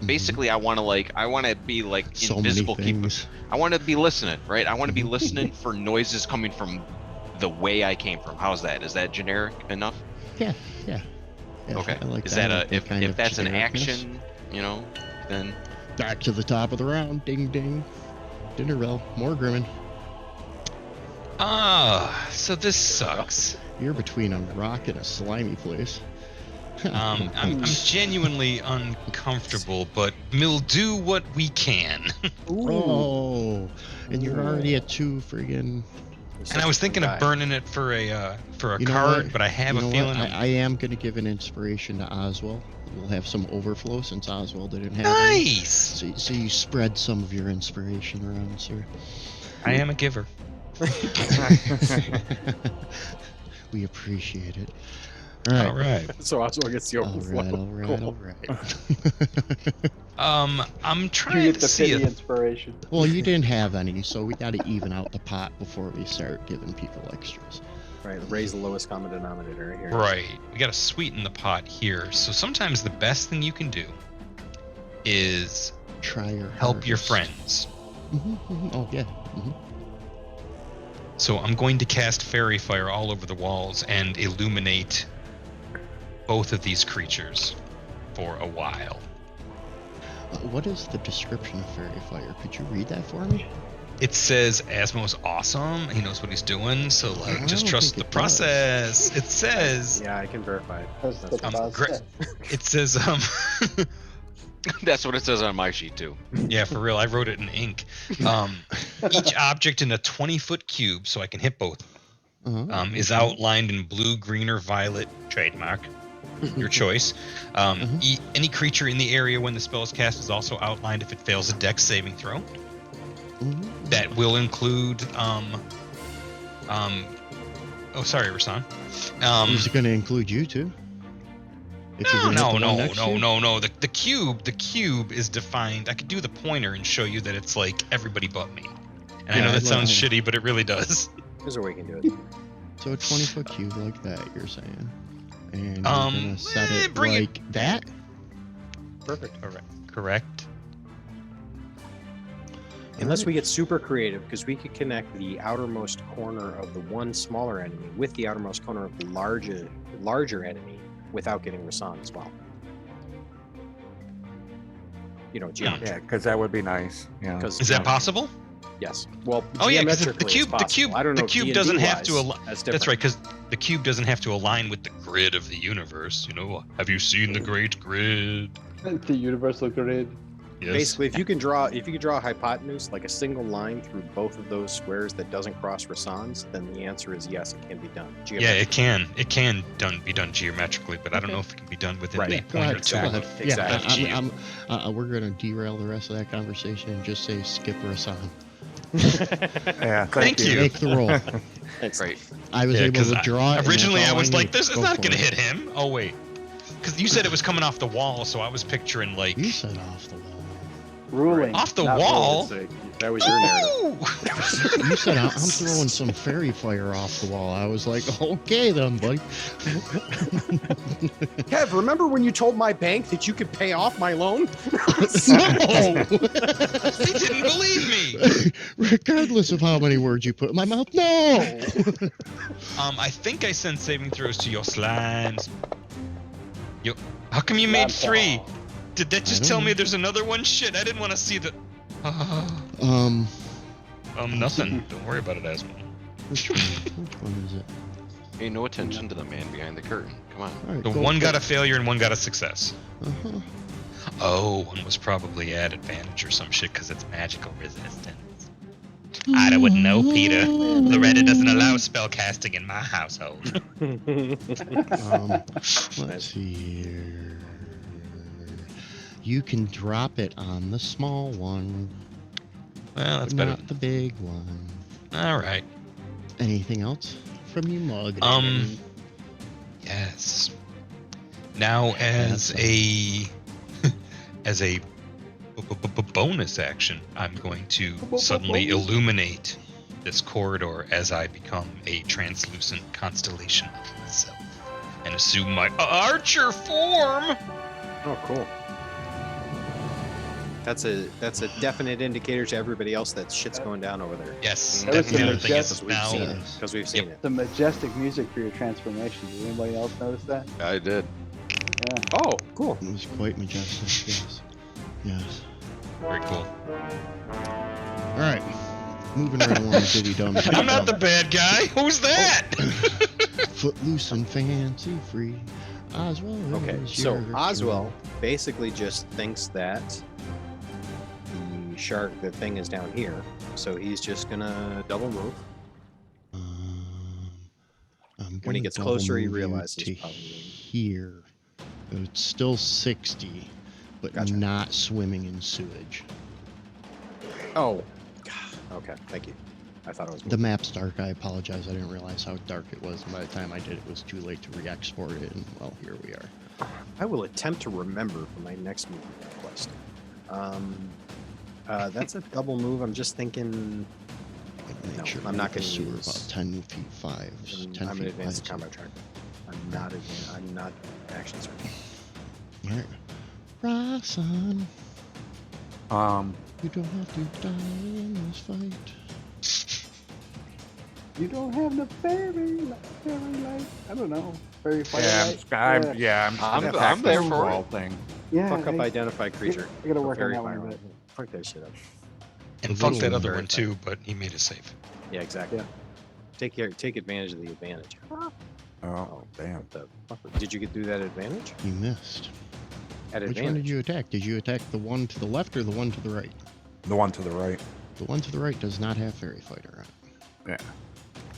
Basically, I want to be like So invisible. many things. I want to be listening, right? I want to be listening for noises coming from the way I came from. How's that? Is that generic enough? Yeah. Okay. I like Is that. that I like that kind if of that's an genericness. action, then Back to the top of the round. Ding ding. Dinner bell. Morgrimmon. So this sucks. You're between a rock and a slimy place. I'm genuinely uncomfortable, but we'll do what we can. Oh, and you're already at 2 friggin'. And I was thinking of burning it for a You know card, what? but I have You a know feeling what? I'm I am going to give an inspiration to Oswald. We'll have some overflow since Oswald didn't have any. nice. So you spread some of your inspiration around, sir. I am a giver. We appreciate it. All All right. right. So Oswald gets the All overflow. right. Cool. I'm You trying get to the see pity if inspiration. Well, you didn't have any, so we got to even out the pot before we start giving people extras. Right, raise the lowest common denominator right here. right. We got to sweeten the pot here. So sometimes the best thing you can do is Try your help your hardest. friends. Oh yeah. So I'm going to cast Fairy Fire all over the walls and illuminate both of these creatures for a while. What is the description of Fairy Fire? Could you read that for me? It says Asmo's awesome. He knows what he's doing. So like, I just don't trust think the it does. process. It says, Yeah, I can verify it. That's That's the fine. process. it says, that's what it says on my sheet too. yeah, for real. I wrote it in ink. Each object in a 20-foot cube, so I can hit both, is outlined in blue, green, or violet trademark. Your choice. Any creature in the area when the spell is cast is also outlined if it fails a dex saving throw. Mhm. that will include oh, sorry, Rasan. Is it going to include you too? If you're No, gonna hit no, the one no, next to no, you? no, no. The cube is defined. I could do the pointer and show you that it's like everybody but me. And I Yeah, know that I'd sounds like- shitty, but it really does. There's a way we can do it. So a 20-foot cube like that, you're saying, and you're Um, gonna set it bring it- like that. Perfect. Correct. Unless we get super creative, because we could connect the outermost corner of the one smaller enemy with the outermost corner of the larger enemy without getting Rasan as well. You know, geometry. Yeah, because that would be nice. Yeah. Because Is that possible? Yes. Well, Oh yeah, because the geometrically it's possible. I don't know. the cube doesn't have to. That's That's right, because the cube doesn't have to align with the grid of the universe. You know, have you seen the great grid? The universal grid. Yes. Basically, if you can draw a hypotenuse, like a single line through both of those squares that doesn't cross Rasan's, then the answer is yes, it can be done. Yeah, it can. It can be done geometrically, but I don't know if it can be done within Right. the Yeah, Go pointer ahead, tool. go ahead. Exactly. Yeah, we're gonna derail the rest of that conversation and just say skip Rasan. Yeah. Thank you. Make the roll. Right. I was Yeah, able 'cause to draw it. and Originally, that's I all was like, need. "This is Go not for gonna it. hit him." Oh wait, because you said it was coming off the wall, so I was picturing like You said off the wall. Ruling. Off the not wall? ruling. That was your narrative. Ooh! You said I'm throwing some fairy fire off the wall. I was like, okay then, buddy. Kev, remember when you told my bank that you could pay off my loan? No! He didn't believe me. Regardless of how many words you put in my mouth, no! I think I sent saving throws to your slimes. Yo, how come you made 3? Did that just don't tell me know. there's another one? Shit, I didn't want to see the. Nothing. Don't worry about it, Asmo. Which one is it? Pay no attention to the man behind the curtain. Come on. All right, The go one for got a it. failure and one got a success. Uh-huh. Oh, one was probably at advantage or some shit because it's magical resistance. I wouldn't know, Peter. Loretta doesn't allow spell casting in my household. Let's see here. You can drop it on the small one, Well, that's but better. not the big one. All right. Anything else from you, Mug? Yes. Now, as That's a bonus action, I'm going to suddenly illuminate this corridor as I become a translucent constellation of myself and assume my archer form. Oh, cool. That's a definite indicator to everybody else that shit's going down over there. Yes, That was that's the the other thing is majestic- We've now. seen it because we've seen it. The majestic music for your transformation. Did anybody else notice that? I did. Yeah. Oh, cool. It was quite majestic, yes. Yes. Very cool. All right. Moving right along, Diddy Dum. I'm not the bad guy. Who's that? Footloose and fancy free. Oswell. Okay, is so your Oswell basically just thinks that the thing is down here, so he's just gonna double move. I'm When he gonna gets double closer, he move you realizes to probably- here. It's still 60, but Gotcha. not swimming in sewage. Oh, okay, thank you. I thought it was The map's dark. I apologize. I didn't realize how dark it was. And by the time I did, it was too late to re-export it. And well, here we are. I will attempt to remember for my next movie quest. That's a double move. I'm just thinking. Make No, sure I'm not the gonna sewer use- about 10 feet 5. 10 I'm an feet advanced 5. combat track. I'm not action surgeon. All right. Rasan, Um, you don't have to die in this fight. You don't have the fairy light. I don't know. Fairy fire yeah, light. I'm attack there the for it. wall thing. Yeah. Fuck up I identified creature. gotta work on Fairy that one a firearm. bit. Fuck that shit up. And The fuck that little other one. one too, but he made a save. Yeah, exactly. Yeah. Take advantage of the advantage. Oh, damn. What the fuck? Did you get through that advantage? You missed. At Which advantage. one did you attack? Did you attack the one to the left or the one to the right? The one to the right. The one to the right does not have fairy fighter on it.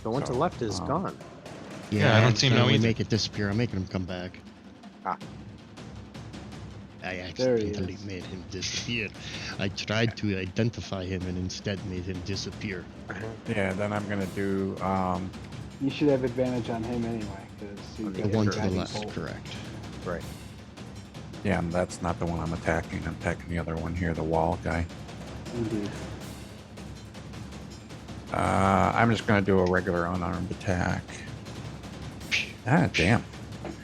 The one to the So, left is gone. Yeah, I don't see him now we either. make it disappear. I'm making him come back. Ah. I There he accidentally is. made him disappear. I tried to identify him and instead made him disappear. Yeah, then I'm gonna do You should have advantage on him anyway, because On the The one to the guiding left, bolt. correct. Right. yeah, and that's not the one I'm attacking. I'm attacking the other one here, the wall guy. Indeed. I'm just gonna do a regular unarmed attack. Ah, damn.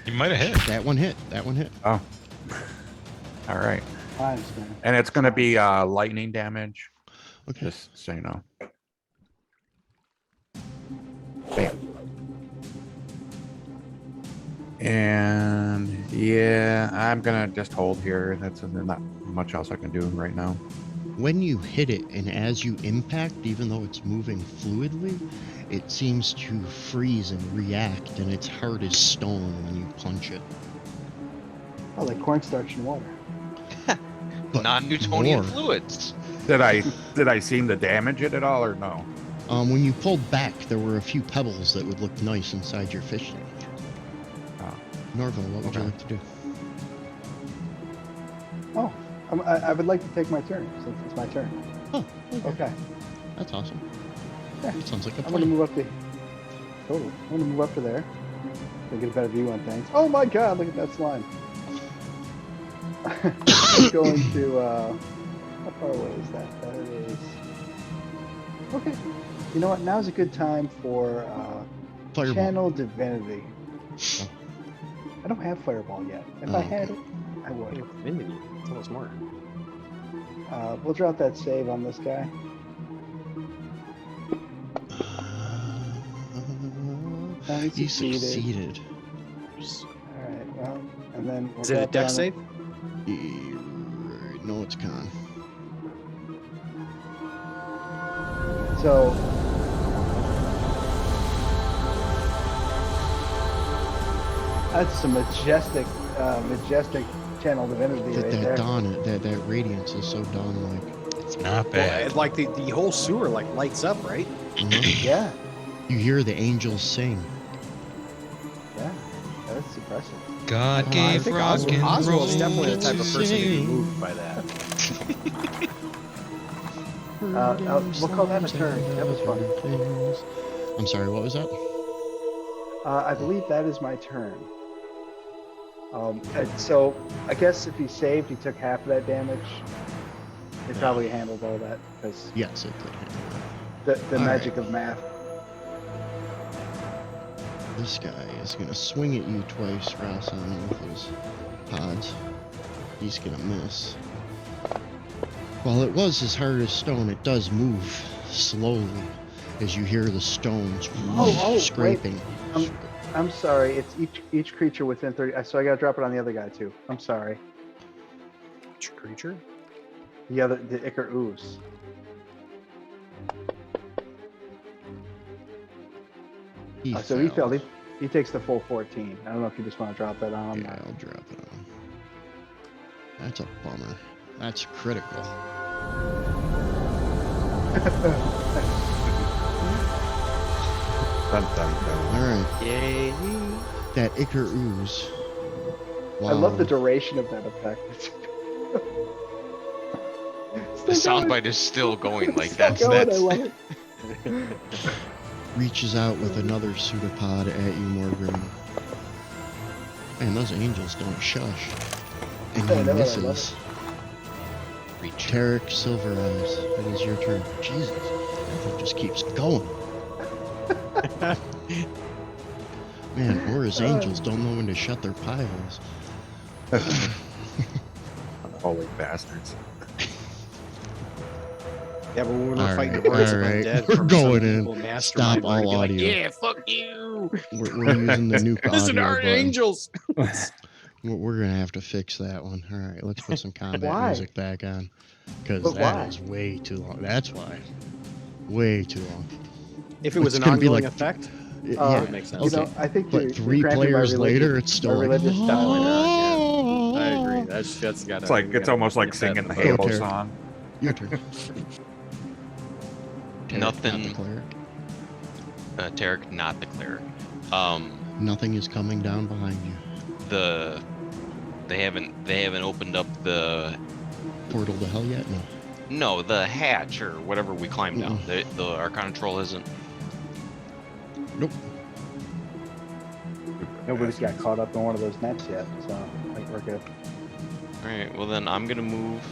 You might have hit. That one hit. That one hit. Oh. All right. I understand. And it's gonna be lightning damage, Okay. just so you know. Bam. And yeah, I'm gonna just hold here. That's not much else I can do right now. When you hit it and as you impact, even though it's moving fluidly, it seems to freeze and react, and it's hard as stone when you punch it. Oh, like cornstarch and water. But Non-Newtonian more. fluids. Did I seem to damage it at all or no? When you pulled back, there were a few pebbles that would look nice inside your fish tank. Oh. Norville, what would you Okay. like to do? Oh, I would like to take my turn since it's my turn. Oh, okay. Okay. That's awesome. Yeah. It sounds like a I'm gonna plan. move up to. Totally. I'm gonna move up to there. To get a better view on things. Oh my God! Look at that slime. I'm going to. How far away is that? That is. Okay. You know what? Now's a good time for Fireball. channel divinity. I don't have fireball yet. If Oh, I had okay. it, I would. Divinity. It's almost more. We'll drop that save on this guy. He You succeeded. succeeded. All right. Well, and then we'll Is it a drop deck on the- save? No, it's con. So that's some majestic channel divinity That, right that there. dawn, that radiance is so dawn-like. It's not Well, bad. it- like the whole sewer like lights up, right? Yeah, You hear the angels sing. yeah, that's impressive. God I gave think rock and Oswald's roll definitely the type of to person to be sing. moved by that. We'll call that a turn. That was fun. I'm sorry, what was that? I believe that is my turn. And so I guess if he saved, he took half of that damage. He probably handled all that because Yes, it did hit. the All magic of math. This guy is gonna swing at you twice, Rosson, with his pods. He's gonna miss. While it was as hard as stone, it does move slowly as you hear the stones wait. scraping. I'm sorry. It's each creature within 30. So I gotta drop it on the other guy too. I'm sorry. Which creature? The Icar Ooze. So he fell. fell. He takes the full 14. I don't know if you just want to drop that on him. Yeah, I'll drop it on. That's a bummer. That's critical. Dun, dun, dun. All right, Yay! that Icar Ooze. I love the Wow. duration of that effect. The Still going. soundbite is still going. Like Still that's going, I that's. love it. Reaches out with another pseudopod at you, Morgan. Man, those angels don't shush. And I he know it, I love misses. Reach. Tarek Silver Eyes, it is your turn. Jesus, that thing just keeps going. Man, or his angels don't know when to shut their piles. Holy bastards. Yeah, but when we're All fighting right, the hordes of all right. undead We're from going some in. evil mastermind, Stop we're gonna all be like, audio. yeah, fuck you! We're using the nuke Listen to audio our button. angels! We're gonna have to fix that one. All right, let's put some combat Why? music back on, because But that why? is way too long. That's why. Way too long. If it was It's an gonna be ongoing like- effect, Yeah. that would make sense. You know, Okay. I think But you're 3 granted my players religious- later, it's still my like. religious style. I agree. That's gotta. It's like we it's gotta almost like get that singing the vote. Halo Tarek. song. Your turn. Tarek, not the Nothing. cleric. Tarek, not the cleric. Nothing is coming down behind you. The They haven't opened up the Portal to hell yet? No. the hatch or whatever we climbed down. Mm-mm. The Arcana Troll hasn't. Nope. Nobody's got caught up in one of those nets yet, so I think we're good. All right. Well then, I'm gonna move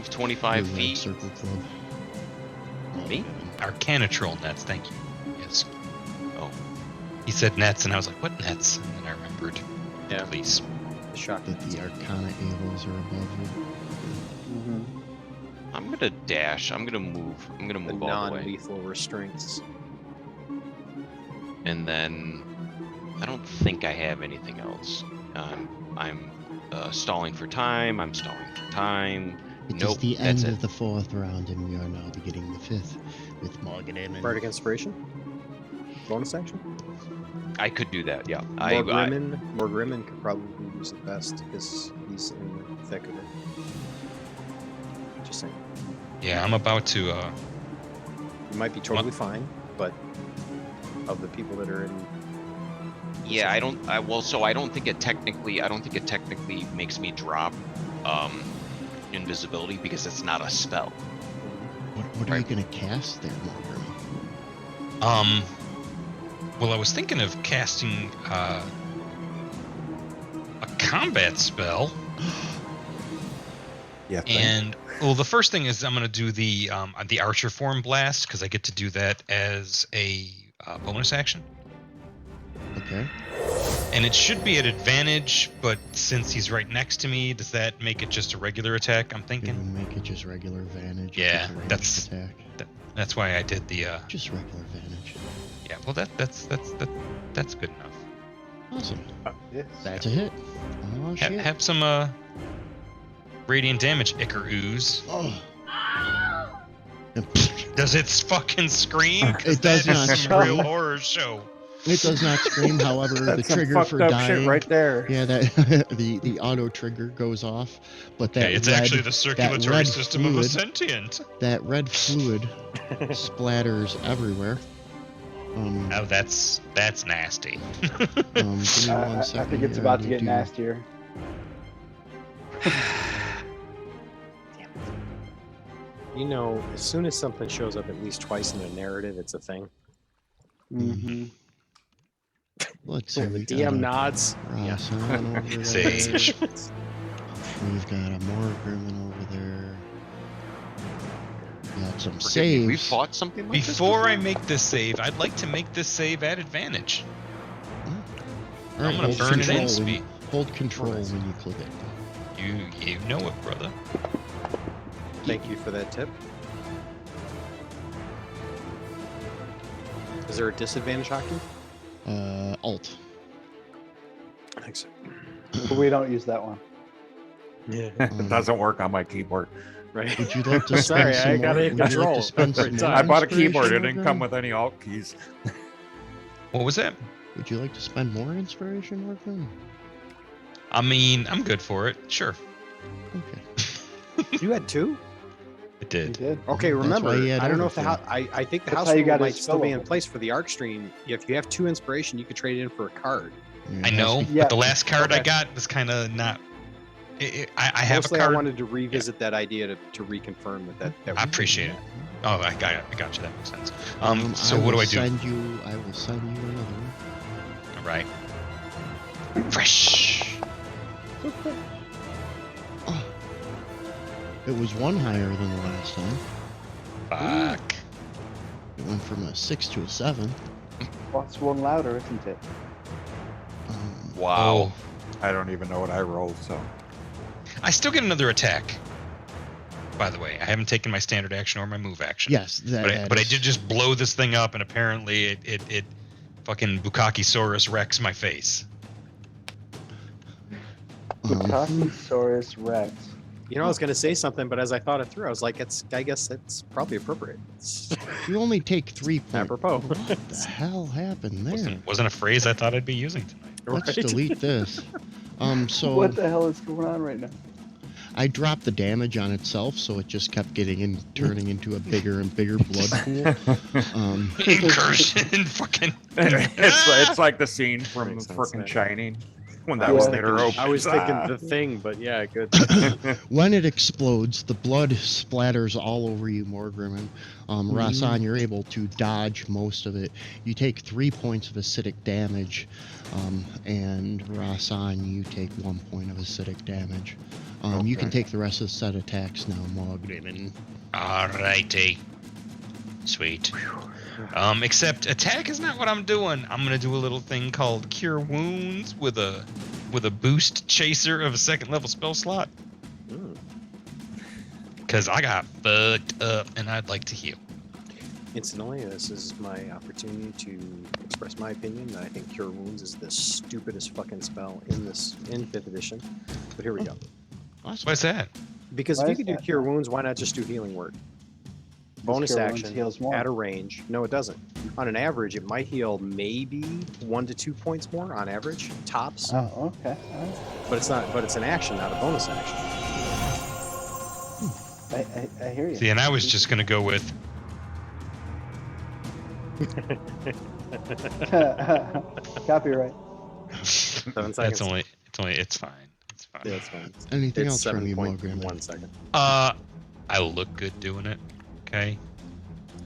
25 Blue Red feet. Circle Club. Oh, Me? Arcana Troll nets, thank you. Yes. Oh. He said nets, and I was like, what nets? And then I remembered. Yeah. Please. The shock. That the Arcana Ales are above you. Mm-hmm. I'm gonna dash. I'm gonna move The all the way. non-lethal restraints. And then I don't think I have anything else. I'm stalling for time. I'm stalling for time. It is Nope, the that's end it. of the 4th round, and we are now beginning the 5th with Morgan and Bardic Inspiration? Bonus action? I could do that. Yeah. Morgrimmon could probably use it best because he's in the thick of it. Just saying. Yeah, I'm about to. You might be totally fine, but of the people that are in, Yeah. I don't think it technically makes me drop invisibility because it's not a spell. What are you going to cast there, Morgan? Well, I was thinking of casting a combat spell, Yeah. and well, the first thing is I'm going to do the Archer Form Blast because I get to do that as a bonus action, Okay. and it should be at advantage. But since he's right next to me, does that make it just a regular attack? I'm You thinking. can make it just regular advantage. if Yeah, it's a ranged that's- attack. That's why I did the. Just regular advantage. Yeah, well, that's good enough. Awesome. Yes. That's a hit. Oh, shit. Have some radiant damage, Icar ooze. Oh. Does it fucking scream? 'Cause It does that not is some scream. real horror show. It does not scream, however, the That's some trigger fucked for up dying. shit right there. Yeah, that the auto trigger goes off, but that Okay, it's red, actually the circulatory red system of a fluid- sentient. that red fluid splatters everywhere. Oh, that's nasty. Give me one I second think it's here, about I to need get nastier. you know, as soon as something shows up at least twice in a narrative, it's a thing. Mm-hmm. Let's see. So the we DM got a nods. Ross on over there. Sage. We've got a Morgrimmon over there. We got some Forgive me, we saves. fought something like this Before I make this save, I'd like to make this save at advantage. All I'm right, gonna hold burn it control in when- speed. Hold control Alright. when you click it. You know it, brother. Thank you for that tip. Is there a disadvantage hockey? Alt. Thanks. But we don't use that one. Yeah. It doesn't work on my keyboard. Right. Would you like to spend Sorry, some I gotta more, hit would you like control to spend every some more time. I bought a keyboard. It inspiration, didn't come Morgrimmon? with any alt keys. What was that? Would you like to spend more inspiration, Morgan? I mean, I'm good for it. Sure. Okay. You had two? It We did. did. Okay, That's remember, why he had I don't know if the overflow. house. I think the That's house how you rule got might his still be in spell place for the arc stream. If you have two inspiration, you could trade it in for a card. Yeah, I it has know, to be- Yeah. but the last card I Okay. got was kind of not. I have Mostly, a card. I wanted to revisit that idea to reconfirm that. I appreciate it. Oh, I got you. That makes sense. So I what do will I do? I will send you another one. All right. Fresh. Oh. It was one higher than the last time. Fuck. It went from a 6 to a 7. What's one louder, isn't it? Wow. I don't even know what I rolled, so. I still get another attack. By the way, I haven't taken my standard action or my move action. Yes, that But I is- did just blow this thing up, and apparently it fucking Bukakisaurus wrecks my face. Bukakisaurus Rex. You know, I was going to say something, but as I thought it through, I was like, I guess that's probably appropriate. It's You only take 3 points. apropos. What the hell happened there? Wasn't a phrase I thought I'd be using tonight. Let's Right? delete this. So What the hell is going on right now? I dropped the damage on itself, so it just kept turning into a bigger and bigger blood pool. Incursion, fucking. It's like the scene from Makes sense, frickin' man. Shining. when I that was elevator thinking, opens. I was thinking Ah. the thing, but yeah, good. When it explodes, the blood splatters all over you, Morgrimmon. Rasan, you're able to dodge most of it. You take 3 points of acidic damage, and Rasan, you take 1 point of acidic damage. You can Okay. take the rest of the set attacks now, Morgrimmon. Alrighty. Sweet. Except attack is not what I'm doing. I'm gonna do a little thing called Cure Wounds with a boost chaser of a 2nd level spell slot. Mm. Cause I got fucked up and I'd like to heal. Incidentally, this is my opportunity to express my opinion that I think Cure Wounds is the stupidest fucking spell in 5th edition. But here we go. Awesome. What's that? Because Why if you is could do that? Cure Wounds, why not just do Healing Word? Bonus Cure Wounds action heals more. at a range. No, it doesn't. On an average, it might heal maybe 1 to 2 points more on average, tops. Oh, okay. All right. But it's not. But it's an action, not a bonus action. I hear you. See, and I was just gonna go with Copyright. 7 seconds. it's fine. It's fine. Yeah, it's fine. Anything It's else from you, 7.1 Morgrimmon? second. I look good doing it. Okay.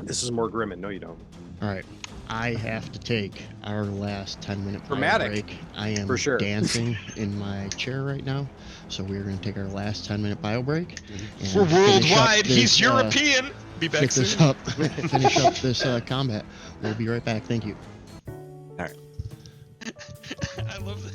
This is more Grimmon. No, you don't. All right. I have to take our last 10-minute Dramatic. break. I am For sure. dancing in my chair right now, so we're going to take our last 10-minute bio break. and We're finish up worldwide. He's this, European. Be back Pick this soon. up. Finish up this combat. We'll be right back. Thank you. I love that.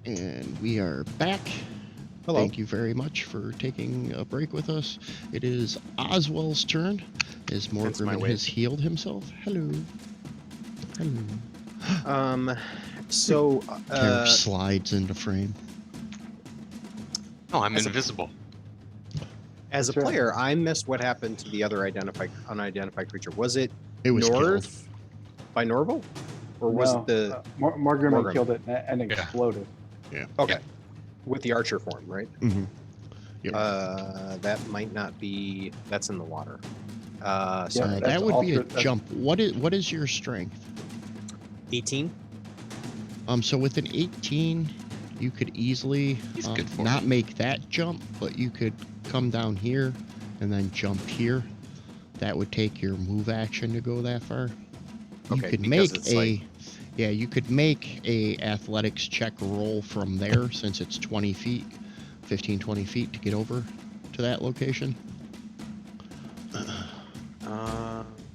And we are back. Hello. Thank you very much for taking a break with us. It is Oswell's turn as Hence my Morgan wave. has healed himself. Hello. Hello. So Carrick slides into frame. Oh, I'm As a- invisible. as a That's right. player, I missed what happened to the other unidentified creature. Was it It was north by Norval, or was No, it the Morgan Morgan. killed it and exploded. okay with the archer form, right? Mm-hmm. Yep. That might not be. That's in the water. Yeah, Sorry, that's That would be a that's- jump. What is your strength? 18. So with an 18, you could easily He's good for not make that jump, but you could come down here and then jump here. That would take your move action to go that far. You Okay, could because make it's a yeah, you could make a athletics check roll from there since it's 20 feet, 15, 20 feet to get over to that location.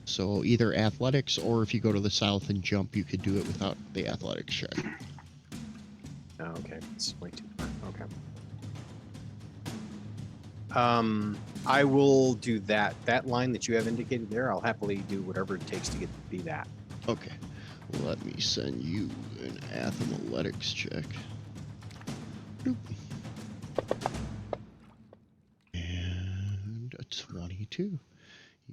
So either athletics, or if you go to the south and jump, you could do it without the athletics check. Oh, okay, it's way too far. Okay. I will do that. That line that you have indicated there, I'll happily do whatever it takes to get be that. Okay. Let me send you an athletics check. Boop. And a 22. You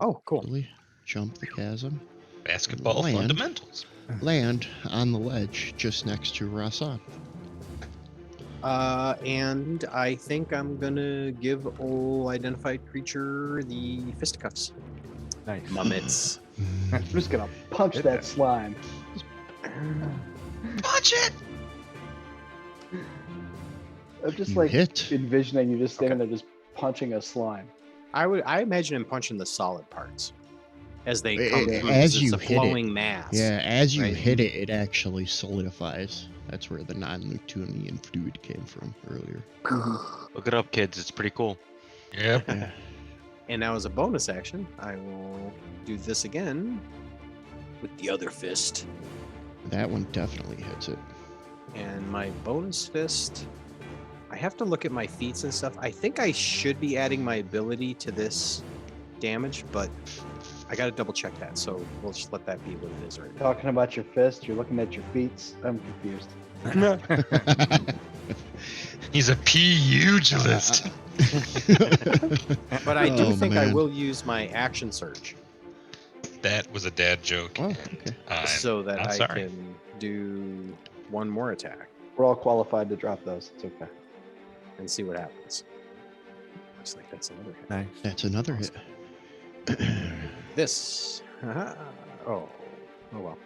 Oh, cool. quickly jump the chasm. Basketball Land. fundamentals. Land on the ledge just next to Rasan. And I think I'm gonna give old identified creature the fisticuffs. Nice. Mummets. I'm just gonna punch Hit that that. slime. Punch it! I'm just You like hit. envisioning you just standing there just punching a slime. I imagine him punching the solid parts as they Eh, come eh, through. as 'Cause you it's a hit it, flowing mass. Yeah, as you right? hit it, it actually solidifies. That's where the non-Neptunian fluid came from earlier. Look it up, kids. It's pretty cool. Yep. Yeah. And now as a bonus action, I will do this again with the other fist. That one definitely hits it. And my bonus fist, I have to look at my feats and stuff. I think I should be adding my ability to this damage, but I got to double check that. So we'll just let that be what it is right now. Talking about your fist, you're looking at your feet. I'm confused. He's a pugilist. But I do Oh, think I man. will use my action surge That was a dad joke. Oh, and okay. so that I'm I sorry. can do one more attack We're all qualified to drop those. It's okay. and see what happens. Looks like that's another hit. Nice. That's another hit. This. Oh well.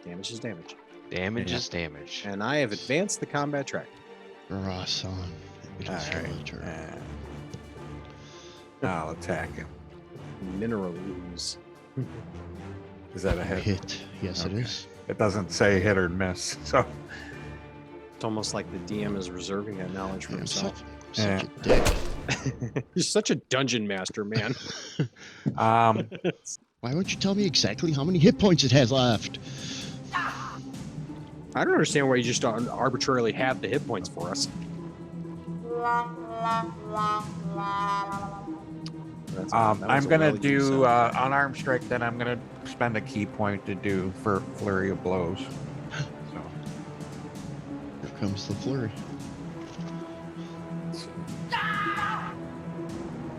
Damage is damage. Damage Yeah. is damage. And I have advanced the combat track. Rasan. It is your Alright. turn. I'll attack him. Mineral ooze. Is that a hit? Hit. Yes, Okay. it is. It doesn't say hit or miss. So It's almost like the DM is reserving that knowledge for I'm himself. such a dick. You're such a dungeon master, man. Why won't you tell me exactly how many hit points it has left? I don't understand why you just don't arbitrarily have the hit points for us. That was I'm a gonna really do good sound. unarmed strike. Then I'm gonna spend a key point to do for flurry of blows. So Here comes the flurry.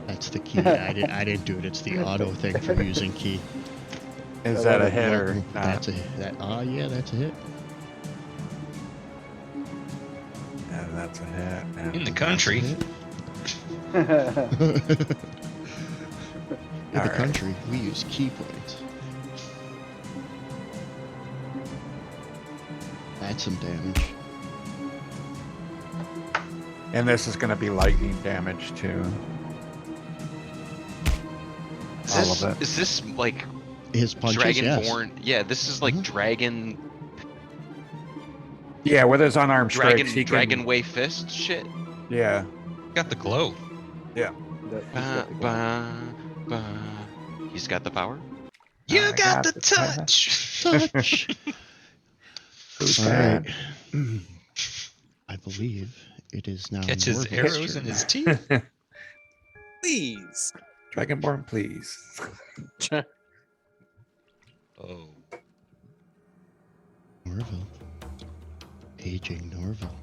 That's the key. I didn't do it. It's the auto thing for using key. is that a hit or not? That's a yeah, that's a hit. Yeah, that's a hit. and In the That's a country. hit. In the Alright. country, we use key points. That's some damage. And this is gonna be lightning damage too. Is all this, of it. is this like His punches, yes. Dragonborn? Yeah, this is like Mhm. dragon Yeah, with his unarmed strikes, he dragon can. way fist shit. Yeah. Got the glow. That- he's Ba, got the glow. ba, ba. He's got the power. You I got got the the touch. Touch. Who's All that? right. I believe it is now. Catch his Norval's arrows turn. in his teeth. Please. Dragonborn, please. Oh. Norval. Aging Norval.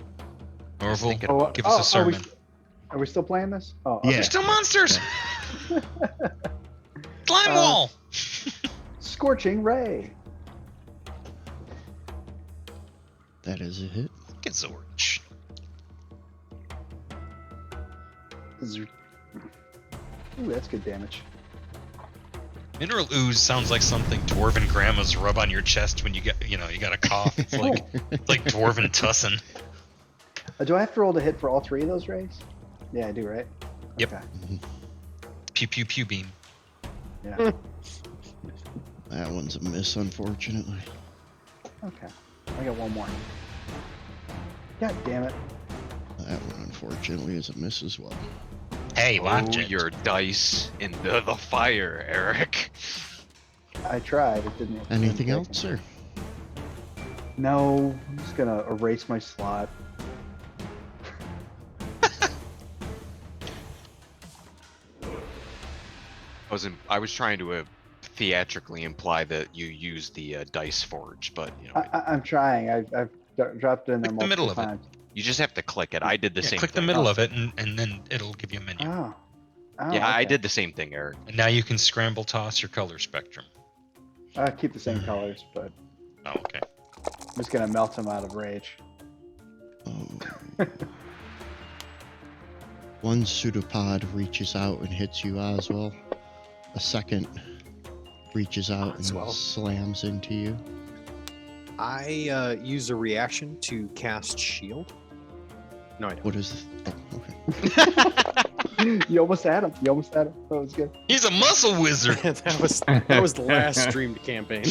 Norval, thinking Oh, about give us a sermon. Are we still playing this? Oh, Yeah. They're still monsters! Slime Uh, wall! Scorching Ray. That is a hit. Get Zorch. Ooh, that's good damage. Mineral ooze sounds like something dwarven grandmas rub on your chest when you get, you got a cough. It's like dwarven tussin. Do I have to roll to hit for all 3 of those rays? Yeah, I do, right? Yep. Okay. Pew pew pew beam. Yeah. That one's a miss, unfortunately. Okay. I got one more. God damn it. That one, unfortunately, is a miss as well. Hey, watch Throw it. your dice into the fire, Eric. I tried. It didn't. Anything didn't else, sir? No. I'm just gonna erase my slot. I was trying to theatrically imply that you use the dice forge, but I'm trying. I've dropped it in there Click the middle multiple of it. times. you just have to click it. I did the Yeah, same click the thing. middle of it, and then it'll give you a menu. Oh. Oh, Yeah, I okay. did the same thing, Eric. And now you can scramble toss your color spectrum. I keep the same colors, but Oh, okay. I'm just gonna melt him out of rage. Oh. One pseudopod reaches out and hits you, Oswell. A second reaches out and Oswell. slams into you. I use a reaction to cast shield. No, I don't. What is this? Oh, okay. You almost had him. You almost had him. That was good. He's a muscle wizard. that was the last streamed campaign.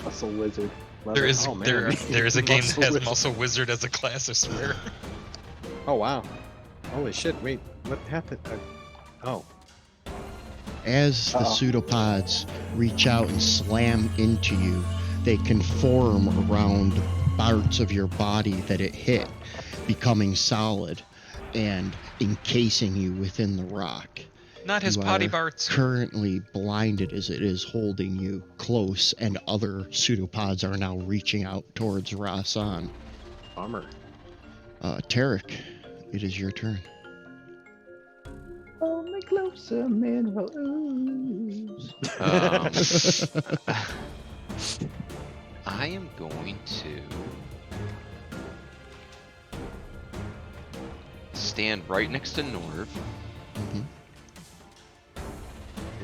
Muscle wizard. Love There it. is Oh, man. there is a game that Muscle has wizard. muscle wizard as a class, I swear. Oh wow! Holy shit! Wait, what happened? Oh, As the Uh-oh. pseudopods reach out and slam into you, they conform around parts of your body that it hit, becoming solid and encasing you within the rock. Not his You potty are barts. Currently blinded as it is holding you close, and other pseudopods are now reaching out towards Rasan. bummer. Tarek, it is your turn. Hold me closer, mineral ooze. I am going to stand right next to Norv. Mhm.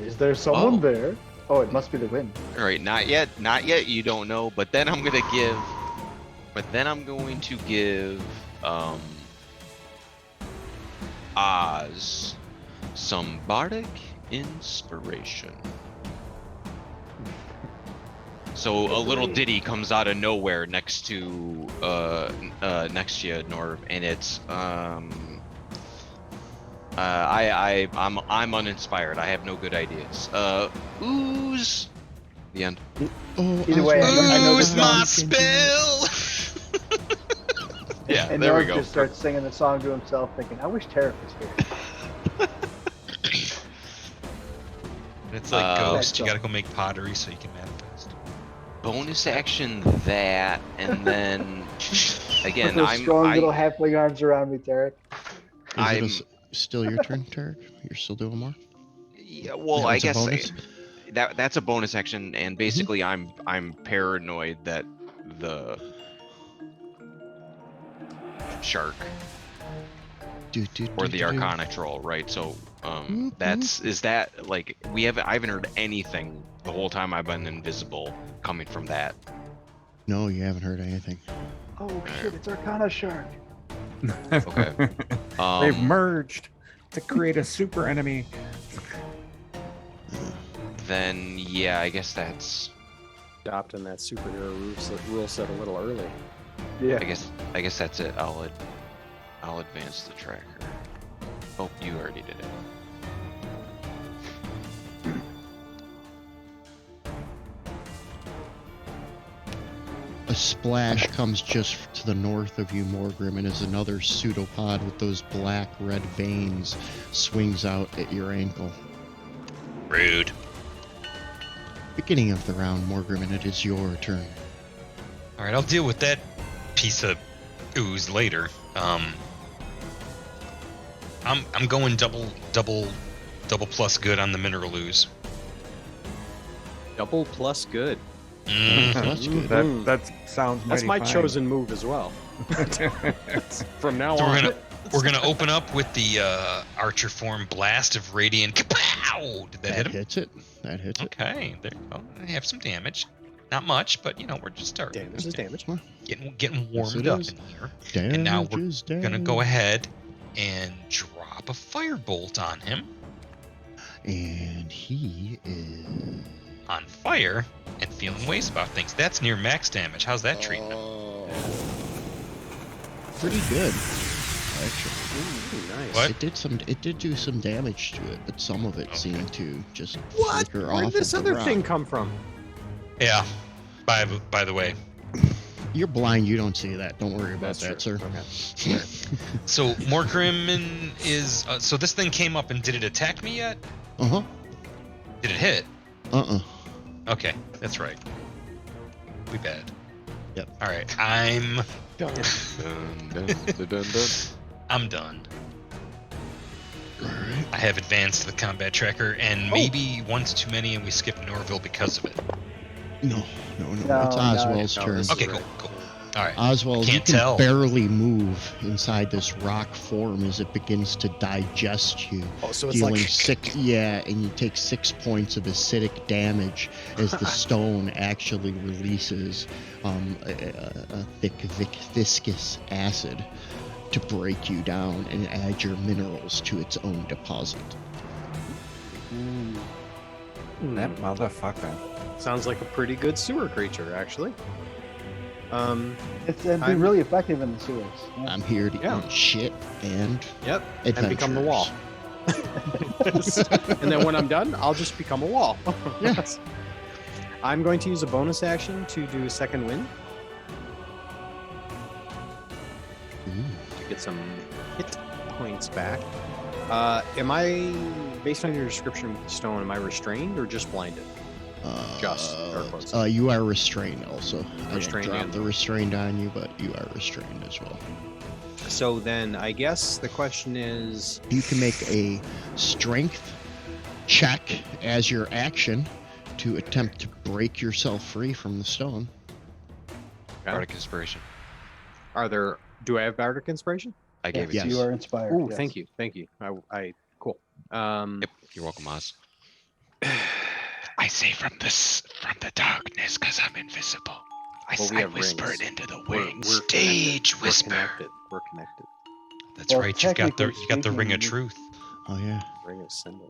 Is there someone Oh. there? Oh, it must be the wind. All right, not yet, you don't know, but then I'm going to give Oz some bardic inspiration. So a little ditty comes out of nowhere next to you, Norv, and it's I'm uninspired. I have no good ideas. Ooze. The end. Oh, Either way, I know Ooze the my song. spill. Yeah, And there we Norv go. just starts singing the song to himself, thinking, "I wish Tarek was here." It's like Uh, Ghost. You That's gotta go make pottery so you can manifest. Bonus action that, and then again, Put those strong I, little halfling arms around me, Tarek. Is it still your turn, Tarek? You're still doing more? yeah, well, That I was a guess bonus? that's a bonus action, and basically I'm paranoid that the shark or the Arcana troll, right? So is that like I haven't heard anything the whole time I've been invisible coming from that. No, you haven't heard anything. Oh shit! It's Arcana Shark. Okay. They've merged to create a super enemy. Then yeah, I guess that's Adopting that superhero rule set a little early. Yeah. I guess that's it. I'll advance the tracker. Oh, you already did it. A splash comes just to the north of you, Morgrim, and as another pseudopod with those black-red veins swings out at your ankle. Rude. Beginning of the round, Morgrim, and it is your turn. All right, I'll deal with that piece of ooze later. I'm going double plus good on the mineral ooze. Double plus good. That's good. That sounds That's mighty my fine. chosen move as well. From now So on. we're gonna open up with the archer form blast of radiant kapow. Did that hit him? hits it. That hits it. Okay, there you go. I have some damage. Not much, but we're just starting. Damage is damage. Getting Yes, warmed it up is. in here. Damage And now we're is gonna go damage. ahead and drop a firebolt on him. And he is... On fire and feeling ways about things. That's near max damage. How's that treating him? pretty good, actually. Ooh, nice. What? It did do some damage to it, but some of it seemed to just What? flicker Where off did this of the other rock. thing come from? Yeah. By the way, You're blind, you don't see that. Don't worry about That's that, true. sir. Okay. so Morgrim is so this thing came up and did it attack me yet? Uh-huh. Did it hit? Uh-uh. Okay, that's right. We bad. Yep. All right, I'm Dun, dun, dun, dun, dun. I'm done. Alright. I have advanced the combat tracker, and maybe one's too many, and we skip Norville because of it. No. No, It's no, Oswald's no, turn. this is Okay, right. cool. All right. Oswald, you Can't can tell. barely move inside this rock form as it begins to digest you. Oh, so it's Dealing like 6, yeah, and you take 6 points of acidic damage as the stone actually releases a thick, viscous acid to break you down and add your minerals to its own deposit. That motherfucker. sounds like a pretty good sewer creature, actually. It'd be I'm- really effective in the sewers. Yeah. I'm here to Yeah. eat shit and Yep. adventures. And become the wall. And then when I'm done, I'll just become a wall. Yes. I'm going to use a bonus action to do second wind Ooh. to get some hit points back. Am I, based on your description with the stone, am I restrained or just blinded? Just, air quotes. You are restrained also. I Restrained didn't drop and- the restrained on you, but you are restrained as well. So then I guess the question is, You can make a strength check as your action to attempt to break yourself free from the stone. Bardic inspiration. do I have Bardic Inspiration? I gave it Yes. to You you. are inspired. Ooh, yes. thank you. Cool. Yep. You're welcome, Oz. I say from the darkness, cause I'm invisible. Well, we I have whisper rings. it into the We're wind. connected. Stage We're whisper. connected. We're connected. That's Well, right. You got the technically ring of speaking, truth. Oh yeah, Ring of Symbol.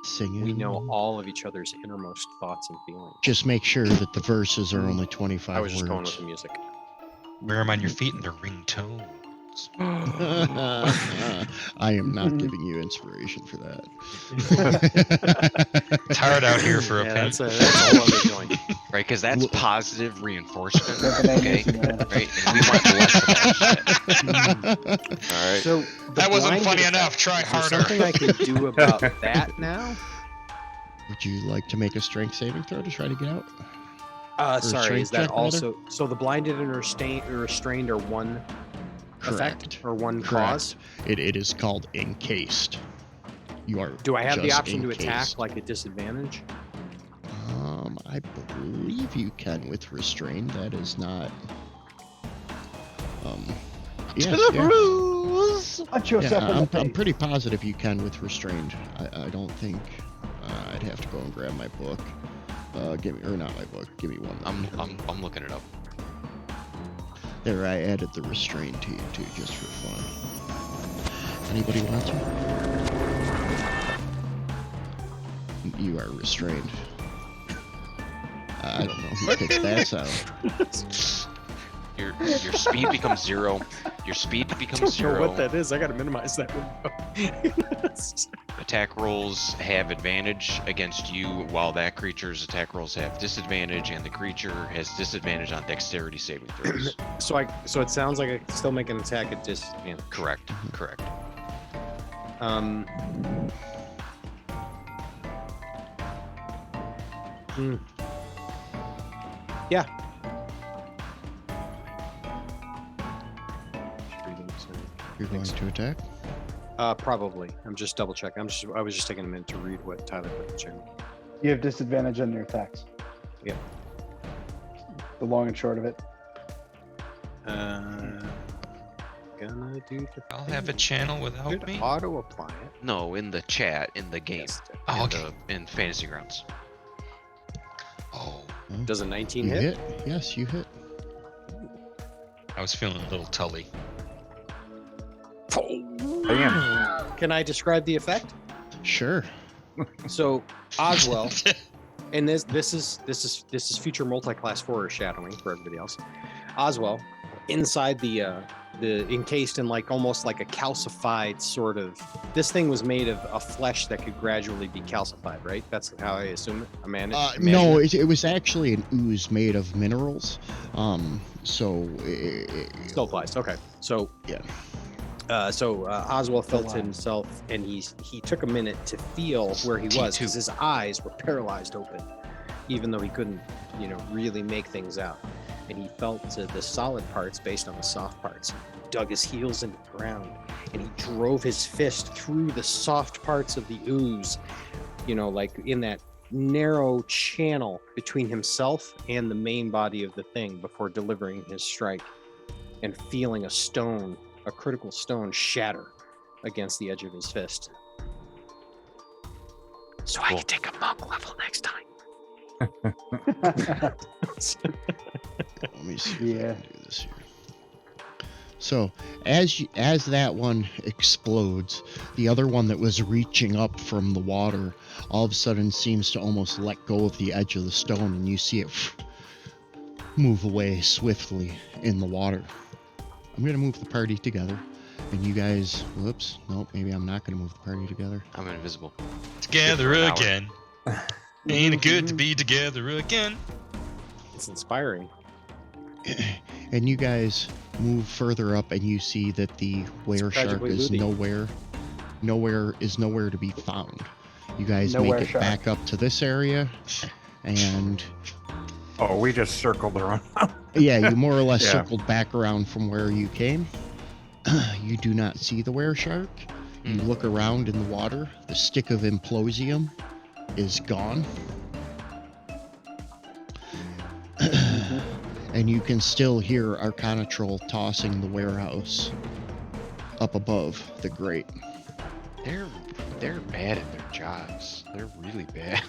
singing. We know all of each other's innermost thoughts and feelings. Just make sure that the verses are only 25 I was just going words. with the music. Wear them on your feet and they're ringtones. I am not giving you inspiration for that. It's hard out here for a Yeah, pen. that's a whole other joint. Right, because that's positive reinforcement. Recommendation, Okay. man. Right, and we want less of that shit. All right. So That wasn't funny blinded enough. effect, Try is there harder. something I can do about that now? Would you like to make a strength saving throw to try to get out? Sorry, strength is that check, rather? also so the blinded and restrained are one effect or one Correct. cause? It is called encased. You are. Do I have the just option to attack encased. like at disadvantage? I believe you can with restrained. That is not. Yeah, yeah. Punch Yeah, yourself in the I'm face. pretty positive you can with restrained. I don't think. I'd have to go and grab my book. Give me, or not my book. Give me one. I'm looking it up. There, I added the restraint to you too, just for fun. Anybody want to? You are restrained. I don't know who picked that sound. Your speed becomes 0. Your speed I becomes don't 0. know what that is. I gotta minimize that window. Attack rolls have advantage against you, while that creature's attack rolls have disadvantage, and the creature has disadvantage on dexterity saving throws. So it sounds like I can still make an attack at disadvantage. Correct. Correct. Um. Yeah. You're going to attack? Probably. I'm just double checking. I was just taking a minute to read what Tyler put in the chat. You have disadvantage on your attacks. Yep. The long and short of it. Gonna do the I'll have a channel without Should me. auto apply it. No, in the chat, in the game, Yes. Oh, okay. in Fantasy Grounds. Oh, Does a 19 You hit? hit? Yes, you hit. I was feeling a little tully. Damn. Can I describe the effect? Sure. So Oswell, and this is future multi-class foreshadowing for everybody else. Oswell, inside the encased in like almost like a calcified sort of. This thing was made of a flesh that could gradually be calcified, right? That's how I assume it. No, it was actually an ooze made of minerals. So Still applies. Okay, so yeah. Oswald felt Wow. himself, and he took a minute to feel where he was because his eyes were paralyzed open, even though he couldn't, really make things out. And he felt the solid parts based on the soft parts. He dug his heels into the ground, and he drove his fist through the soft parts of the ooze, like in that narrow channel between himself and the main body of the thing before delivering his strike and feeling a critical stone shatter against the edge of his fist. So I can take a monk level next time. Let me see if I Yeah. can do this here. So as that one explodes, the other one that was reaching up from the water all of a sudden seems to almost let go of the edge of the stone, and you see it move away swiftly in the water. I'm gonna move the party together, and you guys. Whoops, nope. Maybe I'm not gonna move the party together. I'm invisible. Together Good for an hour. again. Ain't it good to be together again? It's inspiring. And you guys move further up, and you see that the were shark tragically is Moody. nowhere to be found. You guys Nowhere make it shark. back up to this area, and Oh, we just circled around. yeah, you more or less Yeah. circled back around from where you came. You do not see the were shark. You look around in the water. The stick of implosium is gone. And you can still hear Arcana Troll tossing the warehouse up above the grate. They're bad at their jobs. They're really bad.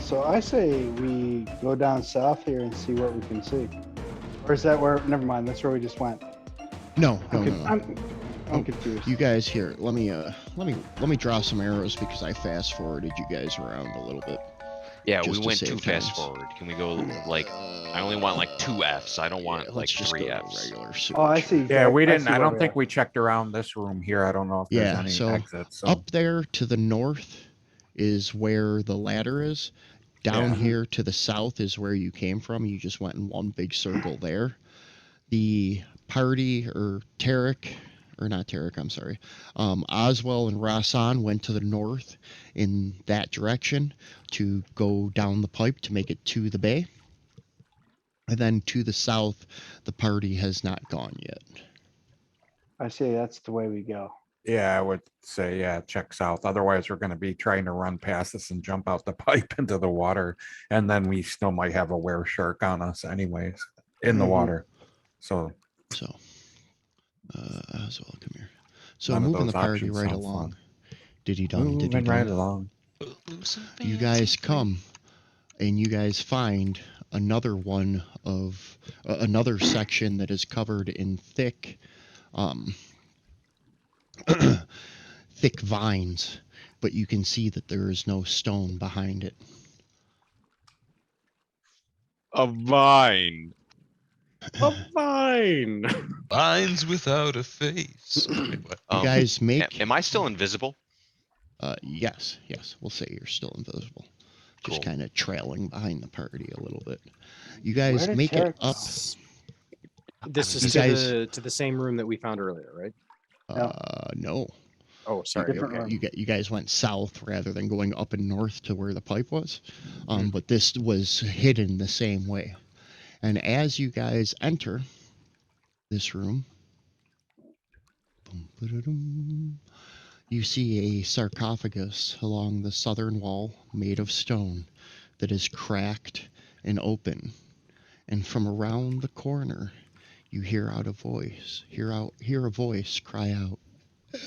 So I say we go down south here and see what we can see. Or is that where? Never mind. That's where we just went. No. I'm Oh, confused. You guys here, let me draw some arrows because I fast forwarded you guys around a little bit. Yeah, Just we to went save too fast time. forward. Can we go like? I only want like 2 Fs. I don't want Yeah, like let's just 3 go to Fs. regular Oh, I sewage. see. Yeah, we didn't. see I where don't we think are. we checked around this room here. I don't know if there's Yeah, any so exits. So. Up there to the north is where the ladder is. Down Yeah. here to the south is where you came from. You just went in one big circle there. The party, or Tarek, or not Tarek, I'm sorry. Oswell and Rasan went to the north in that direction to go down the pipe to make it to the bay. And then to the south, the party has not gone yet. I say that's the way we go. Yeah, I would say, yeah, check south. Otherwise, we're going to be trying to run past this and jump out the pipe into the water. And then we still might have a were shark on us anyways in the Mhm. water. So So, Oswell, come here. So none of moving the those party options right sound along. fun. Did he done? Did he Moving right done? along. You guys come, and you guys find another one of another section that is covered in thick thick vines, but you can see that there is no stone behind it. A vine. A vine. Vines without a face. Wait, what? You guys make. Am I still invisible? Yes. We'll say you're still invisible. Just Cool. kind of trailing behind the party a little bit. You Where guys did make it Tarek up. This You is guys- to the same room that we found earlier, right? No. Oh, sorry. Different Okay. room. You guys went south rather than going up and north to where the pipe was. But this was hidden the same way. And as you guys enter this room, you see a sarcophagus along the southern wall made of stone that is cracked and open. And from around the corner, you hear a voice cry out,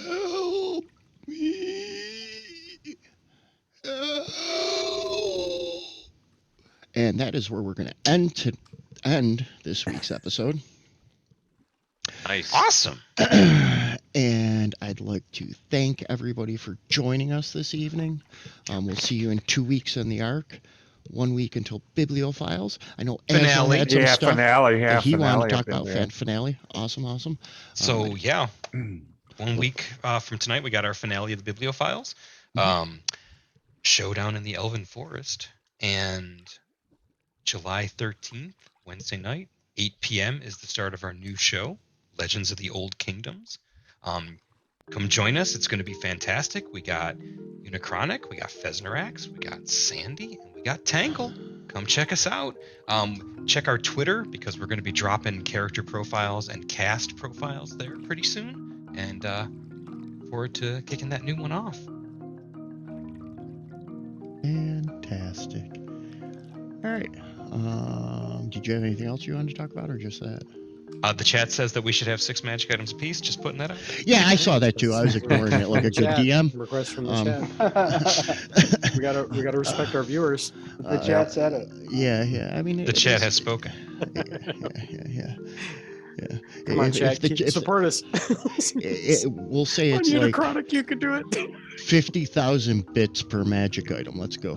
"Help me! Help!" And that is where we're going to end this week's episode. Nice. Awesome. And I'd like to thank everybody for joining us this evening. We'll see you in 2 weeks in the ARC. 1 week until Bibliophiles. I know Asmo Finale. had some Yeah, stuff finale. Yeah, that he wanted finale to talk up in about. there. Finale. Awesome. So yeah, 1 week from tonight, we got our finale of the Bibliophiles. Showdown in the Elven Forest. And July 13th, Wednesday night, 8 p.m. is the start of our new show, Legends of the Old Kingdoms. Come join us. It's going to be fantastic. We got Unicronic, we got Fesnerax, we got Sandy, and we got Tangle. Come check us out. Check our Twitter because we're going to be dropping character profiles and cast profiles there pretty soon. And forward to kicking that new one off. Fantastic. All right. Did you have anything else you wanted to talk about, or just that? The chat says that we should have 6 magic items apiece. Just putting that out. Yeah, I saw that too. I was ignoring it like a good Chat, DM. request from the chat. We gotta respect our viewers. The chat said it. Yeah. I mean, The chat has spoken. Yeah. Come on, chat. Support us. We'll say On it's like Unicronic, you can do it. 50,000 bits per magic item. Let's go.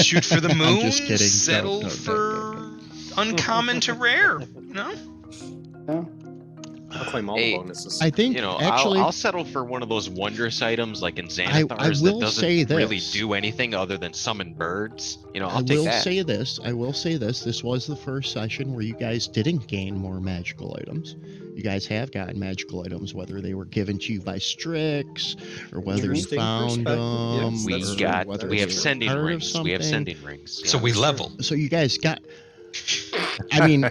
Shoot for the moon. I'm just kidding. Settle Don't. for uncommon to rare. You know. Yeah. I'll claim all the bonuses. I think actually, I'll settle for one of those wondrous items like in I Xanathars will that say doesn't really this. do anything other than summon birds. I'll I take will that. say this. This was the first session where you guys didn't gain more magical items. You guys have gotten magical items, whether they were given to you by Strix or whether you Interesting found perspective. them. Yes, or that's whether we they have were sending part of rings. We have something. sending rings. So we level. So you guys got. I mean,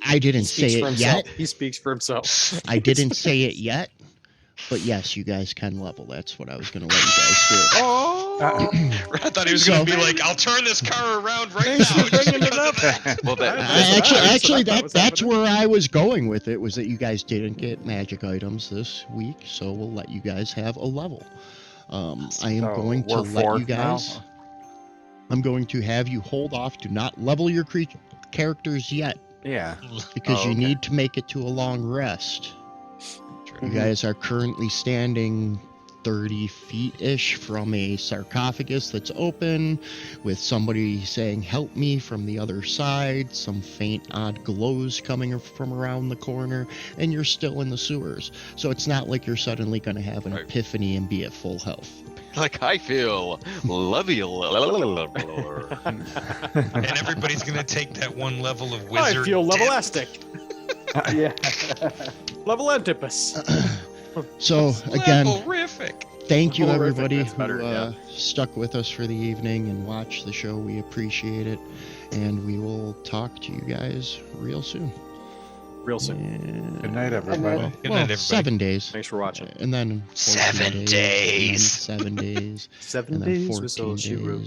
I didn't say it yet. He speaks for himself. I didn't say it yet, but yes, you guys can level. That's what I was going to let you guys do. I thought he was going to be like, "I'll turn this car around right now." Bringing it up. Well, That's where I was going with it. Was that you guys didn't get magic items this week, so we'll let you guys have a level. I am going to let you guys. Now. I'm going to have you hold off. Do not level your characters yet, Yeah. because you okay. need to make it to a long rest. True. You guys are currently standing 30 feet-ish from a sarcophagus that's open, with somebody saying, "Help me," from the other side, some faint odd glows coming from around the corner, and you're still in the sewers. So it's not like you're suddenly going to have an Right. epiphany and be at full health. Like I feel lovey. And everybody's going to take that one level of wizard. I feel dip. levelastic. Yeah. Level Antipus. So again, Levelific. thank you Horrific, everybody that's who better, yeah. stuck with us for the evening and watched the show. We appreciate it, and we will talk to you guys real soon. Real soon. And- Good night, everybody. Good well, night, everybody. 7 days. Thanks for watching. And then 14 7 and then days. 7 days. 7 and then days was 14 all she wrote.